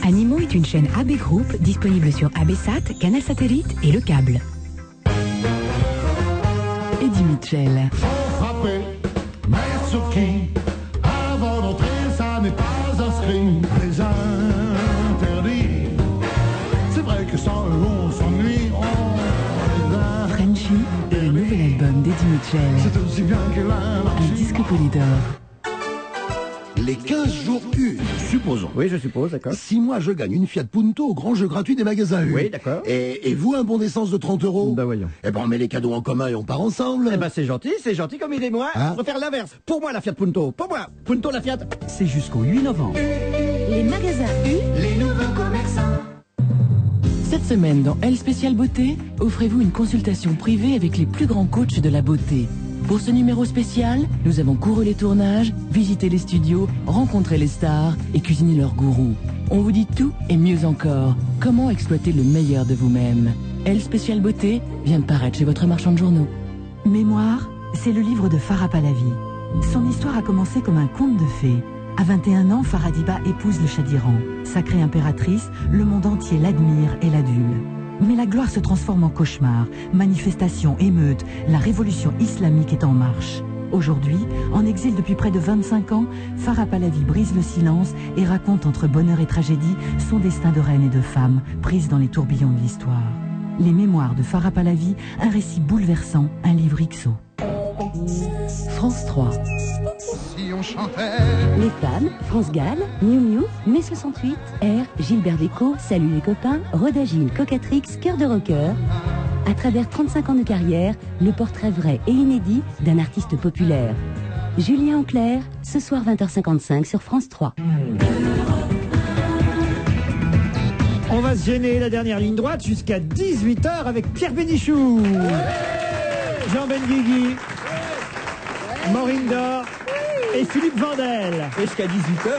Animaux est une chaîne AB Group disponible sur ABSat, Canal Satellite et le câble. Eddie Mitchell. Frapper, mais sur qui? Avant d'entrer, ça n'est pas inscrit. Les interdits. C'est vrai que sans eux, on s'ennuie. Frenchy, le nouvel album d'Eddie Mitchell. C'est aussi bien que un disque Polydor. Les 15 jours U, supposons. Oui, je suppose, d'accord. Si moi je gagne une Fiat Punto au grand jeu gratuit des magasins U. Oui, d'accord. Et vous, un bon d'essence de 30 €? Bah voyons. Eh ben on met les cadeaux en commun et on part ensemble. Eh ben c'est gentil comme idée. Moi, je préfère l'inverse. Pour moi, la Fiat Punto. Pour moi, Punto la Fiat. C'est jusqu'au 8 novembre. Les magasins U, les nouveaux commerçants. Cette semaine, dans Elle Spéciale Beauté, offrez-vous une consultation privée avec les plus grands coachs de la beauté. Pour ce numéro spécial, nous avons couru les tournages, visité les studios, rencontré les stars et cuisiné leurs gourous. On vous dit tout et mieux encore. Comment exploiter le meilleur de vous-même? Elle Spéciale Beauté vient de paraître chez votre marchand de journaux. Mémoire, c'est le livre de Farah Pahlavi. Son histoire a commencé comme un conte de fées. À 21 ans, Farah Diba épouse le Shah d'Iran. Sacrée impératrice, le monde entier l'admire et l'adule. Mais la gloire se transforme en cauchemar. Manifestations, émeutes, la révolution islamique est en marche. Aujourd'hui, en exil depuis près de 25 ans, Farah Pahlavi brise le silence et raconte entre bonheur et tragédie son destin de reine et de femme, prise dans les tourbillons de l'histoire. Les mémoires de Farah Pahlavi, un récit bouleversant, un livre XO. France 3. Si on chantait. Les femmes, France Gall, Miu Miu, Mai 68, R, Gilbert Bécaud, Salut les copains, Rodagile, Cocatrix, Cœur de rocker. À travers 35 ans de carrière, le portrait vrai et inédit d'un artiste populaire. Julien Auclair, ce soir 20h55 sur France 3. On va se gêner la dernière ligne droite jusqu'à 18h avec Pierre Bénichou, Jean Benguigui, Maureen Dor et Philippe Vandel. Et jusqu'à 18h,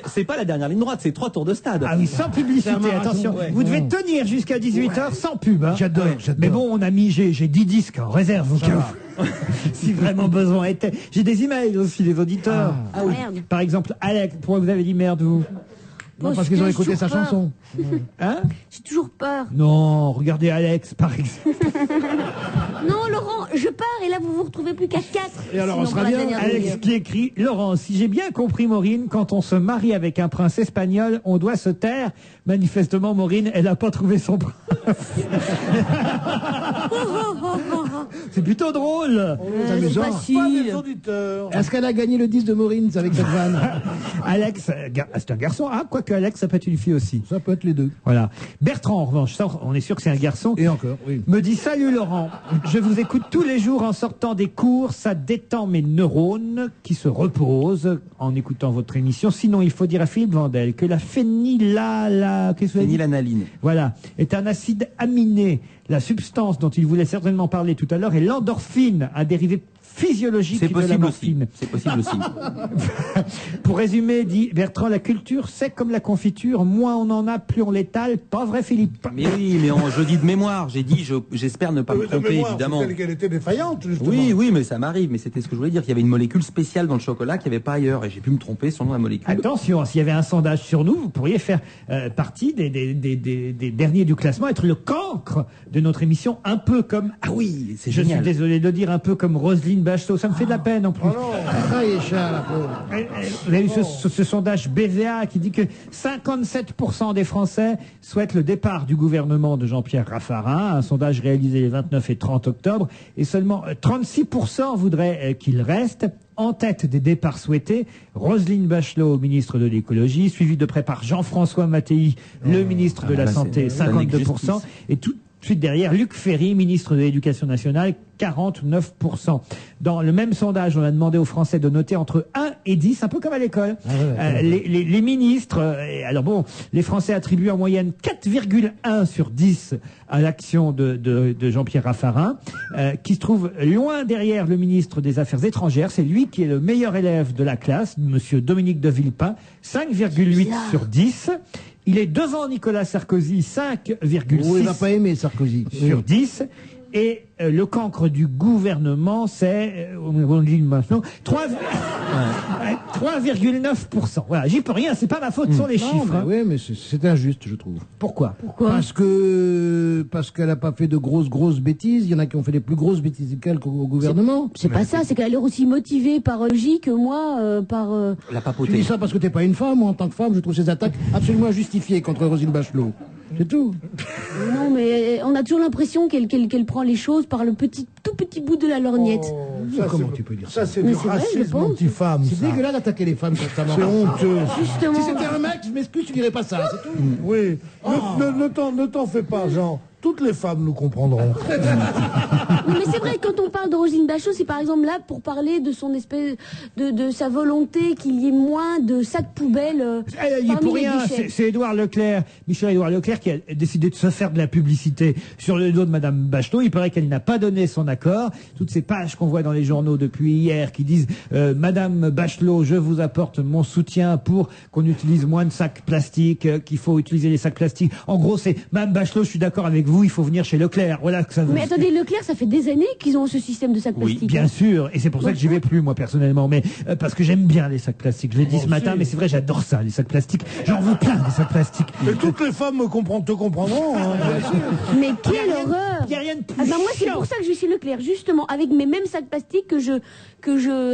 c'est pas la dernière ligne droite, c'est 3 tours de stade. Ah oui, sans publicité, attention. Ouais. Vous devez tenir jusqu'à 18h sans pub. Hein. J'adore. Mais bon, on a mis, j'ai 10 disques en réserve. Si vraiment besoin était. J'ai des emails aussi des auditeurs. Ah oui. Merde. Par exemple, Alex, pourquoi vous avez dit merde, vous? Non, parce qu'ils ont écouté sa chanson. Hein? J'ai toujours peur. Non, regardez Alex, par exemple. Non, Laurent, je pars et là vous vous retrouvez plus qu'à 4. Et alors, on sera bien. Alex qui écrit, Laurent, si j'ai bien compris Maureen, quand on se marie avec un prince espagnol, on doit se taire. Manifestement, Maureen, elle n'a pas trouvé son prince. C'est plutôt drôle. C'est amusant. Est-ce qu'elle a gagné le 10 de Maureen avec cette vanne? Alex, c'est un garçon. Ah, quoique Alex, ça peut être une fille aussi. Ça peut être les deux. Voilà. Bertrand, en revanche, ça, on est sûr que c'est un garçon. Et encore, oui. Me dit, salut Laurent, je vous écoute tous les jours en sortant des cours, ça détend mes neurones qui se reposent en écoutant votre émission. Sinon, il faut dire à Philippe Vandel que la phénylanaline. Voilà, est un acide aminé. La substance dont il voulait certainement parler tout à l'heure est l'endorphine, un dérivé physiologique C'est de la possible aussi. morphine. C'est possible aussi. Pour résumer, dit Bertrand, la culture, c'est comme la confiture. Moins on en a, plus on l'étale. Pas vrai, Philippe? Mais oui, mais je dis de mémoire. J'ai dit, j'espère ne pas me tromper, évidemment. Qu'elle était défaillante, justement. Oui, mais ça m'arrive. Mais c'était ce que je voulais dire. Il y avait une molécule spéciale dans le chocolat qu'il n'y avait pas ailleurs. Et j'ai pu me tromper selon la molécule. Attention, s'il y avait un sondage sur nous, vous pourriez faire partie des derniers du classement, être le cancre de notre émission, un peu comme... Ah oui, c'est Je génial. suis désolé de dire, un peu comme Roselyne Bachelot. Ça me fait de la peine, en plus. Vous avez vu ce sondage BVA qui dit que 57% des Français souhaitent le départ du gouvernement de Jean-Pierre Raffarin, un sondage réalisé les 29 et 30 octobre, et seulement 36% voudraient qu'il reste. En tête des départs souhaités, Roselyne Bachelot, ministre de l'écologie, suivi de près par Jean-François Mattei, le ministre de la Santé, 52%, et tout de suite derrière, Luc Ferry, ministre de l'Éducation nationale, 49%. Dans le même sondage, on a demandé aux Français de noter entre 1 et 10, un peu comme à l'école. Les ministres, alors bon, les Français attribuent en moyenne 4,1 sur 10 à l'action de Jean-Pierre Raffarin, qui se trouve loin derrière le ministre des Affaires étrangères. C'est lui qui est le meilleur élève de la classe, monsieur Dominique de Villepin, 5,8 sur 10. Il est devant Nicolas Sarkozy, 5,6 il n'a pas aimé Sarkozy. Sur 10. Et le cancre du gouvernement, c'est, on dit maintenant, 3,9%. Voilà, j'y peux rien, c'est pas ma faute, ce sont les chiffres. Mais oui, mais c'est injuste, je trouve. Pourquoi? Parce qu'elle n'a pas fait de grosses bêtises. Il y en a qui ont fait les plus grosses bêtises qu'elle au gouvernement. C'est pas ça, c'est qu'elle est aussi motivée par logique que moi, par... La papauté. Tu dis ça parce que t'es pas une femme. Moi, en tant que femme, je trouve ces attaques absolument injustifiées contre Roselyne Bachelot. C'est tout. Non, mais on a toujours l'impression qu'elle prend les choses par le tout petit bout de la lorgnette. Comment tu peux dire ça? Ça, c'est Mais du c'est vrai, je racisme pense. anti-femme. C'est dégueulasse d'attaquer les femmes constamment. C'est honteux. Justement. Si c'était un mec, je m'excuse, tu dirais pas ça, c'est tout. Oui. Ne t'en fais pas, Jean. Toutes les femmes nous comprendront. Non, mais c'est vrai, quand on parle de Roselyne Bachelot, c'est par exemple là pour parler de son espèce de sa volonté qu'il y ait moins de sacs poubelles. Elle y est pour rien, c'est Édouard Leclerc, Michel-Édouard Leclerc qui a décidé de se faire de la publicité sur le dos de Madame Bachelot. Il paraît qu'elle n'a pas donné son accord. Toutes ces pages qu'on voit dans les journaux depuis hier qui disent Madame Bachelot, je vous apporte mon soutien pour qu'on utilise moins de sacs plastiques, qu'il faut utiliser les sacs plastiques. En gros, c'est Madame Bachelot, je suis d'accord avec vous, il faut venir chez Leclerc. Voilà que ça veut. Mais attendez, Leclerc, ça fait des années qu'ils ont ce système de sacs plastiques. Oui, bien sûr, et c'est pour ça que j'y vais plus moi personnellement, mais parce que j'aime bien les sacs plastiques. Je l'ai dit ce matin, mais c'est vrai, j'adore ça, les sacs plastiques. J'en veux plein des sacs plastiques. Mais toutes les femmes te comprendront. Hein. Mais quelle horreur! Il n'y a rien de plus moi, c'est pour ça que je vais chez Leclerc, justement, avec mes mêmes sacs plastiques que je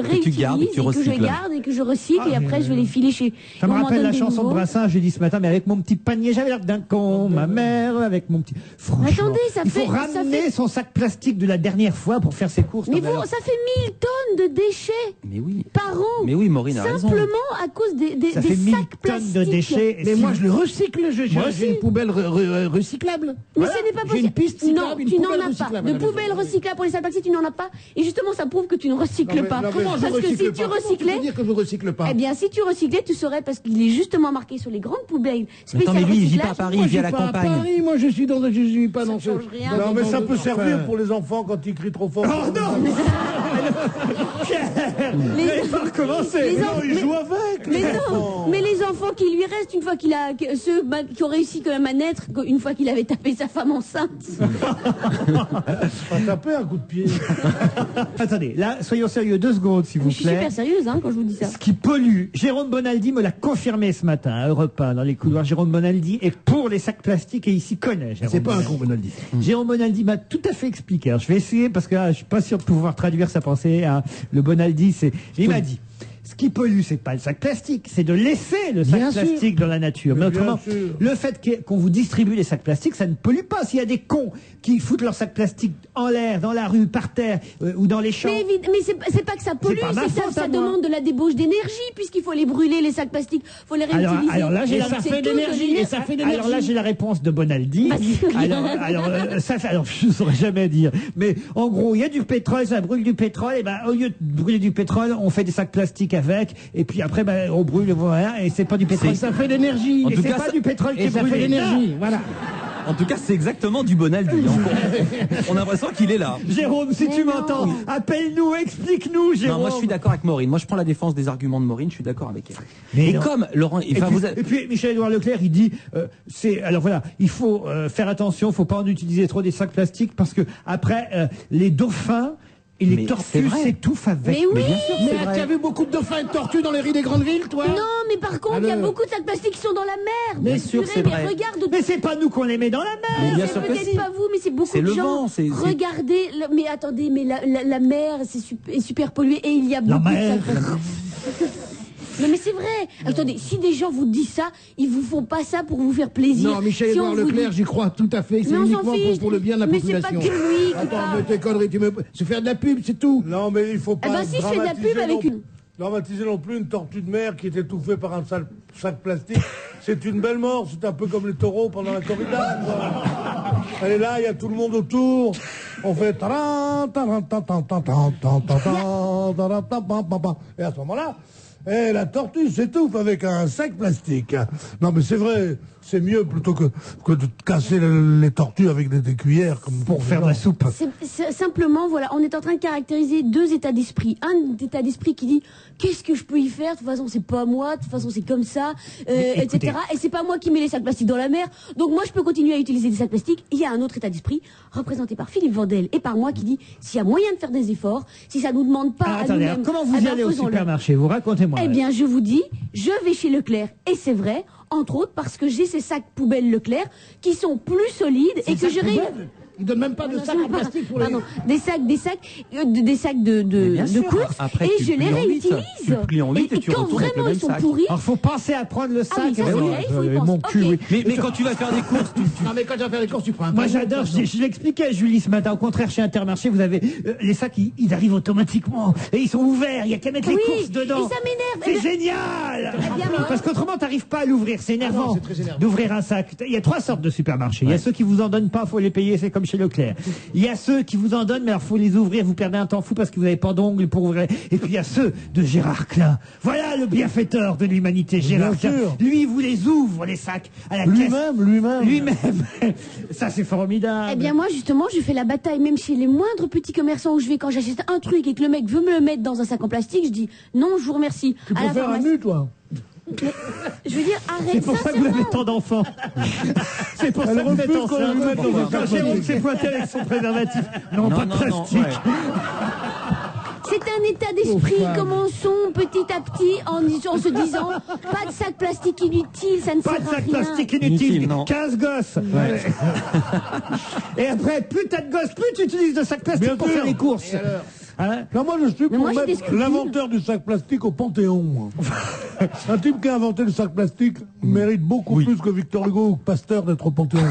réutilise, et que je garde et que je recycle, et après je vais les filer chez. Ça me rappelle la chanson de Brassens, j'ai dit ce matin, mais avec mon petit panier, j'avais l'air d'un con, ma mère, avec mon petit. Franchement, attendez, il faut ramener son sac plastique de la dernière fois pour faire ses courses. Mais bon, ça fait 1000 tonnes de déchets Mais oui. par an. Mais oui, Maureen a raison. Simplement à cause des ça fait 1000 sacs plastiques. tonnes de déchets. Mais moi, je le recycle. Moi aussi. J'ai une poubelle recyclable. Mais ce n'est pas J'ai possible. une piste Non, cyclable, une tu n'en poubelle as pas. recyclable. De poubelle recyclable pour les sacs plastiques, tu n'en as pas. Et justement, ça prouve que tu ne recycles pas. Comment je Parce que recycle si pas? tu Comment tu recyclais, peux dire que je recycle pas? eh bien, si tu recyclais, tu saurais parce qu'il est justement marqué sur les grandes poubelles spéciales mais lui, il vit pas à recyclage. Paris, il vit à la campagne. Paris, moi, je suis pas dans ce. change rien. Non, mais ça peut servir pour les enfants quand ils crient trop fort. Oh non! Les- Il faut recommencer. Non, ils jouent avec. Mais non, mais les enfants qui lui restent une fois qu'il a, ceux qui ont réussi quand même à naître, une fois qu'il avait tapé sa femme enceinte. Pas taper un coup de pied. Attendez, là, soyons sérieux 2 secondes, s'il vous Je suis plaît. super sérieuse quand je vous dis ça. Ce qui pollue, Jérôme Bonaldi me l'a confirmé ce matin à Europe 1 dans les couloirs. Jérôme Bonaldi est pour les sacs plastiques et il s'y connaît. C'est pas un con, Bonaldi. Jérôme Bonaldi m'a tout à fait expliqué. Alors, je vais essayer parce que je suis pas sûr de pouvoir traduire sa pensée. Le Bonaldi, il m'a dit. Ce qui pollue, c'est pas le sac plastique, c'est de laisser le sac Bien sûr. plastique dans la nature. Mais bien autrement, sûr. le fait qu'on vous distribue les sacs plastiques, ça ne pollue pas. S'il y a des cons qui foutent leurs sacs plastiques en l'air, dans la rue, par terre ou dans les champs. Mais c'est pas que ça pollue, pas ma c'est que faute, ça à moi. demande de la débauche d'énergie, puisqu'il faut les brûler, les sacs plastiques, faut les réutiliser. Alors là, j'ai Et la- ça fait de l'énergie, et ça fait de l'énergie. Alors là, j'ai la réponse de Bonaldi. Alors, je ne saurais jamais dire. Mais en gros, il y a du pétrole, ça brûle du pétrole. Et ben, au lieu de brûler du pétrole, on fait des sacs plastiques avec. Et puis après, ben, on brûle, voilà. Et c'est pas du pétrole. Ça fait de l'énergie. Et c'est pas du pétrole qui Et est ça fait de brûlé. l'énergie. Voilà. En tout cas, c'est exactement du Bonaldi. On a l'impression qu'il est là. Jérôme, si tu m'entends, appelle-nous, explique-nous, Jérôme. Non, moi je suis d'accord avec Maureen. Moi je prends la défense des arguments de Maureen, je suis d'accord avec elle. Mais et non. comme Laurent... Et puis Michel-Édouard Leclerc, il dit, alors voilà, il faut faire attention, il ne faut pas en utiliser trop des sacs plastiques parce que après, les dauphins et les tortues s'étouffent avec. Mais oui. Mais tu as vu beaucoup de dauphins et de tortues dans les rues des grandes villes, toi? Non, mais par contre, il y a beaucoup de sacs plastiques qui sont dans la mer. Bien sûr, c'est vrai. Mais regarde. Mais c'est pas nous qu'on les met dans la mer. Mais bien sûr que peut-être si. pas vous, mais c'est beaucoup C'est de le gens. vent, c'est- Regardez, mais attendez, mais la mer est super polluée et il y a beaucoup de sacs plastiques. Non mais c'est vrai. Attendez, si des gens vous disent ça, ils vous font pas ça pour vous faire plaisir. Non, Michel-Édouard Si on vous Leclerc, dit- j'y crois tout à fait. C'est Mais on s'en uniquement fiche. pour le bien de la Mais c'est population. pas que lui qui Attends, parle. mais tes conneries, c'est faire de la pub, c'est tout. Non, mais il faut pas. Eh ben si, je fais de la pub avec une... Dramatiser non plus une tortue de mer qui est étouffée par un sac plastique. C'est une belle mort, c'est un peu comme les taureaux pendant la corrida. quoi. Elle est là, il y a tout le monde autour. On fait taran, taran, taran, taran, taran, taran, taran, taran, taran, taran. Et à ce moment-là, la tortue s'étouffe avec un sac plastique. Non mais c'est vrai, c'est mieux plutôt que de casser les tortues avec des cuillères comme pour faire de la soupe. C'est simplement, voilà, on est en train de caractériser deux états d'esprit. Un état d'esprit qui dit qu'est-ce que je peux y faire, de toute façon c'est pas moi, de toute façon c'est comme ça, etc. Et c'est pas moi qui mets les sacs plastiques dans la mer, donc moi je peux continuer à utiliser des sacs plastiques. Il y a un autre état d'esprit, représenté par Philippe Vandel et par moi, qui dit s'il y a moyen de faire des efforts, si ça nous demande pas à Attendez, nous-mêmes, comment vous y allez au faisons-le. supermarché? Vous racontez-moi. Eh bien, je vous dis, je vais chez Leclerc, et c'est vrai, entre autres parce que j'ai ces sacs poubelles Leclerc qui sont plus solides et que je Ils donnent même pas de sacs en plastique pour les... Pardon, des sacs de course, Après, et tu je les plies en huit. réutilise. Tu plies en huit et tu quand retournes avec le vraiment même ils sont sac. pourris, Alors faut penser à prendre le sac. oui, ça, c'est vrai, il faut y mon penser. cul, Ok. oui. Mais quand tu vas faire des courses, Non, mais quand tu vas faire les courses, tu prends un Moi panier, j'adore, de toute façon. je l'expliquais à Julie ce matin, au contraire chez Intermarché, vous avez les sacs, ils arrivent automatiquement, et ils sont ouverts, il y a qu'à mettre les Oui, courses dedans. et ça m'énerve. C'est Eh ben- génial. Eh bien, moi- Parce qu'autrement t'arrives pas à l'ouvrir, c'est énervant c'est très énervant. d'ouvrir un sac. Il y a trois sortes de supermarchés, il y a ceux qui vous en donnent pas, faut les payer, c'est comme chez Leclerc. Il y a ceux qui vous en donnent, mais alors faut les ouvrir, vous perdez un temps fou parce que vous n'avez pas d'ongles pour ouvrir. Et puis il y a ceux de Gérard Klein. Voilà le bienfaiteur de l'humanité, Gérard Klein. sûr. Lui, il vous les ouvre, les sacs, à la caisse. Lui-même. Ça, c'est formidable. Eh bien moi justement je fais la bataille même chez les moindres petits commerçants où je vais, quand j'achète un truc et que le mec veut me le mettre dans un sac en plastique, je dis non, je vous remercie. Tu À la peux faire un pharmacie. nu, toi. Je veux dire, arrête. C'est pour ça que vous avez tant d'enfants. C'est pour ça que vous êtes refuse qu'on lui enceinte. mette dans un sac Jérôme plastique. s'est pointé avec son préservatif. Non, pas de plastique. C'est un état d'esprit. Commençons petit à petit en se disant pas de sac plastique inutile, ça ne Pas sert de à sac rien. plastique inutile. non. 15 gosses. Et après, plus t'as de gosses, plus tu utilises de sac plastique Bien pour sûr. faire les courses. Hein? Non, moi je suis Mais pour moi, j'ai des mettre scrupules. l'inventeur du sac plastique au Panthéon. moi. Un type qui a inventé le sac plastique mérite beaucoup plus que Victor Hugo ou Pasteur d'être au Panthéon.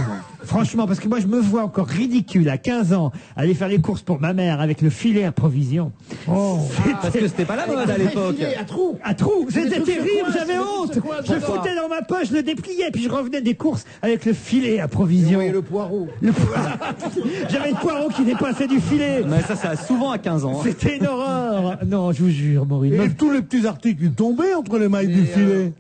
Franchement, parce que moi je me vois encore ridicule à 15 ans aller faire les courses pour ma mère avec le filet à provision. parce que c'était pas la mode à l'époque. À trous. À trou, C'est c'était des trucs terrible, sur coin, j'avais c'est des honte. trucs sur coin, Je j'adore. foutais dans ma poche, je le dépliais, puis je revenais des courses avec le filet à provision. Et le poireau. J'avais le poireau qui dépassait du filet. Mais ça a souvent à 15 ans. C'était une horreur. Non, je vous jure, Maureen. Et tous les petits articles ils tombaient entre les mailles du filet.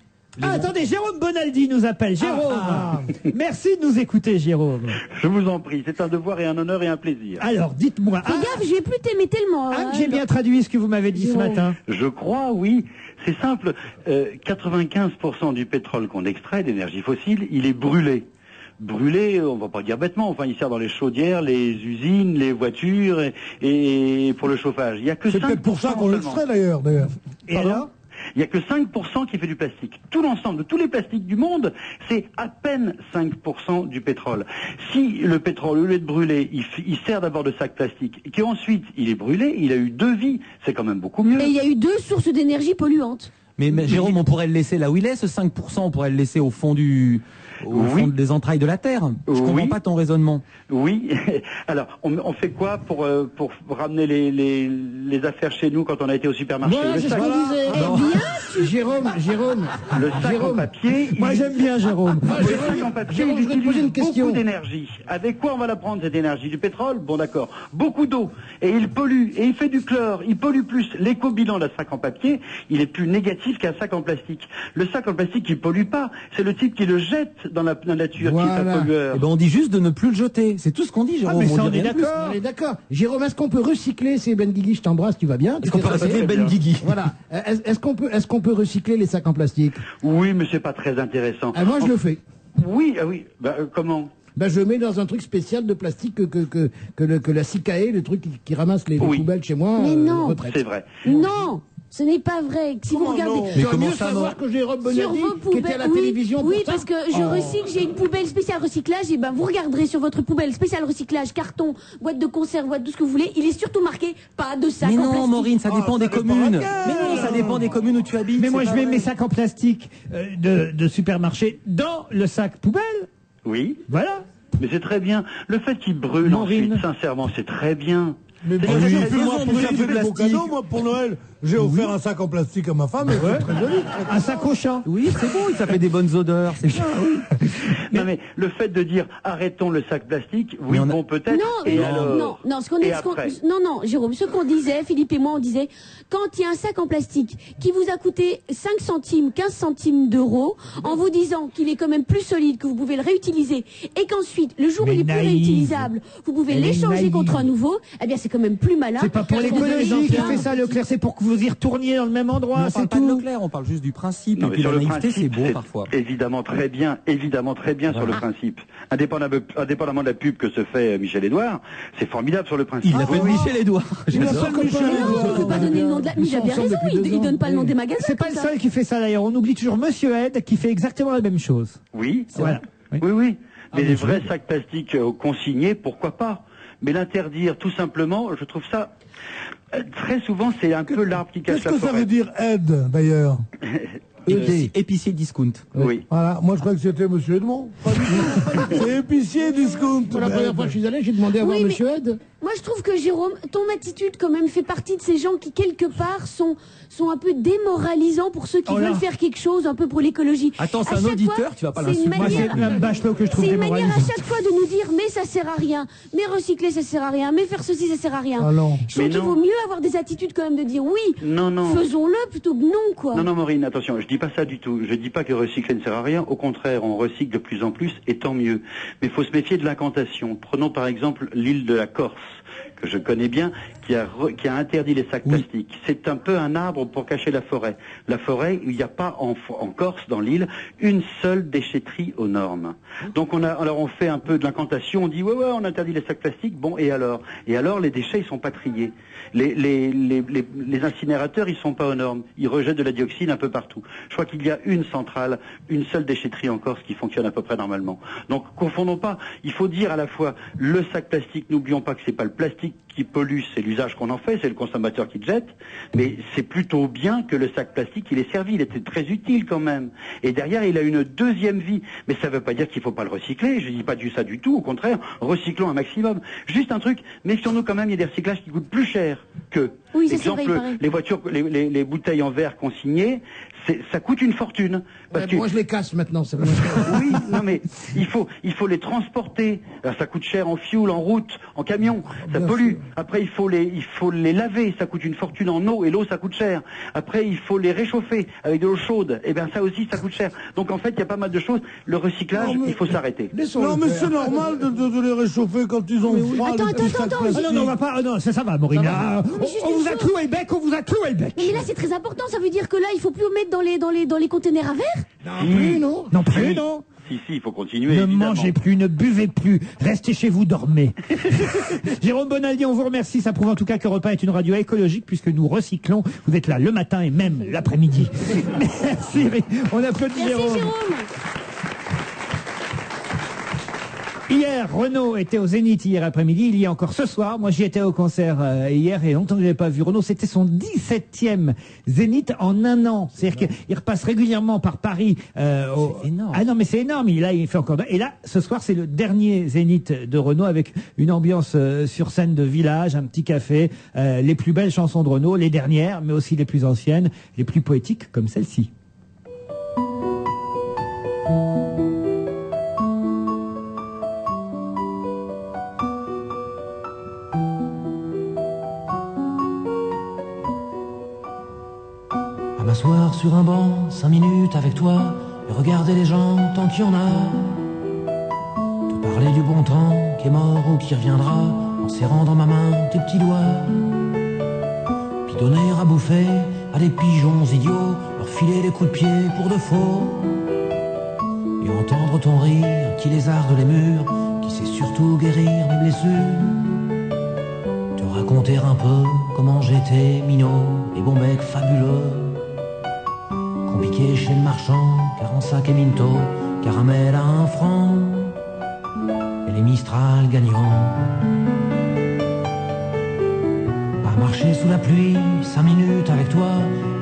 Ah, attendez, Jérôme Bonaldi nous appelle. Jérôme, merci de nous écouter, Jérôme. Je vous en prie, c'est un devoir et un honneur et un plaisir. Alors, dites-moi, Fais gaffe, je vais plus t'aimer tellement. Anne, j'ai bien traduit ce que vous m'avez dit ce matin. Je crois, oui. C'est simple. 95% du pétrole qu'on extrait d'énergie fossile, il est brûlé. Brûlé, on va pas dire bêtement, enfin il sert dans les chaudières, les usines, les voitures et pour le chauffage. Il y a que C'est 5% peut-être pour ça qu'on seulement. l'extrait d'ailleurs. Et Pardon alors Il n'y a que 5% qui fait du plastique. Tout l'ensemble de tous les plastiques du monde, c'est à peine 5% du pétrole. Si le pétrole, au lieu de brûler, il sert d'abord de sac plastique, et qu'ensuite il est brûlé, il a eu deux vies, c'est quand même beaucoup mieux. Et il y a eu deux sources d'énergie polluantes. Mais Jérôme, on pourrait le laisser là où il est, ce 5%, on pourrait le laisser au fond fond des entrailles de la Terre. Je comprends pas ton raisonnement. Oui. Alors, on fait quoi pour ramener les affaires chez nous quand on a été au supermarché? Voilà, Le c'est ce sac- qu'on disait. Non. Jérôme. Le sac en papier. Moi, j'aime bien Jérôme. Le sac en papier, Jérôme, il je voudrais te poser utilise une question. beaucoup d'énergie. Avec quoi on va la prendre, cette énergie? Du pétrole? Bon, d'accord. Beaucoup d'eau. Et il pollue. Et il fait du chlore. Il pollue plus. L'éco-bilan d'un sac en papier, il est plus négatif radioactif qu'un sac en plastique. Le sac en plastique, il pollue pas. C'est le type qui le jette dans la nature qui est un pollueur. Eh ben, on dit juste de ne plus le jeter. C'est tout ce qu'on dit, Jérôme. mais ça, dit on est rien de plus. d'accord. On est d'accord. Jérôme, est-ce qu'on peut recycler ces Ben Guigui? Je t'embrasse, tu vas bien? Est-ce qu'on peut recycler Ben Guigui? Voilà. Est-ce qu'on peut recycler les sacs en plastique? Oui, mais c'est pas très intéressant. Moi, je le fais. Oui, oui. Comment? Je mets dans un truc spécial de plastique que la SICAE, le truc qui ramasse les poubelles chez moi. Mais non. retraite. C'est vrai. Non, ce n'est pas vrai. Si vous regardez, Mais comment ça, savoir que Jérôme Bonaldi, sur vos qui était à la télévision pour oui, ça parce que je recycle, j'ai une poubelle spéciale recyclage, et ben vous regarderez sur votre poubelle spéciale recyclage, carton, boîte de conserve, boîte de ce que vous voulez, il est surtout marqué pas de sac Mais en non, plastique. Maureen, ça dépend des communes. Mais non, ça dépend des communes où tu habites. Mais moi, c'est je pas mets vrai. mes sacs en plastique de supermarché dans le sac poubelle. Oui. Voilà. Mais c'est très bien. Le fait qu'il brûle ensuite, sincèrement, c'est très bien. Mais C'est moi, très j'ai bien. fait moi, Faisons pour brûler faire du des beaux plastique. cadeaux, moi, pour Noël. J'ai offert un sac en plastique à ma femme, et c'est très joli. Un sac au chat. Oui, c'est bon, ça fait des bonnes odeurs. C'est bien. Non, mais le fait de dire arrêtons le sac plastique, oui, bon, peut-être. Non, Et non, alors non, Et après non, Jérôme, ce qu'on disait, Philippe et moi, on disait, quand il y a un sac en plastique qui vous a coûté 5 centimes, 15 centimes d'euros, en vous disant qu'il est quand même plus solide, que vous pouvez le réutiliser, et qu'ensuite, le jour où il est plus réutilisable, vous pouvez Elle est l'échanger naïve. contre un nouveau, eh bien, c'est quand même plus malin. C'est pas pour que de donner l'écologie qui un- fait ça, Leclerc, c'est pour que vous y retourniez dans le même Mais endroit, on parle c'est pas de tout. Leclerc, on parle juste du principe. Non, Et mais puis sur la le naïveté, c'est principe, beau parfois. évidemment très bien sur le principe. Indépendamment de la pub que se fait Michel Édouard, c'est formidable sur le principe. Il l'appelle Michel Édouard. Il appelle Michel Non, Édouard. on peut pas donner le nom de la... Mais il a bien raison, il donne pas le nom des magasins. C'est pas comme le ça. seul qui fait ça d'ailleurs. On oublie toujours Monsieur Ed qui fait exactement la même chose. Oui, Voilà. oui. Mais les mais vrais sacs plastiques consignés, pourquoi pas? Mais l'interdire, tout simplement, je trouve ça... très souvent, c'est un peu l'arbre qui cache Qu'est-ce la que ça forêt. veut dire aide, d'ailleurs? Épicier discount. Oui. Voilà, moi je crois que c'était Monsieur Edmond. Pas du tout. C'est épicier discount. La première fois que je suis allé, j'ai demandé à voir Oui, mais- Monsieur Ed. Moi, je trouve que Jérôme, ton attitude quand même fait partie de ces gens qui quelque part sont un peu démoralisants pour ceux qui Oh là. veulent faire quelque chose un peu pour l'écologie. Attends, c'est À un chaque auditeur, fois, tu vas pas c'est une l'insulter. Moi, c'est manière- Mme Bachelot que je trouve C'est une manière à démoralisante. chaque fois de nous dire mais ça sert à rien, mais recycler ça sert à rien, mais faire ceci ça sert à rien. Ah non. Je trouve Mais qu'il non. vaut mieux avoir des attitudes quand même de dire oui, Non. faisons-le plutôt que non quoi. Non, Maureen, attention, je dis pas ça du tout. Je dis pas que recycler ne sert à rien. Au contraire, on recycle de plus en plus, et tant mieux. Mais il faut se méfier de l'incantation. Prenons par exemple l'île de la Corse, que je connais bien, qui a interdit les sacs plastiques. C'est un peu un arbre pour cacher la forêt. La forêt, il n'y a pas en Corse, dans l'île, une seule déchetterie aux normes. Donc alors on fait un peu de l'incantation, on dit ouais, on interdit les sacs plastiques, bon, et alors? Et alors, les déchets, ils sont pas triés. Les incinérateurs, ils sont pas aux normes. Ils rejettent de la dioxine un peu partout. Je crois qu'il y a une centrale, une seule déchetterie en Corse qui fonctionne à peu près normalement. Donc, confondons pas. Il faut dire à la fois le sac plastique, n'oublions pas que c'est pas le plastique qui pollue, c'est l'usage qu'on en fait, c'est le consommateur qui le jette, mais c'est plutôt bien que le sac plastique, il est servi, il était très utile quand même. Et derrière, il a une deuxième vie. Mais ça veut pas dire qu'il faut pas le recycler, je dis pas ça du tout, au contraire, recyclons un maximum. Juste un truc, méfions-nous quand même, il y a des recyclages qui coûtent plus cher que, Oui, ça, c'est vrai, exemple, il paraît. les voitures, les bouteilles en verre consignées, ça coûte une fortune. Parce que Moi je les casse maintenant, c'est bon. oui, non mais il faut les transporter. Alors, ça coûte cher en fuel, en route, en camion, ça pollue. Après il faut les laver, ça coûte une fortune en eau, et l'eau ça coûte cher. Après il faut les réchauffer avec de l'eau chaude, et bien ça aussi ça coûte cher. Donc en fait il y a pas mal de choses. Le recyclage, il faut s'arrêter. Non, mais c'est normal de les réchauffer quand ils ont froid. Attends, les petits sacs attends, Ah plastiques. non, non, on va pas. Non, ça va, Maureen. Ah, Mais juste on une vous a chose. cloué le bec, on vous a cloué le bec. Mais là c'est très important, ça veut dire que là il faut plus mettre dans les conteneurs à verre. Non plus, non. Non plus, non. Si, il faut continuer. Ne évidemment. mangez plus, ne buvez plus, restez chez vous, dormez. Jérôme Bonaldi, on vous remercie. Ça prouve en tout cas que Repas est une radio écologique puisque nous recyclons. Vous êtes là le matin et même l'après-midi. Merci, on applaudit Merci Jérôme. Hier, Renaud était au Zénith hier après-midi. Il y a encore ce soir. Moi, j'y étais au concert hier et longtemps que je n'avais pas vu Renaud. C'était son 17e Zénith en un an. C'est-à-dire qu'il repasse régulièrement par Paris. C'est énorme. Ah non, mais c'est énorme. Il fait encore. Et là, ce soir, c'est le dernier Zénith de Renaud avec une ambiance sur scène de village, un petit café, les plus belles chansons de Renaud, les dernières, mais aussi les plus anciennes, les plus poétiques comme celle-ci. À m'asseoir sur un banc, 5 minutes avec toi, et regarder les gens tant qu'il y en a. Te parler du bon temps qui est mort ou qui reviendra, en serrant dans ma main tes petits doigts. Puis donner à bouffer à des pigeons idiots, leur filer les coups de pied pour de faux. Et entendre ton rire qui lézarde les murs, qui sait surtout guérir mes blessures. Te raconter un peu comment j'étais minot et bon mec fabuleux. Qu'on piquait chez le marchand, 45 et Minto, caramel à 1 franc. Et les Mistral gagnants. À marcher sous la pluie, 5 minutes avec toi,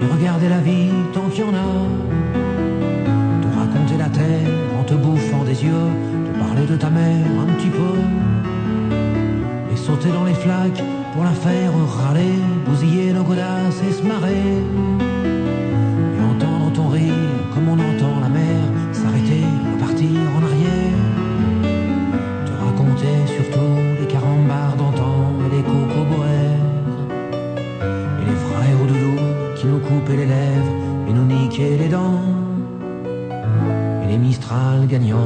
et regarder la vie tant qu'il y en a. Te raconter la terre en te bouffant des yeux, te parler de ta mère un petit peu. Et sauter dans les flaques pour la faire râler, bousiller nos godasses et se marrer. Et entendre ton rire comme on entend la mer s'arrêter, repartir en arrière. Te raconter surtout les carambars d'antan et les cocoboères. Et les frères au doudou qui nous coupaient les lèvres et nous niquaient les dents. Et les Mistral gagnants.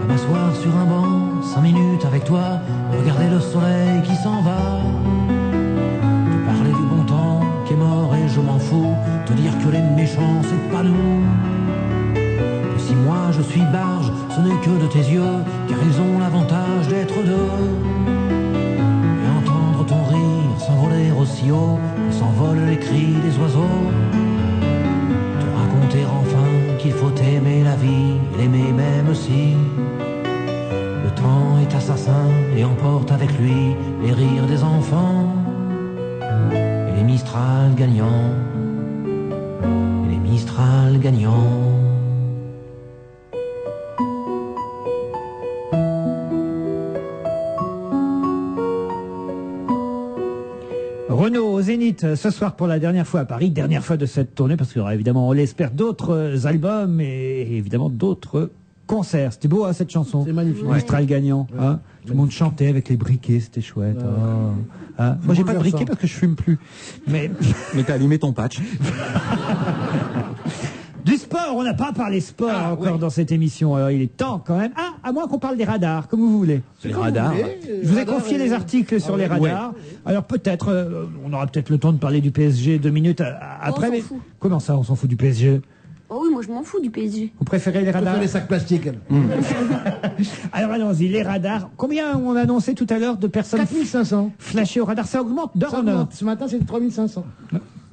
M'asseoir sur un banc, 5 minutes avec toi, regarder le soleil qui s'en va. Te parler du bon temps qui est mort et je m'en fous, te dire que les méchants c'est pas nous. Et si moi je suis barge, ce n'est que de tes yeux, car ils ont l'avantage d'être deux. Et entendre ton rire s'envoler aussi haut que s'envolent les cris des oiseaux. Te raconter enfin qu'il faut aimer la vie, et l'aimer même si le temps est assassin et emporte avec lui les rires des enfants. Et les Mistral gagnants. Et les Mistral gagnants. Renaud au Zénith ce soir pour la dernière fois à Paris, dernière fois de cette tournée parce qu'il y aura évidemment, on l'espère, d'autres albums et évidemment d'autres concerts. C'était beau, hein, cette chanson. C'est magnifique. Mistral gagnant. Ouais. Hein. Tout le monde chantait avec les briquets, c'était chouette. Hein. Moi j'ai pas de briquet parce que je fume plus. Mais t'as allumé ton patch. Du sport, on n'a pas parlé sport encore dans cette émission. Alors il est temps quand même. Ah, à moins qu'on parle des radars, comme vous voulez. Les radars. Je vous ai confié des articles sur les radars. Alors peut-être, on aura peut-être le temps de parler du PSG 2 minutes après. On s'en Mais fout. comment ça, on s'en fout du PSG? Oh oui, moi je m'en fous du PSG. Vous préférez les radars? les sacs plastiques. Alors allons-y, les radars. Combien on a annoncé tout à l'heure de personnes 4500 flashées au radar? Ça augmente d'heure en heure. Ce matin, c'est 3500.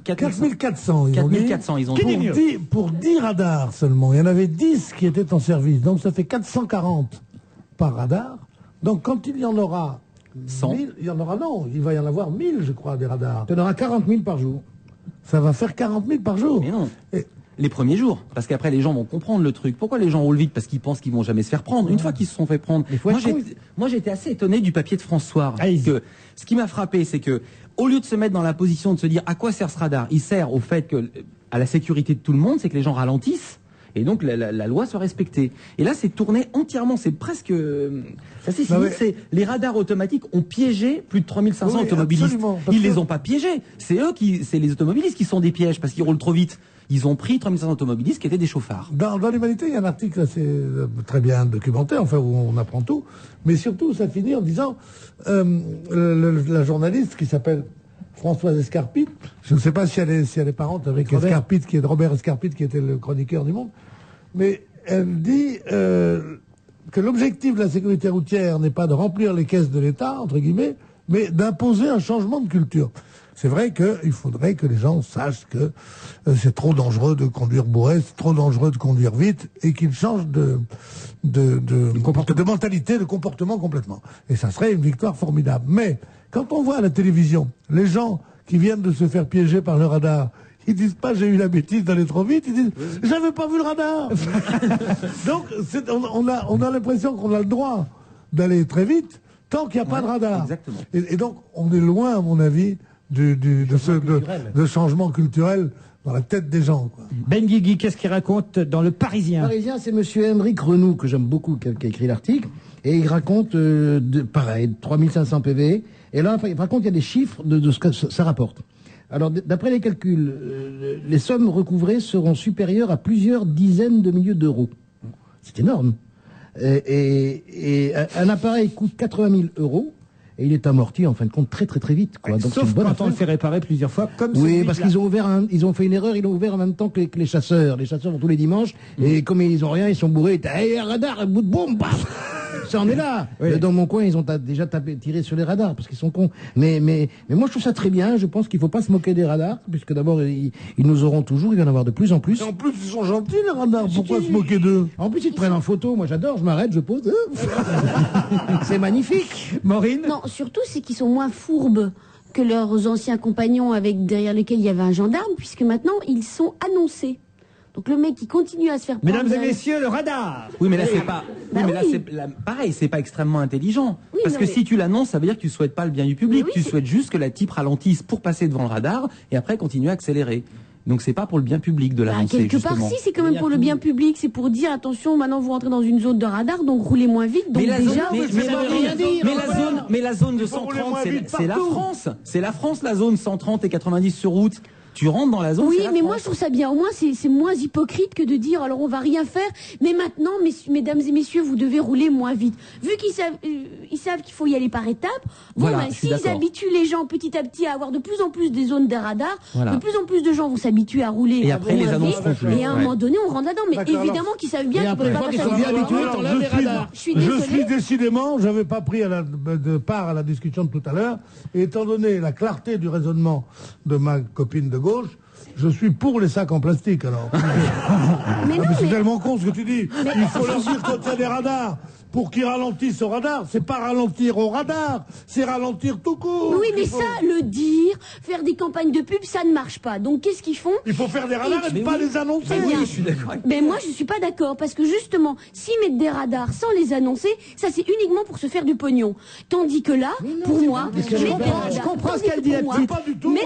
4400. 4400, ils ont dit. Pour 10 radars seulement. Il y en avait 10 qui étaient en service. Donc ça fait 440 par radar. Donc quand il y en aura 100. 1000, il y en aura, non, il va y en avoir 1000, je crois, des radars. Il y en aura 40 000 par jour. Ça va faire 40 000 par jour. Mais non. Les premiers jours, parce qu'après les gens vont comprendre le truc. Pourquoi les gens roulent vite? Parce qu'ils pensent qu'ils vont jamais se faire prendre. Une fois qu'ils se sont fait prendre. Moi j'étais assez étonné du papier de François. Que ce qui m'a frappé, c'est que au lieu de se mettre dans la position de se dire à quoi sert ce radar, il sert au fait que à la sécurité de tout le monde, c'est que les gens ralentissent. Et donc la loi soit respectée. Et là, c'est tourné entièrement. C'est presque. C'est assez cynique. C'est les radars automatiques ont piégé plus de 3500 automobilistes. Ils les ont pas piégés. C'est les automobilistes qui sont des pièges parce qu'ils roulent trop vite. Ils ont pris 3500 automobilistes qui étaient des chauffards. Dans l'Humanité, il y a un article assez très bien documenté, enfin où on apprend tout, mais surtout ça finit en disant la journaliste qui s'appelle Françoise Escarpite, je ne sais pas si elle est parente avec Escarpite, Robert Escarpite, qui était le chroniqueur du Monde, mais elle dit que l'objectif de la sécurité routière n'est pas de remplir les caisses de l'État, entre guillemets, mais d'imposer un changement de culture. C'est vrai qu'il faudrait que les gens sachent que c'est trop dangereux de conduire bourré, c'est trop dangereux de conduire vite, et qu'ils changent de mentalité, de comportement complètement. Et ça serait une victoire formidable. Mais quand on voit à la télévision les gens qui viennent de se faire piéger par le radar, ils disent pas j'ai eu la bêtise d'aller trop vite, ils disent j'avais pas vu le radar. Donc on a l'impression qu'on a le droit d'aller très vite tant qu'il n'y a pas de radar. Exactement. Et donc on est loin, à mon avis, de changement culturel dans la tête des gens, quoi. Ben Guigui, qu'est-ce qu'il raconte dans Le Parisien? Le Parisien, c'est monsieur Émeric Renoux, que j'aime beaucoup, qui a écrit l'article. Et il raconte, pareil, 3500 PV. Et là, par contre, il y a des chiffres de ce que ça rapporte. Alors, d'après les calculs, les sommes recouvrées seront supérieures à plusieurs dizaines de milliers d'euros. C'est énorme. Et un appareil coûte 80 000 euros. Et il est amorti, en fin de compte, très très très vite, quoi. Donc, sauf quand on le fait réparer plusieurs fois, comme oui, parce qu'ils ont ils ont fait une erreur, ils l'ont ouvert en même temps que les chasseurs. Les chasseurs vont tous les dimanches, et comme ils ont rien, ils sont bourrés. Hey, radar, bout de bombe, bam. Ça en est là. Oui. Dans mon coin, ils ont déjà tiré sur les radars, parce qu'ils sont cons. Mais moi, je trouve ça très bien. Je pense qu'il faut pas se moquer des radars, puisque d'abord, ils nous auront toujours, il va y en avoir de plus en plus. Et en plus, ils sont gentils, les radars. Pourquoi se moquer d'eux? En plus, ils te prennent en photo. Moi, j'adore, je m'arrête, je pose. C'est magnifique. Maureen? Non, surtout, c'est qu'ils sont moins fourbes que leurs anciens compagnons derrière lesquels il y avait un gendarme, puisque maintenant, ils sont annoncés. Donc le mec qui continue à se faire prendre... Mesdames et messieurs, le radar. Oui, mais là, c'est pas... Bah oui, mais là, pareil, c'est pas extrêmement intelligent. Oui, parce que mais... si tu l'annonces, ça veut dire que tu souhaites pas le bien du public. Oui, tu souhaites juste que la type ralentisse pour passer devant le radar et après continuer à accélérer. Donc c'est pas pour le bien public de l'annoncer. Quelque part, si, c'est quand même pour le bien public. C'est pour dire, attention, maintenant vous rentrez dans une zone de radar, donc roulez moins vite. Donc mais la zone de 130, c'est la France. C'est la France, la zone 130 et 90 sur route. Tu rentres dans la zone. Oui, mais moi je trouve ça bien. Au moins c'est moins hypocrite que de dire alors on va rien faire. Mais maintenant, mesdames et messieurs, vous devez rouler moins vite. Vu qu'ils savent qu'il faut y aller par étapes. Bon, voilà, s'ils habituent les gens petit à petit à avoir de plus en plus des zones de radar, de plus en plus de gens vont s'habituer à rouler. Et après les annonces font plus. Et à un moment donné, on rentre là-dedans. Mais évidemment qu'ils savent bien qu'ils peuvent pas passer les radars. Je suis décidément, j'avais pas pris de part à la discussion de tout à l'heure. Et étant donné la clarté du raisonnement de ma copine de gauche, je suis pour les sacs en plastique, alors. C'est tellement con ce que tu dis. Il faut leur dire quand il y a des radars, pour qu'ils ralentissent au radar. C'est pas ralentir au radar, c'est ralentir tout court. Oui, mais ça, le dire, faire des campagnes de pub, ça ne marche pas. Donc qu'est-ce qu'ils font? Il faut faire des radars et ne pas les annoncer. Oui, je suis d'accord. Mais moi, je suis pas d'accord, parce que justement, s'ils mettent des radars sans les annoncer, ça c'est uniquement pour se faire du pognon. Tandis que là, pour moi, je comprends ce qu'elle dit, la petite. Pas du tout.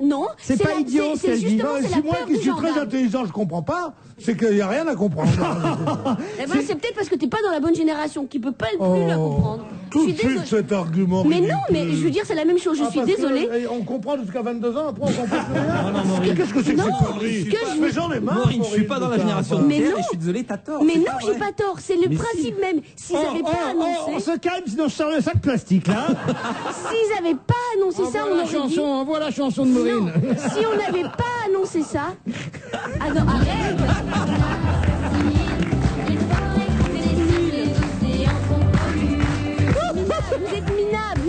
Non, c'est pas idiot ce qu'elle dit. Si moi qui suis très intelligent, je comprends pas, c'est qu'il n'y a rien à comprendre. Eh ben, c'est peut-être parce que t'es pas dans la bonne génération qui peut pas plus la comprendre. Tout de suite cet argument. Mais non, mais je veux dire, c'est la même chose. Je suis désolée. On comprend jusqu'à 22 ans, après on comprend plus rien. Qu'est-ce que c'est que cette connerie? Mais j'en ai marre. Maureen, je suis pas dans la génération de Pierre et je suis désolé, t'as tort. Mais non, j'ai pas tort. C'est le principe même. S'ils avaient pas annoncé. On se calme, sinon je sors le sac plastique là. S'ils avaient pas annoncé ça, on aurait dit. Envoie la chanson de Maureen. Si on n'avait pas annoncé ça. Ah non, arrête. Vous êtes minable.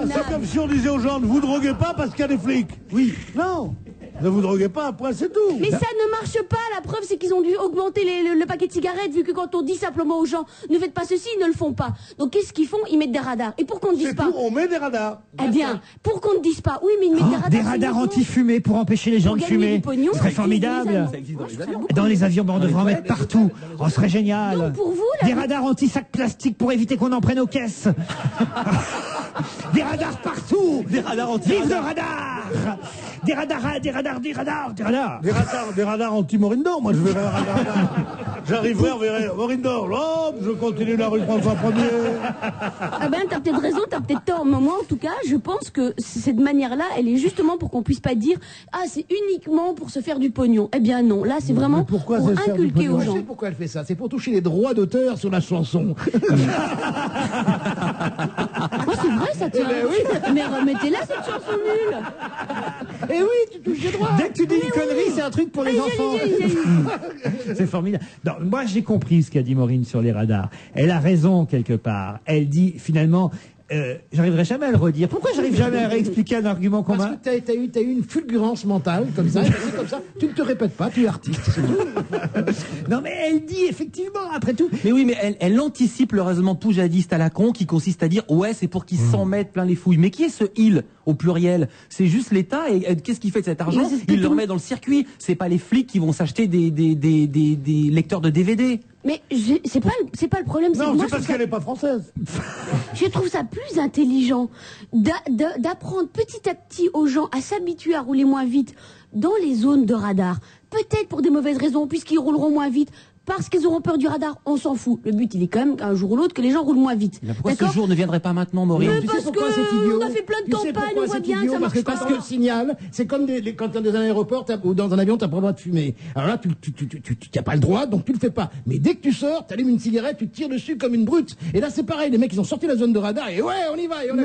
C'est comme si on disait aux gens, ne vous droguez pas parce qu'il y a des flics. Oui. Non. Ne vous droguez pas, après c'est tout. Mais ça ne marche pas, la preuve c'est qu'ils ont dû augmenter le paquet de cigarettes, vu que quand on dit simplement aux gens, ne faites pas ceci, ils ne le font pas. Donc qu'est-ce qu'ils font? Ils mettent des radars. Et pour qu'on ne dise pas... on met des radars. Eh bien, pour qu'on ne dise pas, oui mais ils mettent des radars. Des radars anti-fumée pour empêcher les gens de fumer. Ce serait formidable. Dans les avions, on devrait en mettre partout. Oh, ce serait génial. Donc pour vous, des radars anti-sacs plastiques pour éviter qu'on en prenne aux caisses. Des radars partout. Des radars anti-radars. Vive le radar. Des radars anti-Morindor. Moi, je verrai un radar. J'arriverai, on verrait Morindor. Hop, je continue la rue François 1er. Ah ben, t'as peut-être raison, t'as peut-être tort. Mais moi, en tout cas, je pense que cette manière-là, elle est justement pour qu'on puisse pas dire ah, c'est uniquement pour se faire du pognon. Eh bien, non. Là, c'est vraiment pour inculquer aux gens. Je sais pourquoi elle fait ça. C'est pour toucher les droits d'auteur sur la chanson. Oh, c'est vrai, ça tient. Mais remettez-la, cette chanson nulle. Eh oui, tu touches les droits. Dès que tu dis une connerie, c'est un truc pour les enfants. C'est formidable. Non, moi, j'ai compris ce qu'a dit Maureen sur les radars. Elle a raison quelque part. Elle dit finalement... j'arriverai jamais à le redire. Pourquoi j'arrive jamais à réexpliquer un argument commun? Parce que t'as eu une fulgurance mentale, comme ça, comme ça. Tu ne te répètes pas, tu es artiste. Non, mais elle dit effectivement, après tout. Mais oui, mais elle anticipe le raisonnement poujadiste à la con qui consiste à dire ouais, c'est pour qu'ils s'en mettent plein les fouilles. Mais qui est ce il? au pluriel. C'est juste l'État et qu'est-ce qu'il fait de cet argent? Il le remet dans le circuit. C'est pas les flics qui vont s'acheter des lecteurs de DVD. Mais c'est pas le problème. Non, moi, c'est parce qu'elle n'est pas française. Je trouve ça plus intelligent d'apprendre petit à petit aux gens à s'habituer à rouler moins vite dans les zones de radar. Peut-être pour des mauvaises raisons, puisqu'ils rouleront moins vite. Parce qu'ils auront peur du radar, on s'en fout. Le but, il est quand même qu'un jour ou l'autre, que les gens roulent moins vite. Pourquoi ce jour ne viendrait pas maintenant, Maureen? Mais parce qu'on a fait plein de campagnes, on voit bien que ça marche pas. Parce que le signal, c'est comme quand dans un aéroport ou dans un avion, t'as pas le droit de fumer. Alors là, tu n'as pas le droit, donc tu le fais pas. Mais dès que tu sors, t'allumes une cigarette, tu tires dessus comme une brute. Et là, c'est pareil, les mecs, ils ont sorti la zone de radar et ouais, on y va. Et on mais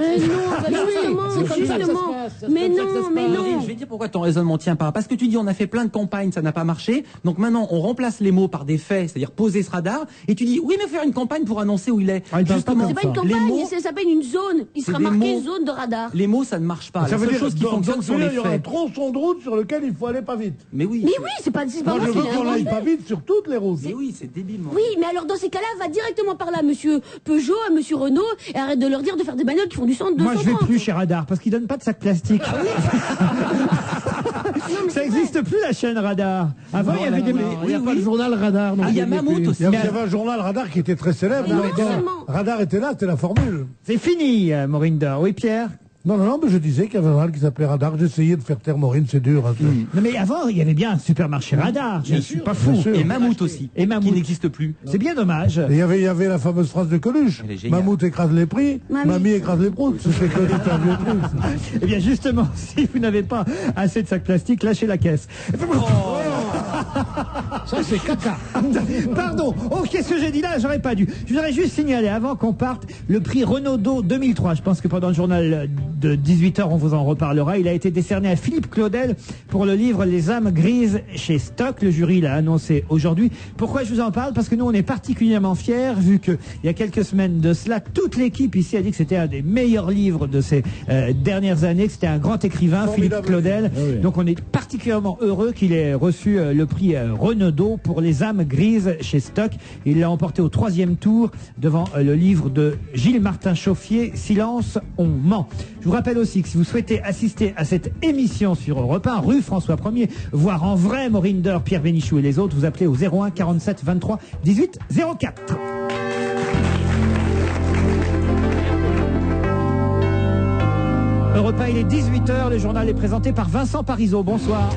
non. Je vais dire pourquoi ton raisonnement tient pas. Parce que tu dis, on a fait plein de campagnes, ça n'a pas marché. Donc maintenant, on remplace les mots par des faits, c'est-à-dire poser ce radar, et tu dis oui mais faire une campagne pour annoncer où il est. Justement, c'est pas une campagne, ça s'appelle une zone. Il sera marqué zone de radar. Les mots ça ne marche pas. Ça veut dire chose qui fonctionne sur les faits. Il y aura un tronçon de route sur lequel il faut aller pas vite. Mais oui. C'est pas moi je veux qu'on aille pas vite sur toutes les routes. Mais oui, c'est débile. Oui, mais alors dans ces cas-là, va directement par là, monsieur Peugeot, à monsieur Renault, et arrête de leur dire de faire des bagnoles qui font du 100 230. Moi je vais plus chez Radar parce qu'ils donnent pas de sac plastique. Ça existe plus la chaîne Radar. Avant il y avait des. Il n'y a pas le journal Radar. Il y a Mammouth aussi. Il y avait un journal Radar qui était très célèbre. Radar était là, c'était la formule. C'est fini, Maureen Dor. Oui, Pierre? Non, mais je disais qu'il y avait un journal qui s'appelait Radar. J'essayais de faire taire Maureen, c'est dur. Hein, Non, mais avant, il y avait bien un supermarché Radar. Je suis pas fou. Et Mammouth aussi. Et Mammouth qui n'existe plus. C'est bien dommage. Et il y avait la fameuse phrase de Coluche. Mammouth écrase les prix, Mamie écrase les proutes. C'est connu, c'est un vieux truc. Eh bien, justement, si vous n'avez pas assez de sacs plastiques, lâchez la caisse. Ça, c'est caca. Pardon. Oh, qu'est-ce que j'ai dit là? J'aurais pas dû. Je voudrais juste signaler, avant qu'on parte, le prix Renaudot 2003. Je pense que pendant le journal de 18h, on vous en reparlera. Il a été décerné à Philippe Claudel pour le livre Les âmes grises chez Stock. Le jury l'a annoncé aujourd'hui. Pourquoi je vous en parle? Parce que nous, on est particulièrement fiers, vu que il y a quelques semaines de cela, toute l'équipe ici a dit que c'était un des meilleurs livres de ces dernières années, que c'était un grand écrivain, Philippe Claudel. Oui. Donc on est particulièrement heureux qu'il ait reçu le prix Renaudot pour Les âmes grises chez Stock. Il l'a emporté au 3e tour devant le livre de Gilles Martin Chauffier, Silence, on ment. Je vous rappelle aussi que si vous souhaitez assister à cette émission sur Europe 1, rue François 1er, voir en vrai Maureen Dor, Pierre Bénichou et les autres, vous appelez au 01 47 23 18 04. Europe 1, il est 18h, le journal est présenté par Vincent Parisot. Bonsoir.